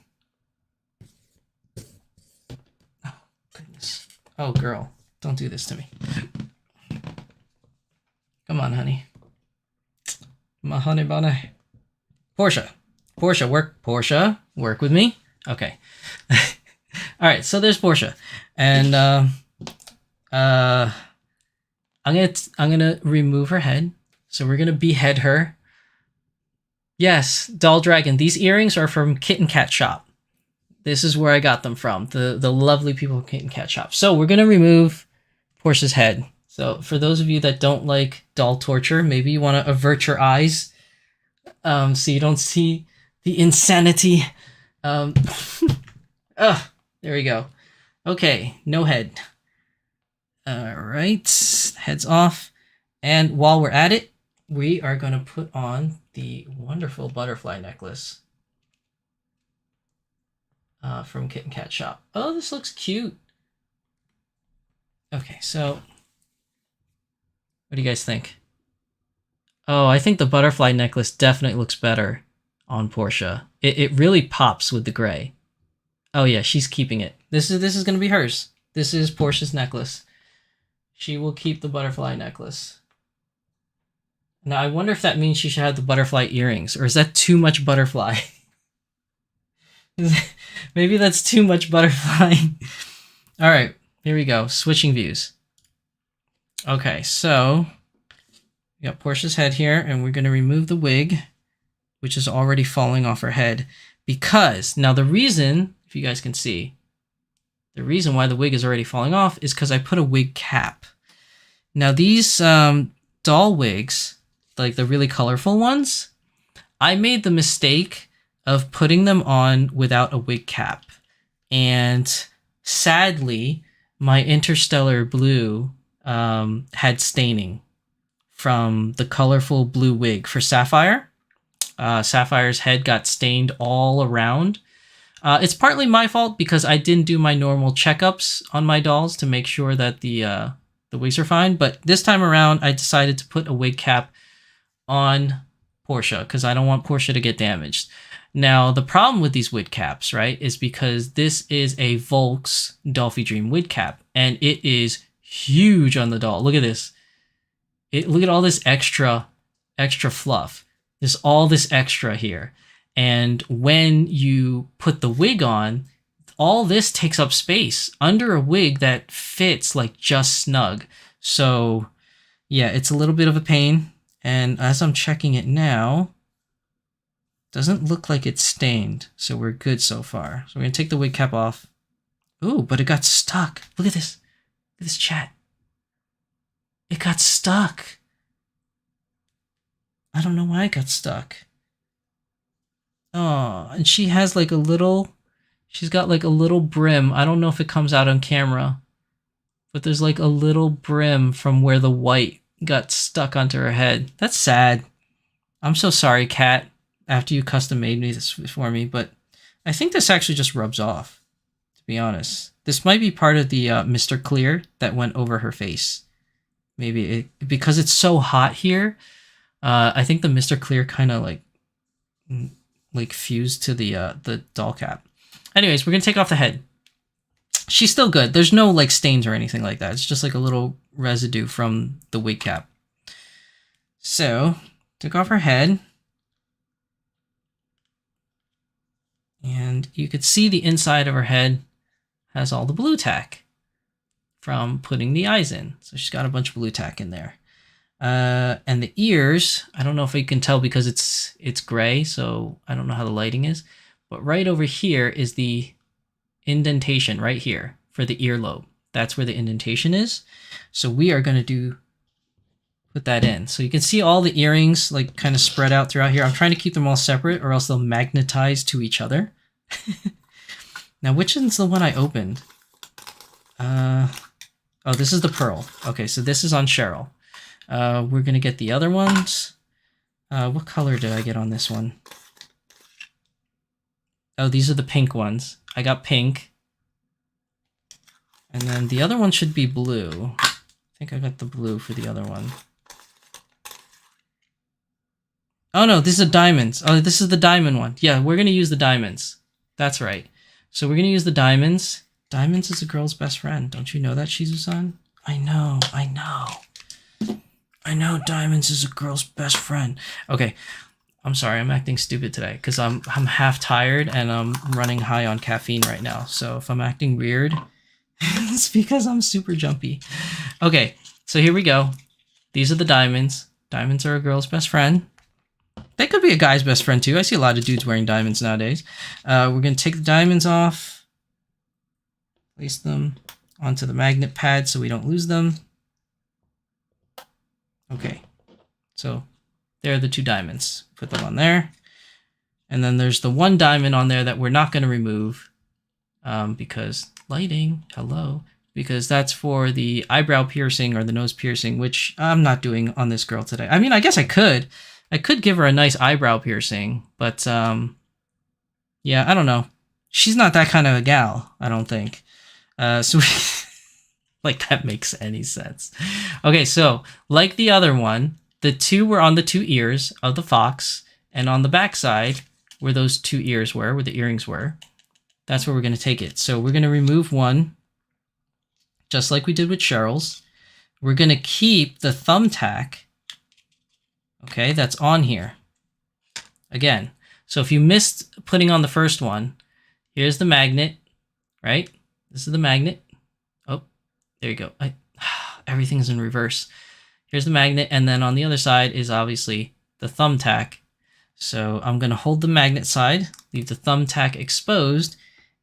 Oh goodness. Oh girl, don't do this to me. Come on, honey. My honey bunny. Portia, work with me. Okay. All right, so there's Portia, and I'm gonna remove her head. So we're gonna behead her. Yes, Doll Dragon. These earrings are from Kit and Kat Shop. This is where I got them from. The lovely people at Kit and Kat Shop. So we're gonna remove Portia's head. So for those of you that don't like doll torture, maybe you want to avert your eyes, so you don't see the insanity. There we go. Okay, no head. All right, head's off. And while we're at it, we are going to put on the wonderful butterfly necklace from Kit and Kat Shop. Oh, this looks cute. Okay, so what do you guys think? Oh, I think the butterfly necklace definitely looks better on Portia. It really pops with the gray. Oh yeah, she's keeping it. This is going to be hers. This is Portia's necklace. She will keep the butterfly necklace. Now, I wonder if that means she should have the butterfly earrings, or is that too much butterfly? Maybe that's too much butterfly. All right, here we go. Switching views. Okay, so we got Portia's head here, and we're going to remove the wig, which is already falling off her head, because now the reason, if you guys can see, the reason why the wig is already falling off is because I put a wig cap. Now these doll wigs, like the really colorful ones, I made the mistake of putting them on without a wig cap. And sadly, my interstellar blue had staining from the colorful blue wig for Sapphire. Sapphire's head got stained all around. It's partly my fault because I didn't do my normal checkups on my dolls to make sure that the wigs are fine. But this time around, I decided to put a wig cap on Portia because I don't want Portia to get damaged. Now, the problem with these wig caps, right, is because this is a Volks Dolphy Dream wig cap, and it is huge on the doll. Look at this. Look at all this extra fluff. There's all this extra here. And when you put the wig on, all this takes up space under a wig that fits like just snug. So yeah, it's a little bit of a pain. And as I'm checking it now, doesn't look like it's stained. So we're good so far. So we're going to take the wig cap off. Ooh, but it got stuck. Look at this. Look at this, chat. It got stuck. I don't know why it got stuck. Oh, and she has like a little, she's got like a little brim. I don't know if it comes out on camera, but there's like a little brim from where the white got stuck onto her head. That's sad. I'm so sorry, Kat, after you custom made this for me, but I think this actually just rubs off, to be honest. This might be part of the Mr. Clear that went over her face. Maybe because it's so hot here, I think the Mr. Clear kind of like fused to the doll cap. Anyways, we're gonna take off the head. She's still good. There's no like stains or anything like that. It's just like a little residue from the wig cap. So, took off her head. And you could see the inside of her head has all the blue tack from putting the eyes in. So she's got a bunch of blue tack in there. And the ears, I don't know if you can tell because it's gray, so I don't know how the lighting is. But right over here is the indentation right here for the earlobe. That's where the indentation is. So we are going to put that in. So you can see all the earrings like kind of spread out throughout here. I'm trying to keep them all separate or else they'll magnetize to each other. Now, which one's the one I opened? Oh, this is the pearl. Okay, so this is on Cheryl. We're going to get the other ones. What color did I get on this one? Oh, these are the pink ones. I got pink. And then the other one should be blue. I think I got the blue for the other one. Oh no, this is diamonds. Oh, this is the diamond one. Yeah, we're going to use the diamonds. That's right. So we're going to use the diamonds. Diamonds is a girl's best friend. Don't you know that, Shizu-san? I know. I know diamonds is a girl's best friend. Okay, I'm sorry. I'm acting stupid today because I'm half tired and I'm running high on caffeine right now. So if I'm acting weird, it's because I'm super jumpy. Okay, so here we go. These are the diamonds. Diamonds are a girl's best friend. They could be a guy's best friend too. I see a lot of dudes wearing diamonds nowadays. We're going to take the diamonds off. Place them onto the magnet pad so we don't lose them. Okay, so there are the 2 diamonds. Put them on there. And then there's the 1 diamond on there that we're not going to remove because lighting, hello, because that's for the eyebrow piercing or the nose piercing, which I'm not doing on this girl today. I mean, I guess I could. I could give her a nice eyebrow piercing, but yeah, I don't know. She's not that kind of a gal, I don't think. So like that makes any sense. Okay, so like the other one, the 2 were on the 2 ears of the fox, and on the back side where those 2 ears were, where the earrings were, that's where we're going to take it. So we're going to remove one, just like we did with Cheryl's. We're going to keep the thumbtack, okay, that's on here. Again, so if you missed putting on the first one, here's the magnet, right? This is the magnet. Oh, there you go. Everything's in reverse. Here's the magnet, and then on the other side is obviously the thumbtack. So I'm going to hold the magnet side, leave the thumbtack exposed,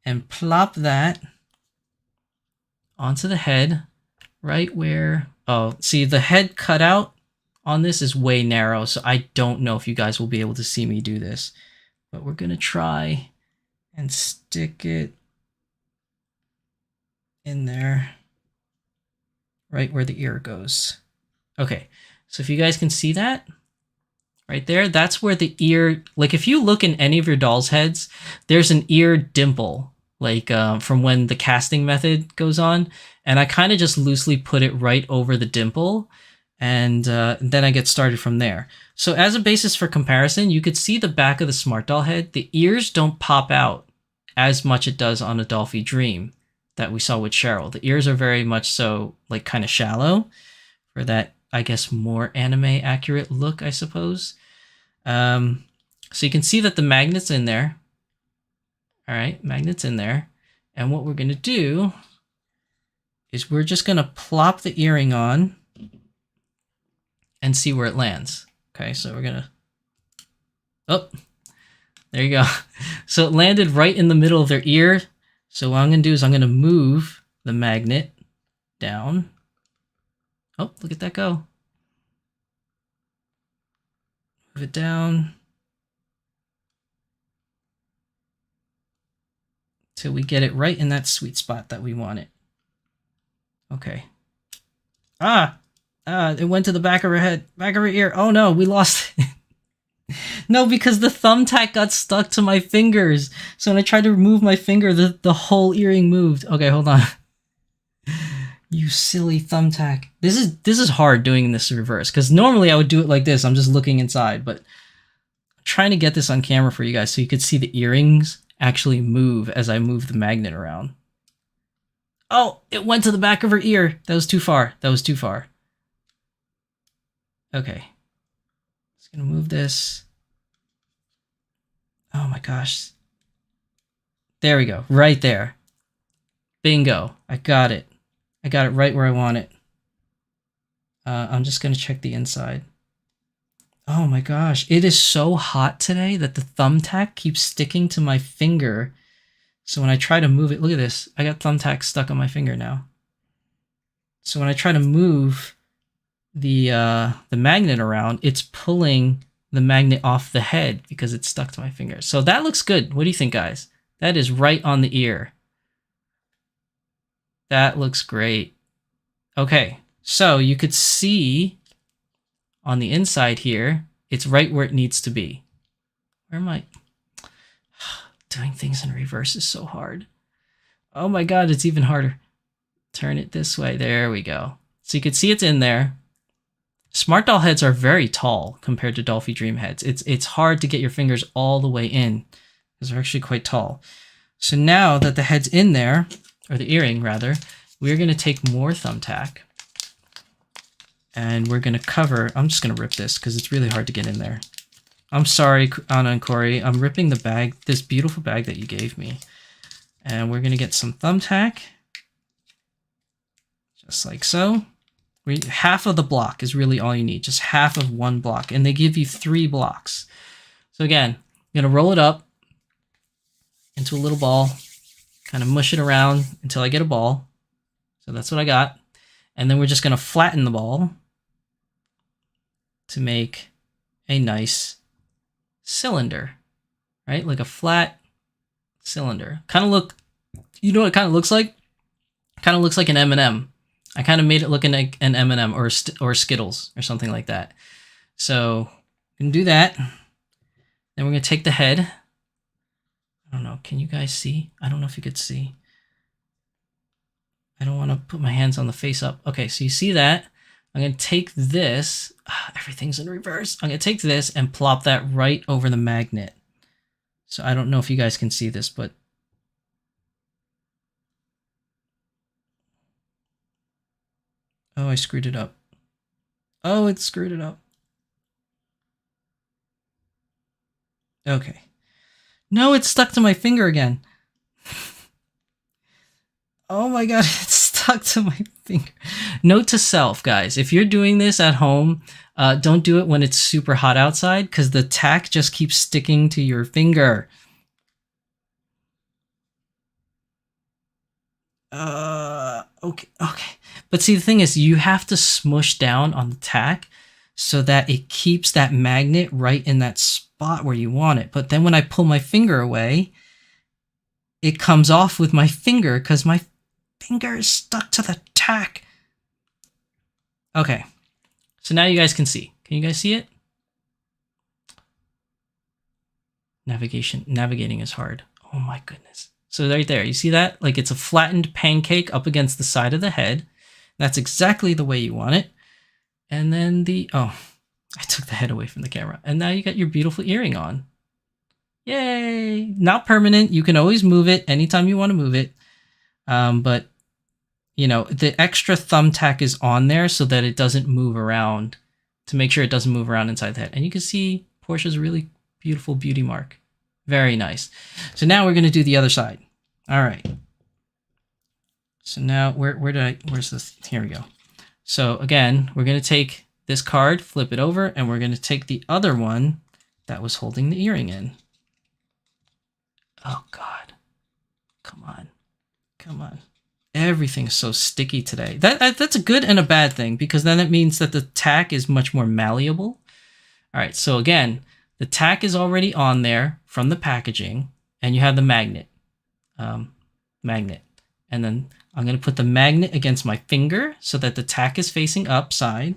and plop that onto the head right where... Oh, see, the head cutout on this is way narrow, so I don't know if you guys will be able to see me do this. But we're going to try and stick it in there, right where the ear goes. Okay, so if you guys can see that, right there, that's where the ear, like if you look in any of your doll's heads, there's an ear dimple, like from when the casting method goes on, and I kind of just loosely put it right over the dimple, and then I get started from there. So as a basis for comparison, you could see the back of the Smart Doll head. The ears don't pop out as much it does on Adolphi Dream that we saw with Cheryl. The ears are very much so like kind of shallow for that, I guess, more anime accurate look, I suppose. So you can see that the magnet's in there. All right, magnet's in there. And what we're going to do is we're just going to plop the earring on and see where it lands. Okay, so we're going to... Oh, there you go. So it landed right in the middle of their ear. So what I'm going to do is I'm going to move the magnet down. Oh, look at that go. Move it down till we get it right in that sweet spot that we want it. Okay. It went to the back of her head, back of her ear. Oh no, we lost it. No, because the thumbtack got stuck to my fingers. So when I tried to remove my finger, the whole earring moved. Okay, hold on. You silly thumbtack. This is hard doing this in reverse, because normally I would do it like this. I'm just looking inside, but I'm trying to get this on camera for you guys so you could see the earrings actually move as I move the magnet around. Oh, it went to the back of her ear. That was too far. That was too far. Okay. Just gonna move this. Oh my gosh. There we go. Right there. Bingo. I got it. I got it right where I want it. I'm just going to check the inside. Oh my gosh. It is so hot today that the thumbtack keeps sticking to my finger. So when I try to move it, look at this. I got thumbtack stuck on my finger now. So when I try to move the magnet around, it's pulling the magnet off the head because it's stuck to my finger. So that looks good. What do you think, guys? That is right on the ear. That looks great. Okay, so you could see on the inside here, it's right where it needs to be. Where am I? Doing things in reverse is so hard. Oh my god, it's even harder. Turn it this way. There we go. So you can see it's in there. Smart doll heads are very tall compared to Dolphy Dream heads. It's hard to get your fingers all the way in because they're actually quite tall. So now that the head's in there, or the earring rather, we're going to take more thumbtack and we're going to cover. I'm just going to rip this because it's really hard to get in there. I'm sorry, Anna and Corey. I'm ripping the bag, this beautiful bag that you gave me. And we're going to get some thumbtack. Just like so. Half of the block is really all you need. Just half of one block. And they give you 3 blocks. So again, I'm going to roll it up into a little ball. Kind of mush it around until I get a ball. So that's what I got. And then we're just going to flatten the ball to make a nice cylinder. Right? Like a flat cylinder. Kind of look, you know what it kind of looks like? Kind of looks like an M&M. I kind of made it look like an M&M or Skittles or something like that. So we can do that. Then we're going to take the head. I don't know. Can you guys see? I don't know if you could see. I don't want to put my hands on the face up. Okay, so you see that. I'm going to take this. Everything's in reverse. I'm going to take this and plop that right over the magnet. So I don't know if you guys can see this, but oh, I screwed it up. Oh, it screwed it up. Okay. No, it's stuck to my finger again. Oh my god, it's stuck to my finger. Note to self, guys. If you're doing this at home, don't do it when it's super hot outside because the tack just keeps sticking to your finger. Okay. But see, the thing is, you have to smush down on the tack so that it keeps that magnet right in that spot where you want it. But then when I pull my finger away, it comes off with my finger because my finger is stuck to the tack. Okay. So now you guys can see. Can you guys see it? Navigating is hard. Oh my goodness. So right there, you see that? Like it's a flattened pancake up against the side of the head. That's exactly the way you want it. And then I took the head away from the camera. And now you got your beautiful earring on. Yay! Not permanent. You can always move it anytime you want to move it. But, you know, the extra thumbtack is on there so that it doesn't move around, to make sure it doesn't move around inside the head. And you can see Portia's really beautiful beauty mark. Very nice. So now we're going to do the other side. All right. So now where's this? Here we go. So again, we're going to take this card, flip it over, and we're going to take the other one that was holding the earring in. Oh God. Come on. Come on. Everything's so sticky today. That's a good and a bad thing because then it means that the tack is much more malleable. All right. So again, the tack is already on there from the packaging and you have the magnet. And then I'm going to put the magnet against my finger so that the tack is facing upside.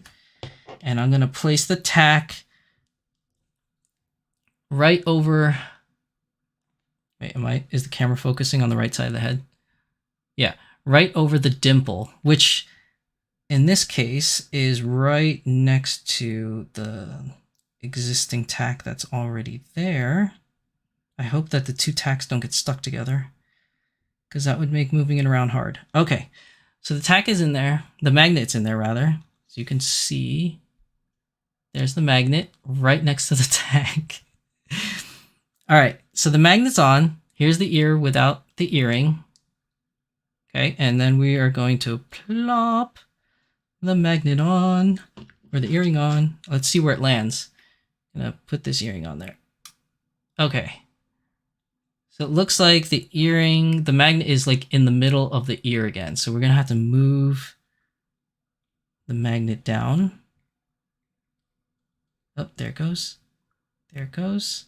And I'm going to place the tack right over. Wait, is the camera focusing on the right side of the head? Yeah, right over the dimple, which in this case is right next to the existing tack that's already there. I hope that the 2 tacks don't get stuck together because that would make moving it around hard. Okay, so the tack is in there. The magnet's in there, rather. So you can see there's the magnet right next to the tack. All right, so the magnet's on. Here's the ear without the earring. Okay, and then we are going to plop the magnet on, or the earring on. Let's see where it lands. I'm gonna put this earring on there. Okay. So it looks like the magnet is like in the middle of the ear again. So we're gonna have to move the magnet down. Oh, there it goes. There it goes.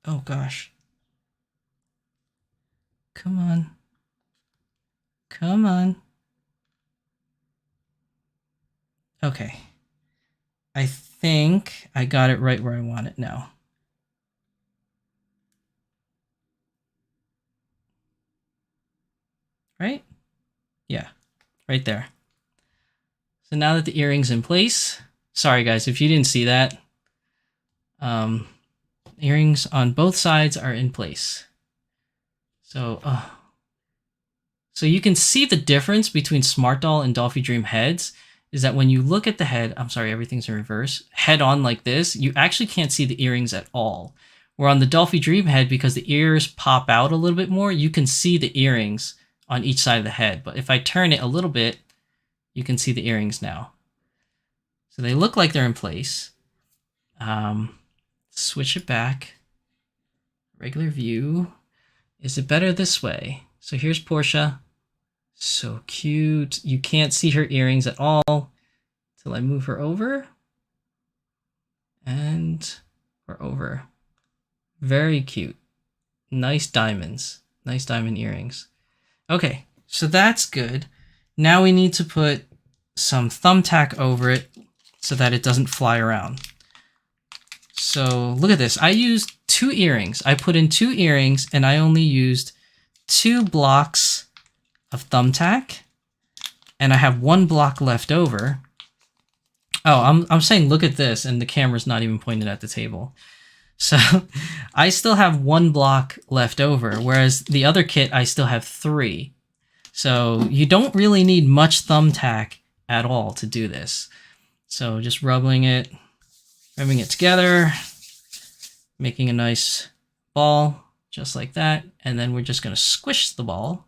Oh gosh. Come on. Come on. Okay. I think I got it right where I want it now. Right? Yeah, right there. So now that the earring's in place, sorry guys, if you didn't see that, earrings on both sides are in place. So you can see the difference between Smart Doll and Dolphy Dream heads is that when you look at the head, I'm sorry, everything's in reverse, head on like this, you actually can't see the earrings at all. Where on the Dolphy Dream head, because the ears pop out a little bit more, you can see the earrings on each side of the head. But if I turn it a little bit, you can see the earrings now. So they look like they're in place. Switch it back. Regular view. Is it better this way? So here's Portia. So cute. You can't see her earrings at all till I move her over. And we're over. Very cute. Nice diamonds. Nice diamond earrings. Okay, so that's good. Now we need to put some thumbtack over it so that it doesn't fly around. So look at this. I used 2 earrings. I put in 2 earrings and I only used 2 blocks of thumbtack. And I have 1 block left over. Oh, I'm saying look at this and the camera's not even pointed at the table. So I still have 1 block left over, whereas the other kit I still have 3. So you don't really need much thumbtack at all to do this. So just rubbing it together, making a nice ball, just like that. And then we're just going to squish the ball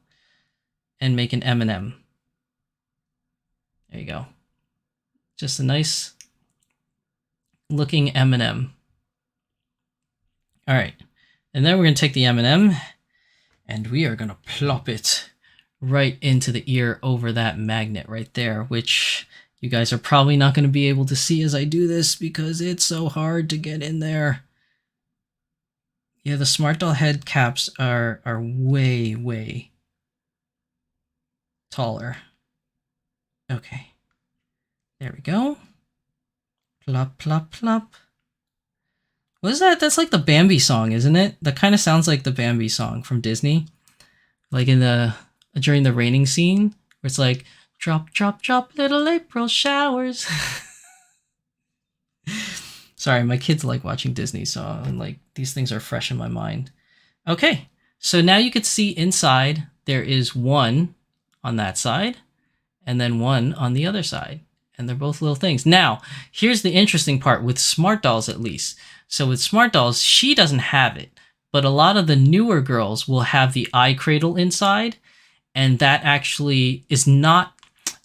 and make an M&M. There you go. Just a nice looking M&M. All right. And then we're going to take the M&M and we are going to plop it right into the ear over that magnet right there, which you guys are probably not going to be able to see as I do this because it's so hard to get in there. Yeah, the Smart Doll head caps are way, way taller. Okay. There we go. Plop, plop, plop. What is that? That's like the Bambi song, isn't it? That kind of sounds like the Bambi song from Disney. Like during the raining scene, where it's like, drop, drop, drop, little April showers. Sorry, my kids like watching Disney, so like these things are fresh in my mind. Okay, so now you can see inside there is 1 on that side, and then 1 on the other side. And they're both little things. Now, here's the interesting part with Smart Dolls, at least. So with Smart Dolls, she doesn't have it, but a lot of the newer girls will have the eye cradle inside, and that actually is not,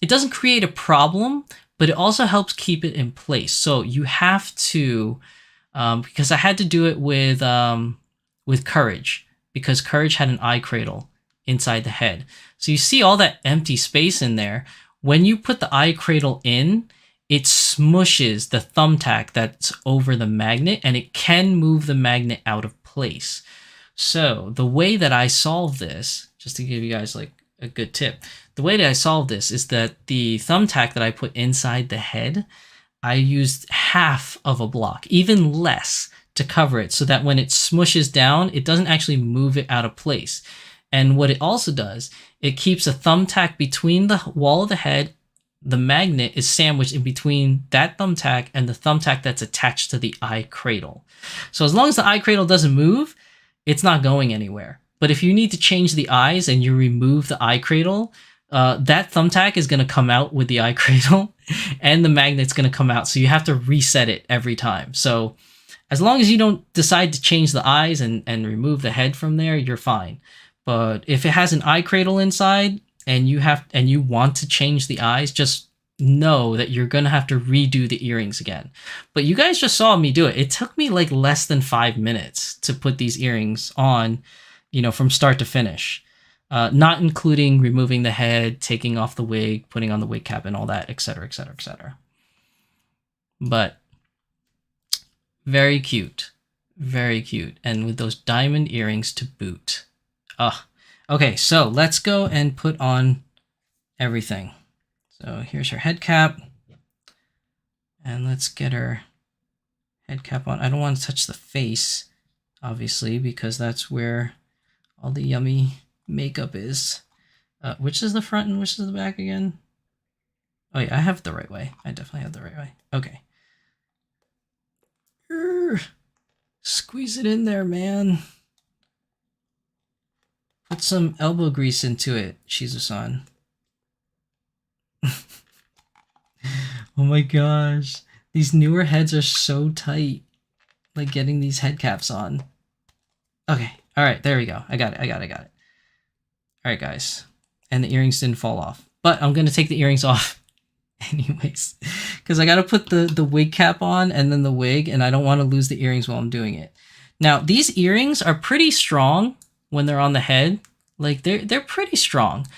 it doesn't create a problem, but it also helps keep it in place. So you have to, because I had to do it with Courage, because Courage had an eye cradle inside the head. So you see all that empty space in there. When you put the eye cradle in, it smushes the thumbtack that's over the magnet, and it can move the magnet out of place. So the way that I solve this, just to give you guys like a good tip, the way that I solve this is that the thumbtack that I put inside the head, I used half of a block, even less, to cover it so that when it smushes down, it doesn't actually move it out of place. And what it also does, it keeps a thumbtack between the wall of the head. The magnet is sandwiched in between that thumbtack and the thumbtack that's attached to the eye cradle. So as long as the eye cradle doesn't move, it's not going anywhere. But if you need to change the eyes and you remove the eye cradle, that thumbtack is going to come out with the eye cradle and the magnet's going to come out. So you have to reset it every time. So as long as you don't decide to change the eyes and remove the head from there, you're fine. But if it has an eye cradle inside and you want to change the eyes, just know that you're going to have to redo the earrings again. But you guys just saw me do it. It took me like less than 5 minutes to put these earrings on. from start to finish. Not including removing the head, taking off the wig, putting on the wig cap and all that, etc., etc., etc. But very cute. Very cute. And with those diamond earrings to boot. Okay, so let's go and put on everything. So here's her head cap. And let's get her head cap on. I don't want to touch the face, obviously, because that's where all the yummy makeup is. Which is the front and which is the back again? Oh yeah, I have it the right way. I definitely have the right way. Okay. Squeeze it in there, man. Put some elbow grease into it, Shizu-san. Oh my gosh. These newer heads are so tight. Like getting these head caps on. Okay. All right. There we go. I got it. All right, guys. And the earrings didn't fall off. But I'm going to take the earrings off anyways. Because I got to put the wig cap on and then the wig. And I don't want to lose the earrings while I'm doing it. Now, these earrings are pretty strong when they're on the head. Like, they're pretty strong.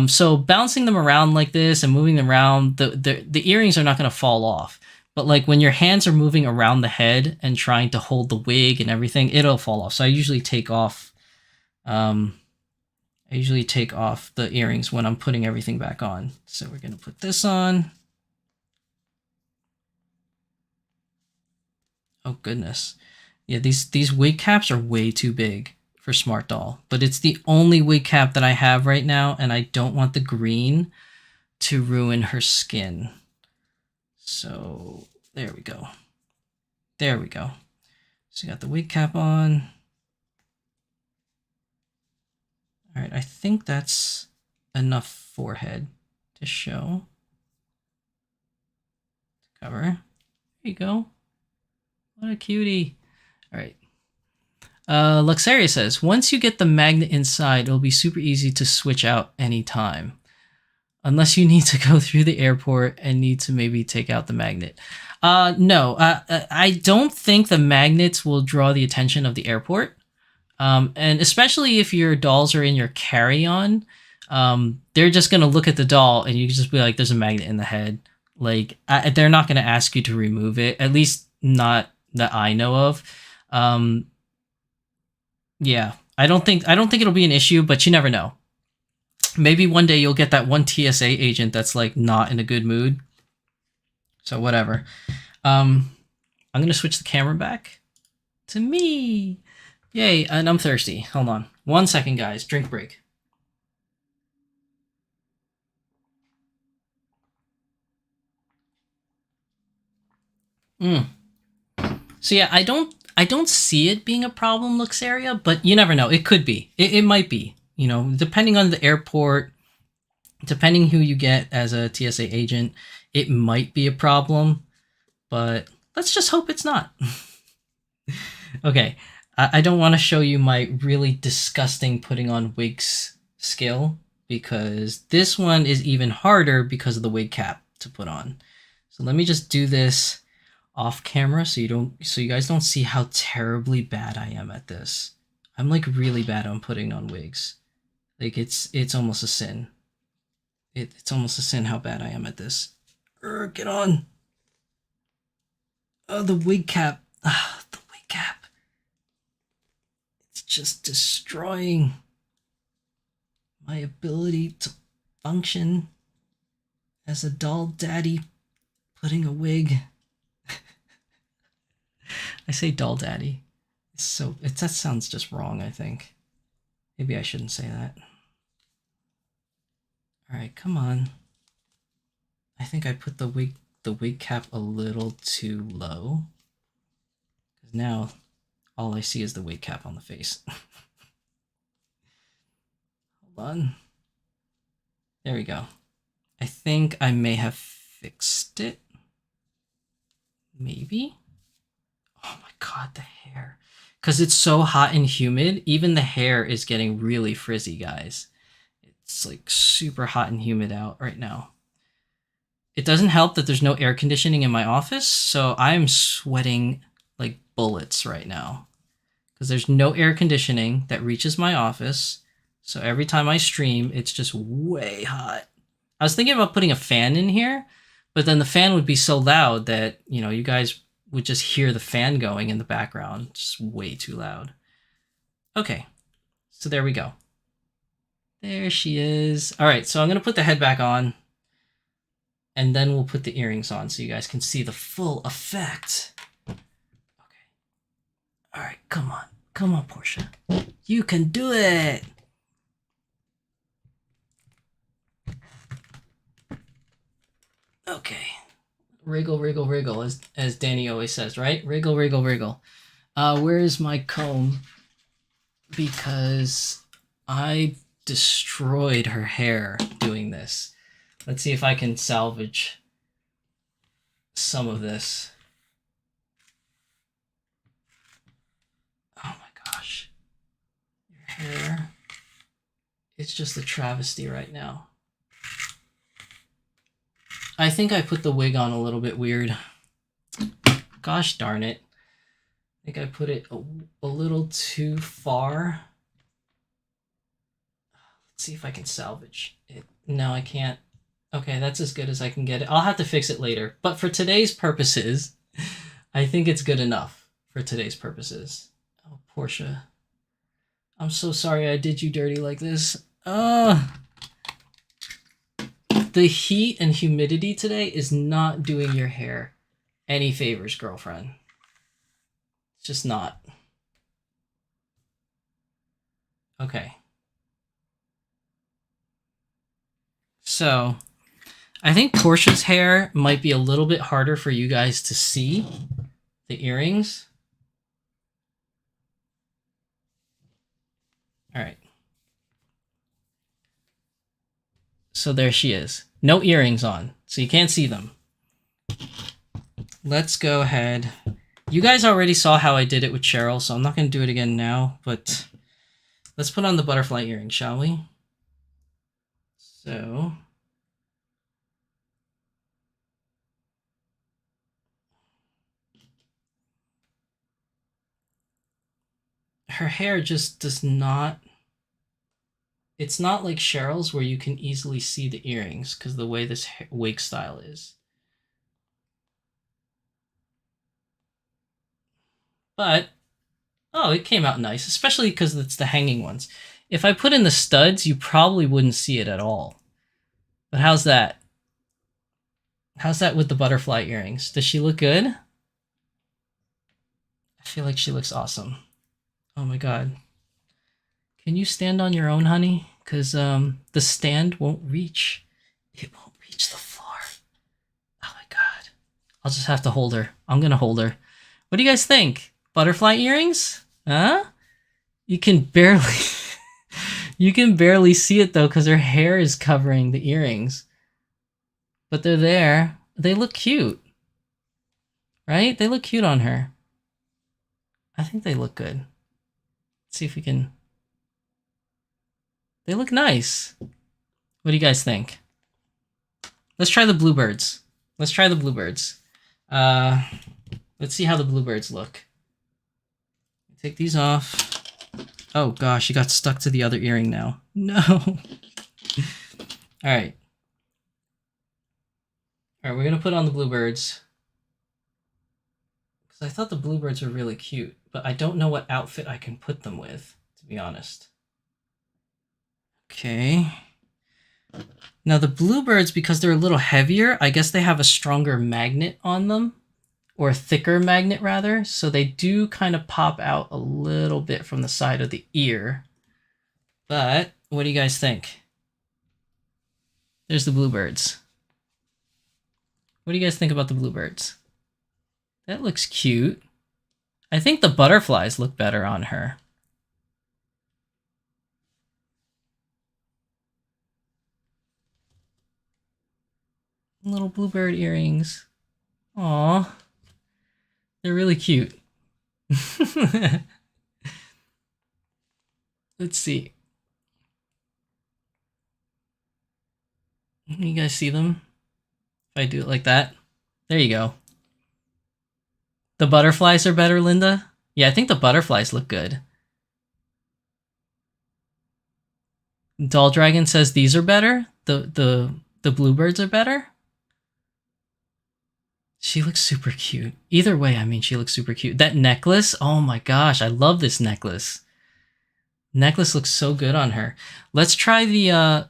So bouncing them around like this and moving them around, the earrings are not going to fall off. But like when your hands are moving around the head and trying to hold the wig and everything, it'll fall off. So I usually take off the earrings when I'm putting everything back on. So we're going to put this on. Oh goodness. Yeah, these wig caps are way too big for Smart Doll, but it's the only wig cap that I have right now, and I don't want the green to ruin her skin. So there we go. There we go. So you got the wig cap on. All right, I think that's enough forehead to show. Cover. There you go. What a cutie. All right. Luxaria says, once you get the magnet inside, it'll be super easy to switch out anytime. Unless you need to go through the airport and need to maybe take out the magnet. No, I don't think the magnets will draw the attention of the airport. And especially if your dolls are in your carry-on, they're just going to look at the doll and you can just be like, there's a magnet in the head. Like, they're not going to ask you to remove it, at least not that I know of. Yeah, I don't think it'll be an issue, but you never know. Maybe one day you'll get that one TSA agent that's like not in a good mood. So whatever. I'm going to switch the camera back to me. Yay, and I'm thirsty. Hold on. 1 second, guys. Drink break. So yeah, I don't see it being a problem, Luxaria, but you never know. It could be. It might be. You know, depending on the airport, depending who you get as a TSA agent, it might be a problem, but let's just hope it's not. Okay, I don't want to show you my really disgusting putting on wigs skill, because this one is even harder because of the wig cap to put on. So let me just do this off camera so you guys don't see how terribly bad I am at this. I'm like really bad on putting on wigs. Like it's almost a sin. It's almost a sin how bad I am at this. Get on. Oh, the wig cap. The wig cap. It's just destroying my ability to function as a doll daddy putting a wig. I say doll daddy. That sounds just wrong, I think. Maybe I shouldn't say that. Alright, come on. I think I put the wig cap a little too low. Because now all I see is the wig cap on the face. Hold on. There we go. I think I may have fixed it. Maybe? Oh my god, the hair. Because it's so hot and humid, even the hair is getting really frizzy, guys. It's like super hot and humid out right now. It doesn't help that there's no air conditioning in my office, so I'm sweating like bullets right now. because there's no air conditioning that reaches my office. So every time I stream, it's just way hot. I was thinking about putting a fan in here, but then the fan would be so loud that, you know, you guys would just hear the fan going in the background. Just way too loud. Okay, so there we go. There she is. All right, so I'm going to put the head back on, and then we'll put the earrings on so you guys can see the full effect. Okay. All right, come on. Come on, Portia. You can do it. Okay. Wriggle, wriggle, wriggle, as Danny always says, right? Wriggle, wriggle, wriggle. Where's my comb? Because I destroyed her hair doing this. Let's see if I can salvage some of this. Oh my gosh. Your hair. It's just a travesty right now. I think I put the wig on a little bit weird. Gosh darn it. I think I put it a little too far. Let's see if I can salvage it. No, I can't. Okay, that's as good as I can get it. I'll have to fix it later. But for today's purposes, I think it's good enough for today's purposes. Oh, Portia. I'm so sorry I did you dirty like this. The heat and humidity today is not doing your hair any favors, girlfriend. It's just not. Okay. So, I think Portia's hair might be a little bit harder for you guys to see, the earrings. All right. So there she is. No earrings on, so you can't see them. Let's go ahead. You guys already saw how I did it with Cheryl, so I'm not going to do it again now, but let's put on the butterfly earring, shall we? So... her hair just does not... It's not like Cheryl's where you can easily see the earrings because the way this wig style is. But, oh, it came out nice, especially because it's the hanging ones. If I put in the studs, you probably wouldn't see it at all. But how's that? How's that with the butterfly earrings? Does she look good? I feel like she looks awesome. Oh my god. Can you stand on your own, honey? Because the stand won't reach. It won't reach the floor. Oh my god. I'll just have to hold her. I'm going to hold her. What do you guys think? Butterfly earrings? Huh? You can barely... you can barely see it, though, because her hair is covering the earrings. But they're there. They look cute. Right? They look cute on her. I think they look good. Let's see if we can... They look nice. What do you guys think? Let's try the bluebirds. Let's try the bluebirds. Let's see how the bluebirds look. Take these off. Oh gosh, you got stuck to the other earring now. No. All right. All right, we're gonna put on the bluebirds. Because I thought the bluebirds were really cute, but I don't know what outfit I can put them with, to be honest. Okay. Now the bluebirds, because they're a little heavier, I guess they have a stronger magnet on them. Or a thicker magnet, rather. So they do kind of pop out a little bit from the side of the ear. But, what do you guys think? There's the bluebirds. What do you guys think about the bluebirds? That looks cute. I think the butterflies look better on her. Little bluebird earrings. Aww. They're really cute. Let's see. You guys see them? If I do it like that. There you go. The butterflies are better, Linda? Yeah, I think the butterflies look good. Doll Dragon says these are better. The bluebirds are better. She looks super cute. Either way, I mean, she looks super cute. That necklace, oh my gosh, I love this necklace. Necklace looks so good on her. Let's try the, I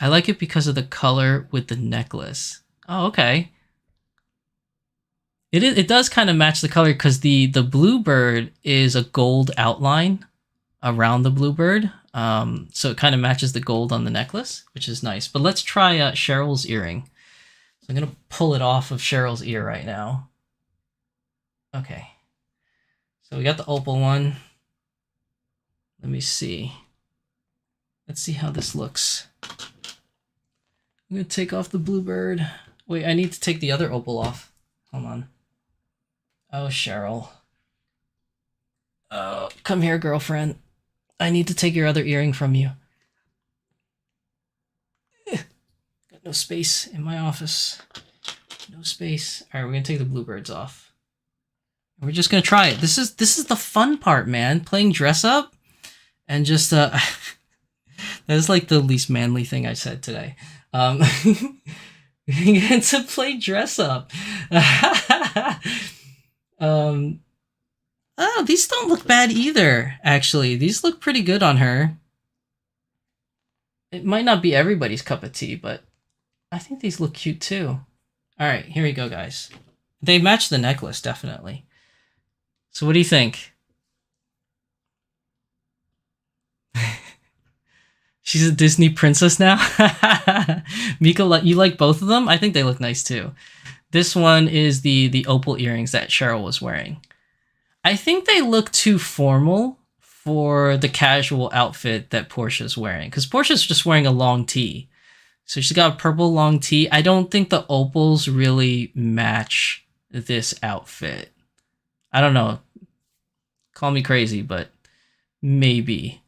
like it because of the color with the necklace. Oh, okay. It does kind of match the color because the bluebird is a gold outline around the bluebird. So it kind of matches the gold on the necklace, which is nice. But let's try Cheryl's earring. So I'm going to pull it off of Cheryl's ear right now. Okay. So we got the opal one. Let me see. Let's see how this looks. I'm going to take off the bluebird. Wait, I need to take the other opal off. Hold on. Oh, Cheryl. Oh, come here, girlfriend. I need to take your other earring from you. Got no space in my office. No space. All right, we're gonna take the bluebirds off. We're just gonna try it. This is the fun part, man. Playing dress up, and just that is like the least manly thing I said today. We get to play dress up. Oh, these don't look bad either, actually. These look pretty good on her. It might not be everybody's cup of tea, but I think these look cute too. All right, here we go, guys. They match the necklace, definitely. So what do you think? She's a Disney princess now? Mika, you like both of them? I think they look nice too. This one is the opal earrings that Cheryl was wearing. I think they look too formal for the casual outfit that Portia's wearing. Because Portia's just wearing a long tee. So she's got a purple long tee. I don't think the opals really match this outfit. I don't know. Call me crazy, but maybe.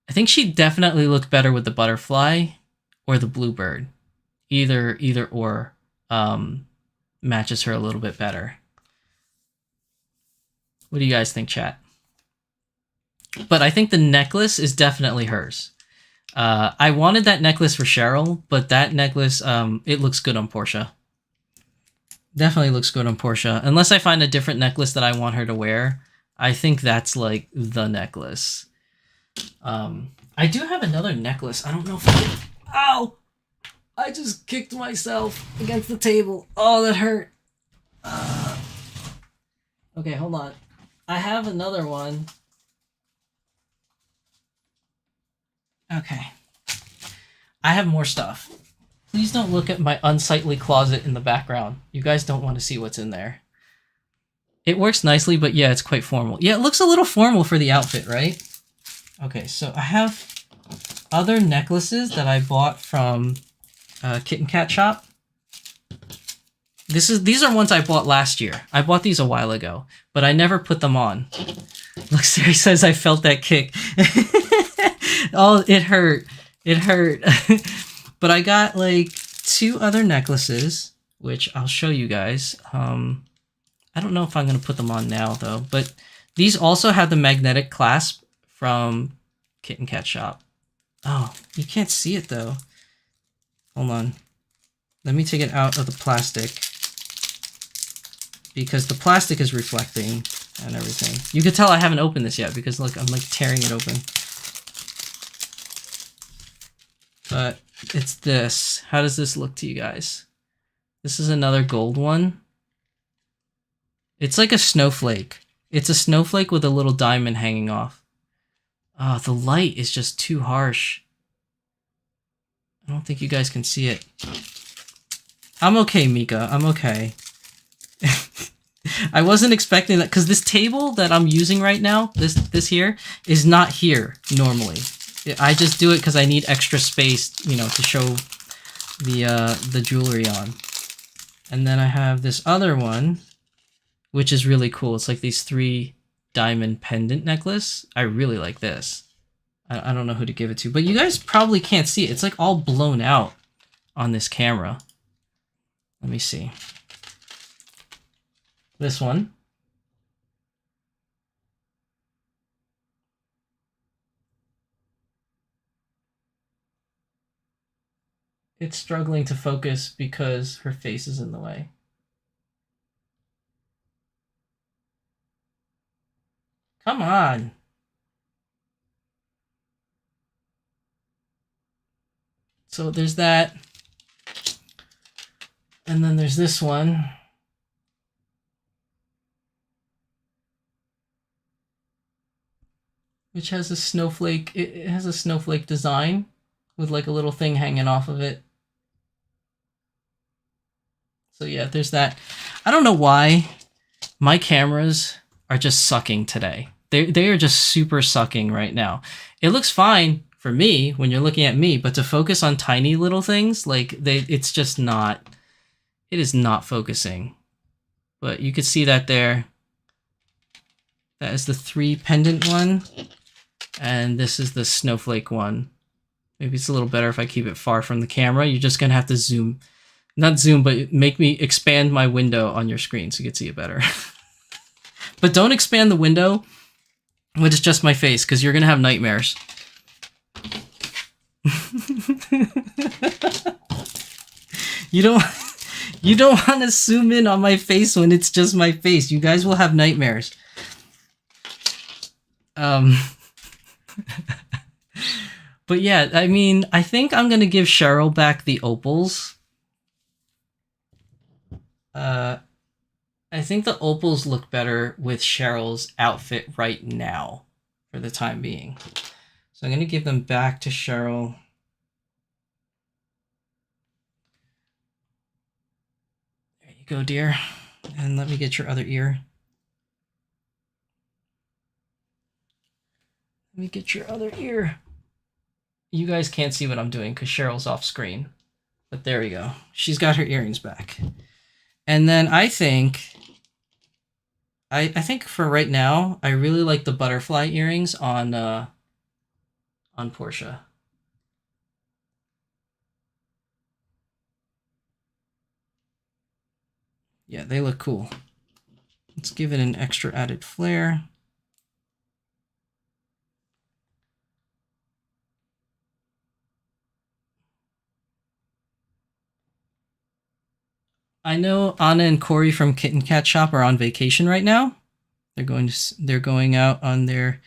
I think she definitely looked better with the butterfly or the bluebird. Either or matches her a little bit better. What do you guys think, chat? But I think the necklace is definitely hers. I wanted that necklace for Cheryl, but that necklace, it looks good on Portia. Definitely looks good on Portia. Unless I find a different necklace that I want her to wear, I think that's like the necklace. I do have another necklace. I don't know if I can... Ow! I just kicked myself against the table. Oh, that hurt. Okay, hold on. I have another one. Okay. I have more stuff. Please don't look at my unsightly closet in the background. You guys don't want to see what's in there. It works nicely, but yeah, it's quite formal. Yeah, it looks a little formal for the outfit, right? Okay, so I have other necklaces that I bought from Kitten Cat Shop. These are ones I bought last year. I bought these a while ago, but I never put them on. Look, Sari says I felt that kick. Oh, it hurt. It hurt. But I got like 2 other necklaces, which I'll show you guys. I don't know if I'm going to put them on now, though. But these also have the magnetic clasp from Kitten Cat Shop. Oh, you can't see it, though. Hold on. Let me take it out of the plastic. Because the plastic is reflecting and everything. You can tell I haven't opened this yet because look, I'm like tearing it open. But it's this. How does this look to you guys? This is another gold one. It's like a snowflake. It's a snowflake with a little diamond hanging off. Oh, the light is just too harsh. I don't think you guys can see it. I'm okay, Mika. I'm okay. I wasn't expecting that because this table that I'm using right now, this here, is not here normally. I just do it because I need extra space, you know, to show the jewelry on. And then I have this other one, which is really cool. It's like these 3 diamond pendant necklace. I really like this. I don't know who to give it to, but you guys probably can't see it. It's like all blown out on this camera. Let me see. This one. It's struggling to focus because her face is in the way. Come on. So there's that. And then there's this one. Which has a snowflake. It has a snowflake design with like a little thing hanging off of it. So yeah, there's that. I don't know why my cameras are just sucking today. They are just super sucking right now. It looks fine for me when you're looking at me, but to focus on tiny little things, like it's just not. It is not focusing. But you could see that there. That is the 3 pendant one, and this is the snowflake one. Maybe it's a little better if I keep it far from the camera. You're just gonna have to zoom. Not zoom, but make me expand my window on your screen so you can see it better. But don't expand the window when it's just my face, because you're going to have nightmares. You don't want to zoom in on my face when it's just my face. You guys will have nightmares. But yeah, I mean, I think I'm going to give Cheryl back the opals. I think the opals look better with Cheryl's outfit right now for the time being. So I'm going to give them back to Cheryl. There you go, dear. And let me get your other ear. Let me get your other ear. You guys can't see what I'm doing because Cheryl's off screen. But there we go. She's got her earrings back. And then I think for right now, I really like the butterfly earrings on Portia. Yeah, they look cool. Let's give it an extra added flair. I know Anna and Corey from Kitten Cat Shop are on vacation right now. They're going out on their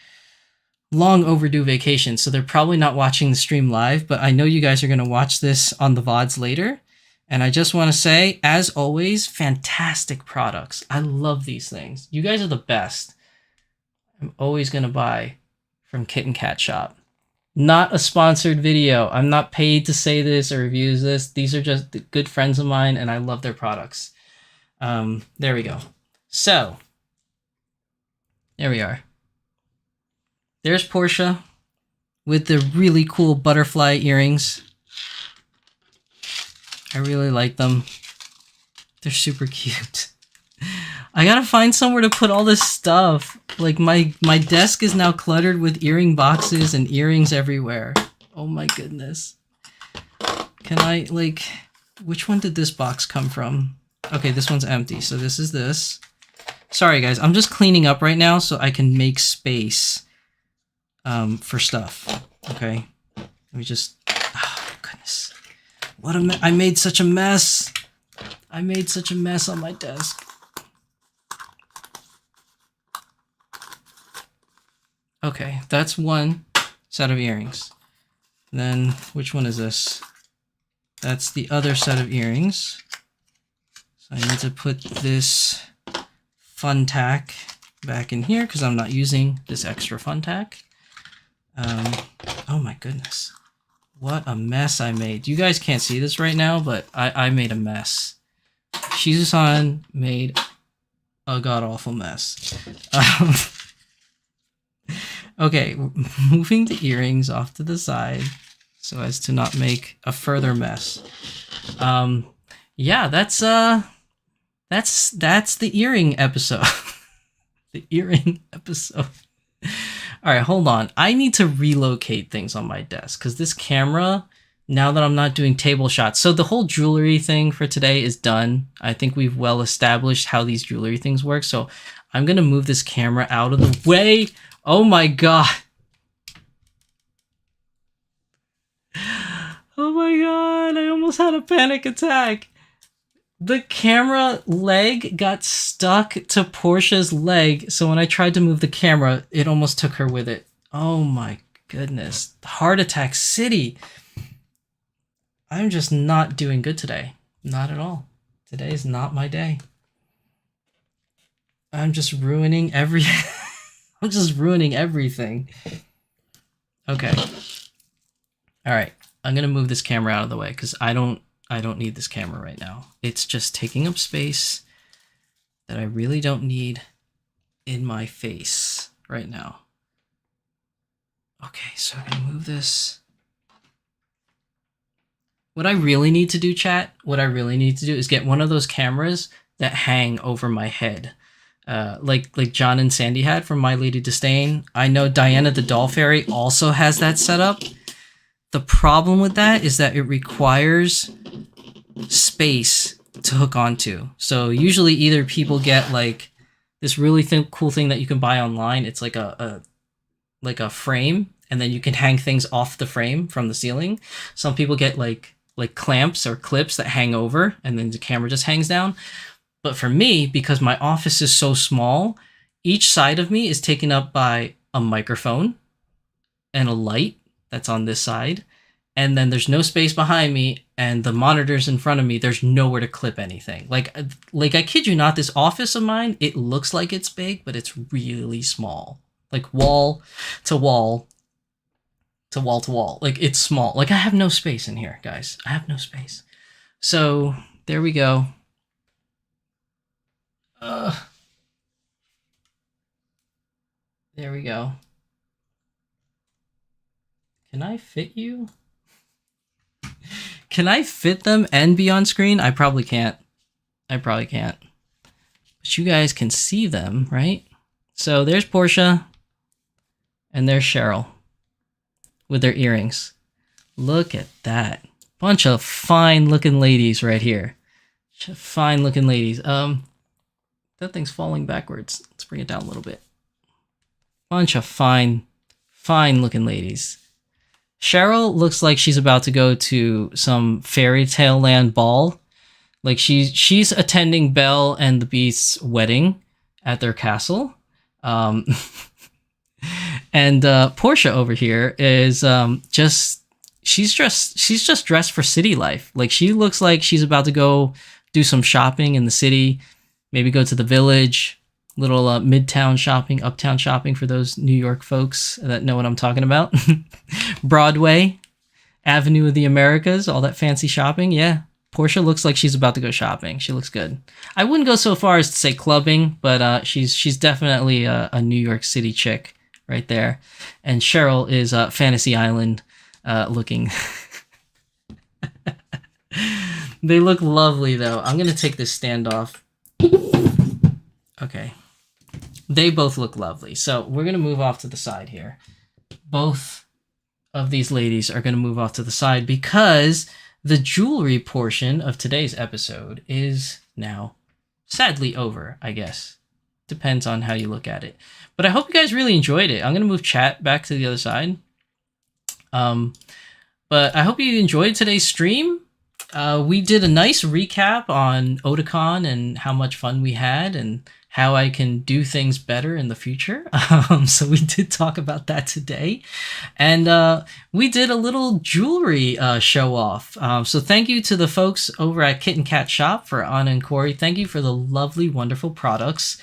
long overdue vacation, so they're probably not watching the stream live, but I know you guys are going to watch this on the VODs later. And I just want to say, as always, fantastic products. I love these things. You guys are the best. I'm always going to buy from Kitten Cat Shop. Not a sponsored video. I'm not paid to say this or review this. These are just good friends of mine, and I love their products. There we go. So, there we are. There's Portia with the really cool butterfly earrings. I really like them. They're super cute. I gotta find somewhere to put all this stuff. Like, my desk is now cluttered with earring boxes and earrings everywhere. Oh my goodness. Can I, like... Which one did this box come from? Okay, this one's empty, so this is this. Sorry, guys. I'm just cleaning up right now so I can make space for stuff. Okay? Let me just... Oh, goodness. What a I made such a mess. I made such a mess on my desk. Okay, that's one set of earrings. Then, which one is this? That's the other set of earrings. So I need to put this fun tack back in here because I'm not using this extra fun tack. Oh my goodness. What a mess I made. You guys can't see this right now, but I made a mess. Shizu-san made a god-awful mess. Okay, moving the earrings off to the side so as to not make a further mess. Yeah, that's the earring episode. The earring episode. All right, hold on. I need to relocate things on my desk because this camera, now that I'm not doing table shots. So the whole jewelry thing for today is done. I think we've well established how these jewelry things work. So I'm going to move this camera out of the way. Oh my god. Oh my god, I almost almost had a panic attack. The camera leg got stuck to Portia's leg, so when I tried to move the camera, it almost took her with it. Oh my goodness. Heart attack city. I'm just not doing good today. Not at all. Today is not my day. I'm just ruining I'm just ruining everything. Okay. All right. I'm going to move this camera out of the way because I don't need this camera right now. It's just taking up space that I really don't need in my face right now. Okay, so I'm going to move this. What I really need to do, chat, what I really need to do is get one of those cameras that hang over my head. Like John and Sandy had from My Lady Disdain. I know Diana the Doll Fairy also has that set up. The problem with that is that it requires space to hook onto. So usually either people get like this really cool thing that you can buy online. It's like a frame, and then you can hang things off the frame from the ceiling. Some people get like clamps or clips that hang over, and then the camera just hangs down. But for me, because my office is so small, each side of me is taken up by a microphone and a light that's on this side, and then there's no space behind me, and the monitors in front of me, there's nowhere to clip anything. Like I kid you not, this office of mine, it looks like it's big, but it's really small. Like wall to wall to wall to wall. Like it's small. Like I have no space in here, guys. I have no space. So there we go. There we go. Can I fit you? Can I fit them and be on screen? I probably can't. But you guys can see them, right? So there's Portia. And there's Cheryl. With their earrings. Look at that. Bunch of fine looking ladies right here. Fine looking ladies. That thing's falling backwards. Let's bring it down a little bit. Bunch of fine looking ladies. Cheryl looks like she's about to go to some fairy tale land ball. Like she's attending Belle and the Beast's wedding at their castle. And Portia over here is she's just dressed for city life. Like she looks like she's about to go do some shopping in the city, maybe go to the village, little midtown shopping, uptown shopping for those New York folks that know what I'm talking about. Broadway, Avenue of the Americas, all that fancy shopping. Yeah, Portia looks like she's about to go shopping. She looks good. I wouldn't go so far as to say clubbing, but she's definitely a New York City chick right there. And Cheryl is Fantasy Island looking. They look lovely, though. I'm going to take this stand off. Okay. They both look lovely. So we're going to move off to the side here. Both of these ladies are going to move off to the side because the jewelry portion of today's episode is now sadly over, I guess. Depends on how you look at it. But I hope you guys really enjoyed it. I'm going to move chat back to the other side. But I hope you enjoyed today's stream. We did a nice recap on Otakon and how much fun we had and how I can do things better in the future. So we did talk about that today. And we did a little jewelry show off. So thank you to the folks over at Kit and Kat Shop for Anna and Corey. Thank you for the lovely, wonderful products.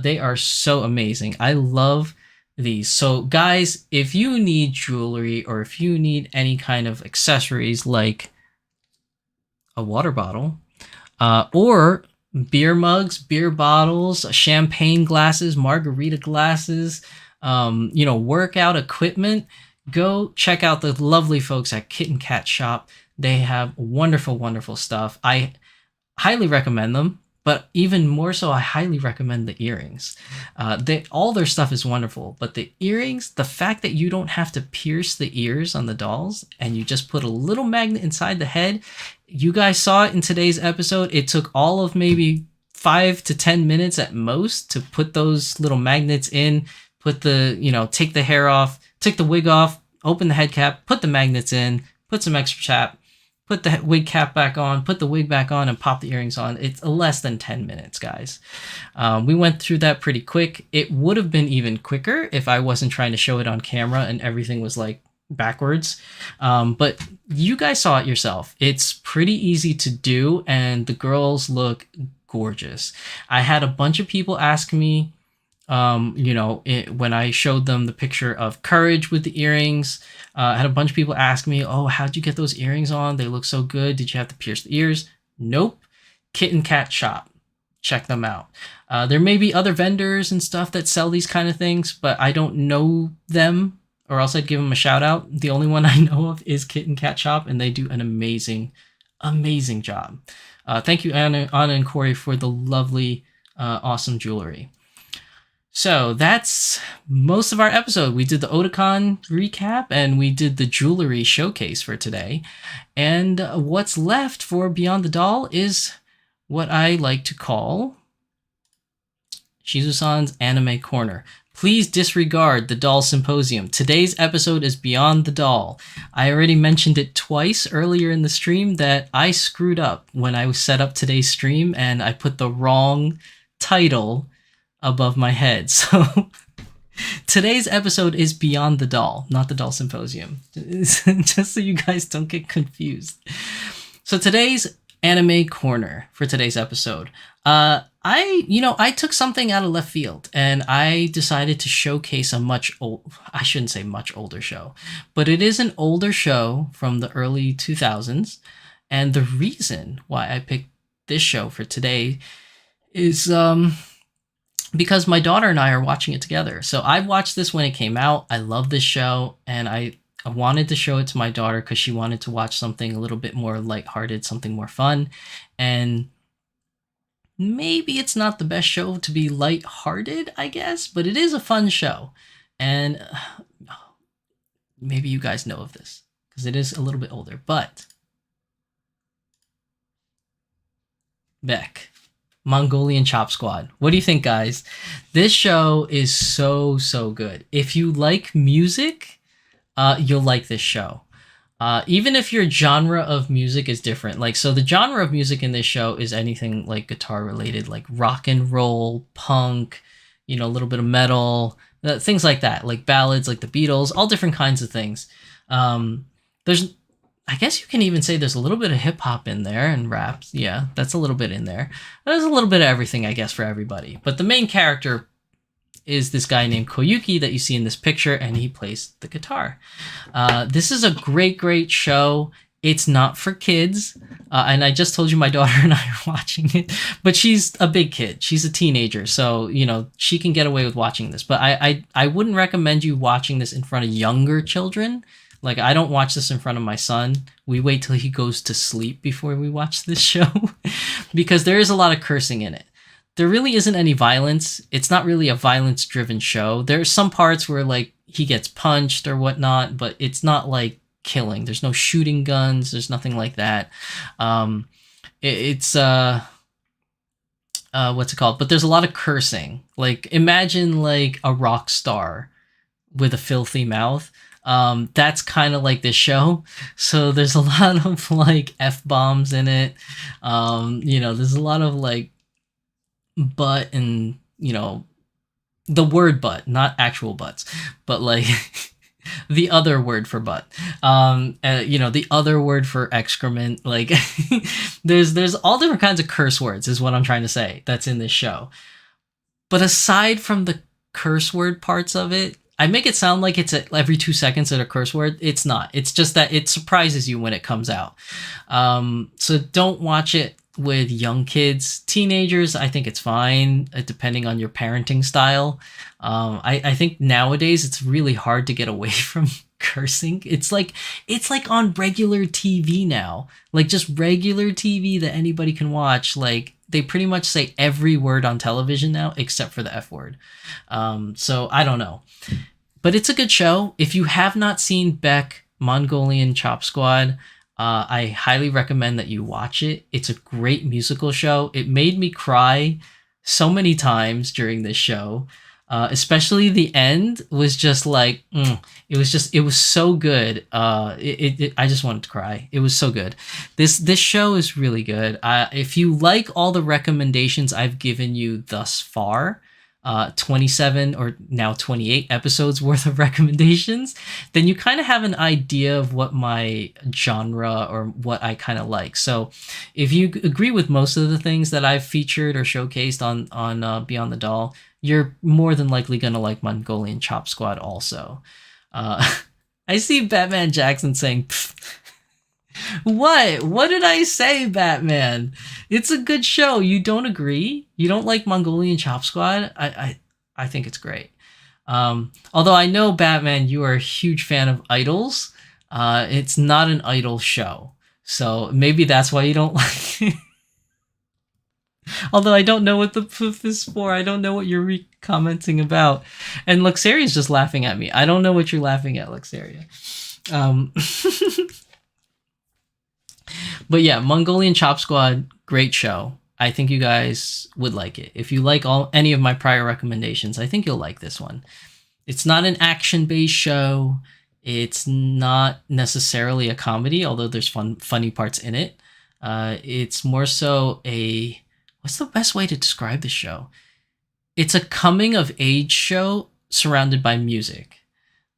They are so amazing. I love these. So guys, if you need jewelry or if you need any kind of accessories like a water bottle or beer mugs, beer bottles, champagne glasses, margarita glasses, workout equipment, go check out the lovely folks at Kit and Kat Shop. They have wonderful, wonderful stuff. I highly recommend them. But even more so, I highly recommend the earrings. All their stuff is wonderful, but the earrings, the fact that you don't have to pierce the ears on the dolls and you just put a little magnet inside the head, you guys saw it in today's episode. It took all of maybe 5 to 10 minutes at most to put those little magnets in, take the hair off, take the wig off, open the head cap, put the magnets in, put some extra put the wig cap back on, put the wig back on, and pop the earrings on. It's less than 10 minutes, guys. We went through that pretty quick. It would have been even quicker if I wasn't trying to show it on camera and everything was like backwards. But you guys saw it yourself. It's pretty easy to do, and the girls look gorgeous. I had a bunch of people ask me, when I showed them the picture of Courage with the earrings, I had a bunch of people ask me, oh, how'd you get those earrings on? They look so good. Did you have to pierce the ears? Nope. Kitten Cat Shop. Check them out. There may be other vendors and stuff that sell these kind of things, but I don't know them, or else I'd give them a shout out. The only one I know of is Kitten Cat Shop, and they do an amazing, amazing job. Thank you, Anna and Corey, for the lovely, awesome jewelry. So that's most of our episode. We did the Otakon recap, and we did the jewelry showcase for today. And what's left for Beyond the Doll is what I like to call Shizu-san's Anime Corner. Please disregard the Doll Symposium. Today's episode is Beyond the Doll. I already mentioned it twice earlier in the stream that I screwed up when I set up today's stream, and I put the wrong title above my head. So today's episode is Beyond the Doll, not the Doll Symposium. Just so you guys don't get confused. So today's Anime Corner for today's episode. I took something out of left field, and I decided to showcase I shouldn't say much older show, but it is an older show from the early 2000s. And the reason why I picked this show for today is, because my daughter and I are watching it together. So I watched this when it came out. I love this show, and I wanted to show it to my daughter because she wanted to watch something a little bit more lighthearted, something more fun. And maybe it's not the best show to be lighthearted, I guess, but it is a fun show. And maybe you guys know of this because it is a little bit older, but Beck. Mongolian Chop Squad. What do you think, guys? This show is so, so good. If you like music, you'll like this show. Even if your genre of music is different. So the genre of music in this show is anything like guitar related, like rock and roll, punk, a little bit of metal, things like that, like ballads, like the Beatles, all different kinds of things. I guess you can even say there's a little bit of hip hop in there and raps. Yeah, that's a little bit in there. There's a little bit of everything, I guess, for everybody. But the main character is this guy named Koyuki that you see in this picture, and he plays the guitar. This is a great, great show. It's not for kids. And I just told you my daughter and I are watching it, but she's a big kid. She's a teenager. So, she can get away with watching this, but I wouldn't recommend you watching this in front of younger children. I don't watch this in front of my son. We wait till he goes to sleep before we watch this show because there is a lot of cursing in it. There really isn't any violence. It's not really a violence-driven show. There's some parts where, he gets punched or whatnot, but it's not, killing. There's no shooting guns. There's nothing like that. It's what's it called? But there's a lot of cursing. Imagine, a rock star with a filthy mouth. That's kind of like this show. So there's a lot of F-bombs in it. There's a lot of butt and, the word butt, not actual butts, but the other word for butt. The other word for excrement. There's all different kinds of curse words is what I'm trying to say that's in this show. But aside from the curse word parts of it, I make it sound like it's every 2 seconds at a curse word. It's not. It's just that it surprises you when it comes out. So don't watch it with young kids. Teenagers, I think it's fine, depending on your parenting style. I think nowadays it's really hard to get away from cursing. It's like on regular TV now. Just regular TV that anybody can watch. They pretty much say every word on television now except for the F word. So I don't know. But it's a good show. If you have not seen Beck, Mongolian Chop Squad, I highly recommend that you watch it. It's a great musical show. It made me cry so many times during this show. Especially the end was just like, it was so good. I just wanted to cry. It was so good. This show is really good. If you like all the recommendations I've given you thus far, 27 or now 28 episodes worth of recommendations, then you kind of have an idea of what my genre or what I kind of like. So if you agree with most of the things that I've featured or showcased on Beyond the Doll, you're more than likely gonna like Mongolian Chop Squad also. Uh, I see Batman Jackson saying, "Pfft." What? What did I say, Batman? It's a good show. You don't agree? You don't like Mongolian Chop Squad? I think it's great. Although I know, Batman, you are a huge fan of Idols. It's not an Idol show. So maybe that's why you don't like it. Although I don't know what the poof is for. I don't know what you're commenting about. And Luxaria's just laughing at me. I don't know what you're laughing at, Luxaria. Um, but yeah, Mongolian Chop Squad, great show. I think you guys would like it. If you like any of my prior recommendations, I think you'll like this one. It's not an action-based show. It's not necessarily a comedy, although there's funny parts in it. It's more so a... What's the best way to describe the show? It's a coming-of-age show surrounded by music.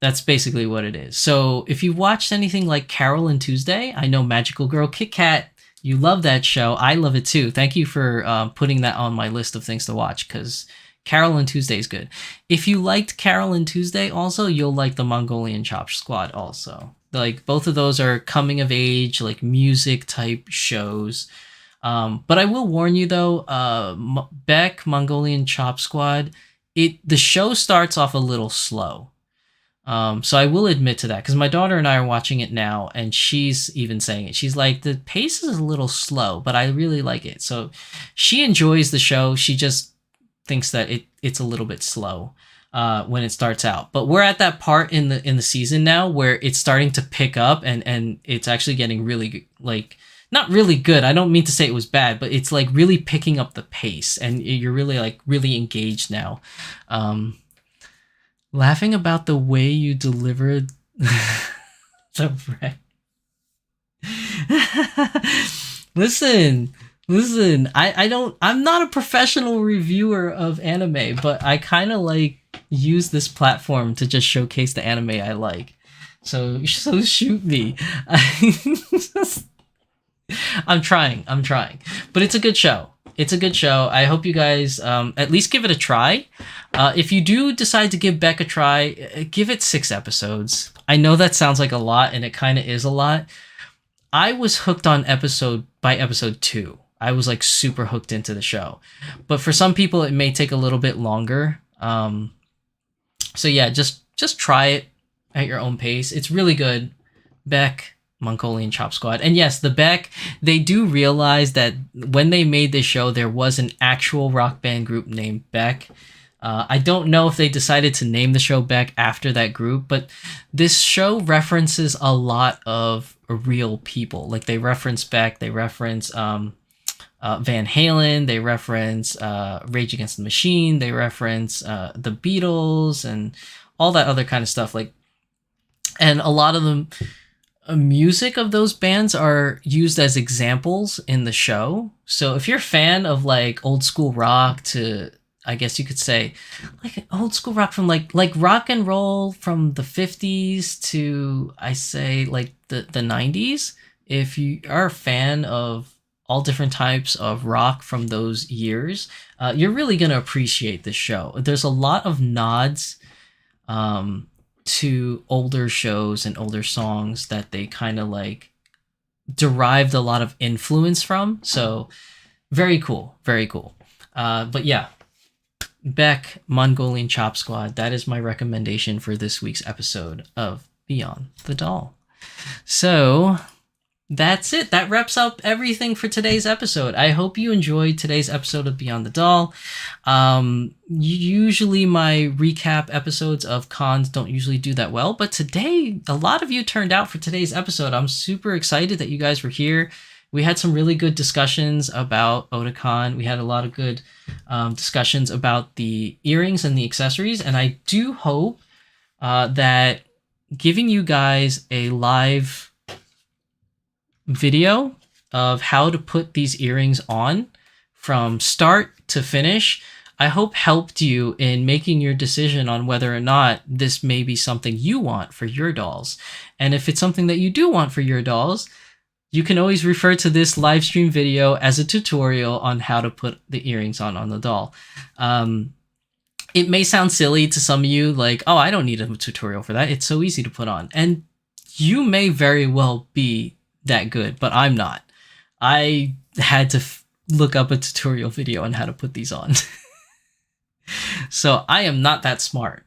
That's basically what it is. So if you watched anything like Carol and Tuesday, I know Magical Girl Kit Kat, you love that show. I love it too. Thank you for putting that on my list of things to watch, because Carol and Tuesday is good. If you liked Carol and Tuesday also, you'll like the Mongolian Chop Squad also. Like, both of those are coming-of-age, like, music-type shows. But I will warn you though, Beck, Mongolian Chop Squad, the show starts off a little slow. So I will admit to that, because my daughter and I are watching it now, and she's even saying it. She's like, the pace is a little slow, but I really like it. So she enjoys the show. She just thinks that it's a little bit slow when it starts out. But we're at that part in the season now where it's starting to pick up, and it's actually getting really, like, not really good. I don't mean to say it was bad, but it's like really picking up the pace, and you're really, like, really engaged now. Laughing about the way you delivered the bread. Listen. I'm not a professional reviewer of anime, but I kind of like use this platform to just showcase the anime I like. So shoot me. I'm trying. But it's a good show. I hope you guys at least give it a try. If you do decide to give Beck a try, give it 6 episodes. I know that sounds like a lot, and it kind of is a lot. I was hooked on episode 2. I was like super hooked into the show. But for some people, it may take a little bit longer. So yeah, just try it at your own pace. It's really good. Beck, Mongolian Chop Squad. And yes, the Beck, they do realize that when they made this show, there was an actual rock band group named Beck. I don't know if they decided to name the show Beck after that group, but this show references a lot of real people. Like, they reference Beck, they reference Van Halen, they reference Rage Against the Machine, they reference the Beatles, and all that other kind of stuff. Like, and a lot of them... music of those bands are used as examples in the show. So if you're a fan of like old school rock to, I guess you could say, like old school rock from like rock and roll from the 50s to, I say, like the 90s, if you are a fan of all different types of rock from those years, you're really going to appreciate this show. There's a lot of nods to older shows and older songs that they kind of like derived a lot of influence from. So very cool. But yeah, Beck, Mongolian Chop Squad, that is my recommendation for this week's episode of Beyond the Doll. So that's it. That wraps up everything for today's episode. I hope you enjoyed today's episode of Beyond the Doll. Usually my recap episodes of cons don't usually do that well, but today a lot of you turned out for today's episode. I'm super excited that you guys were here. we had some really good discussions about Otakon. We had a lot of good discussions about the earrings and the accessories, and I do hope that giving you guys a live video of how to put these earrings on from start to finish, I hope helped you in making your decision on whether or not this may be something you want for your dolls. And if it's something that you do want for your dolls, you can always refer to this live stream video as a tutorial on how to put the earrings on the doll. It may sound silly to some of you, like, oh, I don't need a tutorial for that. It's so easy to put on. And you may very well be that good, but I'm not. I had to look up a tutorial video on how to put these on. So I am not that smart,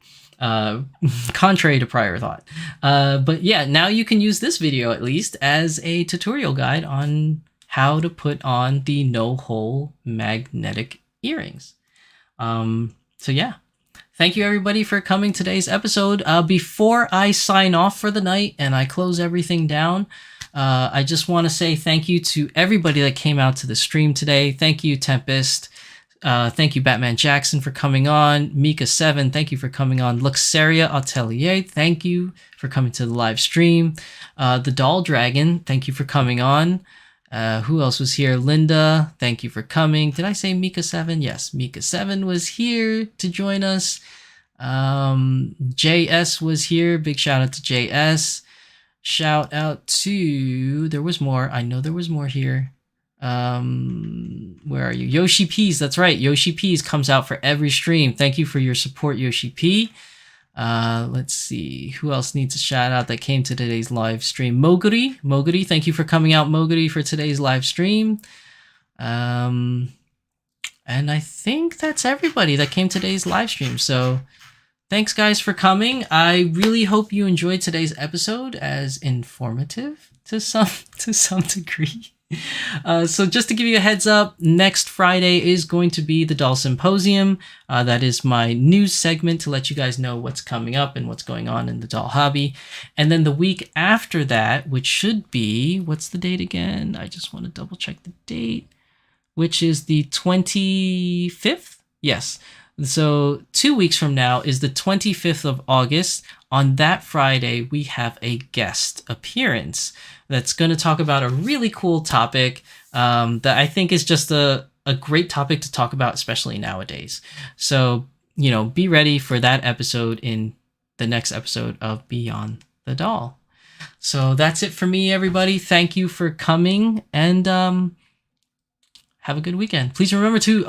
contrary to prior thought. But yeah, now you can use this video at least as a tutorial guide on how to put on the no-hole magnetic earrings. So yeah, thank you everybody for coming today's episode. Before I sign off for the night and I close everything down, I just want to say thank you to everybody that came out to the stream today. Thank you, Tempest. Thank you, Batman Jackson, for coming on. Mika7, thank you for coming on. Luxaria Atelier, thank you for coming to the live stream. The Doll Dragon, thank you for coming on. Who else was here? Linda, thank you for coming. Did I say Mika7? Yes, Mika7 was here to join us. JS was here. Big shout out to JS. Shout out to... There was more. I know there was more here. Where are you? Yoshi P's, that's right. Yoshi P's comes out for every stream. Thank you for your support, Yoshi P. Let's see who else needs a shout out that came to today's live stream. Moguri, thank you for coming out, Moguri, for today's live stream. And I think that's everybody that came to today's live stream. So thanks guys for coming. I really hope you enjoyed today's episode, as informative to some degree. So just to give you a heads up, next Friday is going to be the Doll Symposium. That is my news segment to let you guys know what's coming up and what's going on in the doll hobby. And then the week after that, which should be, what's the date again? I just want to double check the date, which is the 25th. Yes. So 2 weeks from now is the 25th of August. On that Friday, we have a guest appearance that's going to talk about a really cool topic that I think is just a great topic to talk about, especially nowadays. So, you know, be ready for that episode in the next episode of Beyond the Doll. So that's it for me, everybody. Thank you for coming, and have a good weekend. Please remember to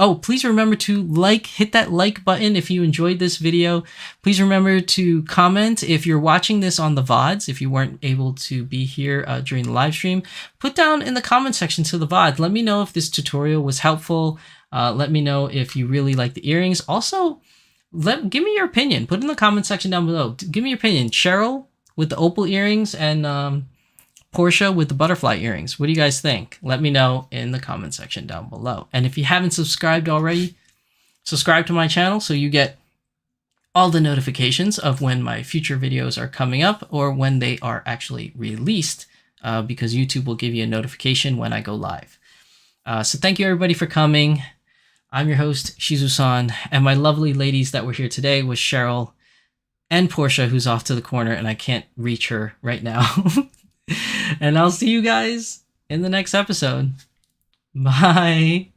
hit that like button if you enjoyed this video. Please remember to comment if you're watching this on the VODs. If you weren't able to be here during the live stream, put down in the comment section to the VOD. Let me know if this tutorial was helpful. Let me know if you really like the earrings. Also, give me your opinion. Put it in the comment section down below. Give me your opinion. Cheryl with the opal earrings and Portia with the butterfly earrings. What do you guys think? Let me know in the comment section down below. And if you haven't subscribed already, subscribe to my channel so you get all the notifications of when my future videos are coming up or when they are actually released, because YouTube will give you a notification when I go live. So thank you everybody for coming. I'm your host, Shizu-san, and my lovely ladies that were here today was Cheryl and Portia, who's off to the corner and I can't reach her right now. And I'll see you guys in the next episode. Bye.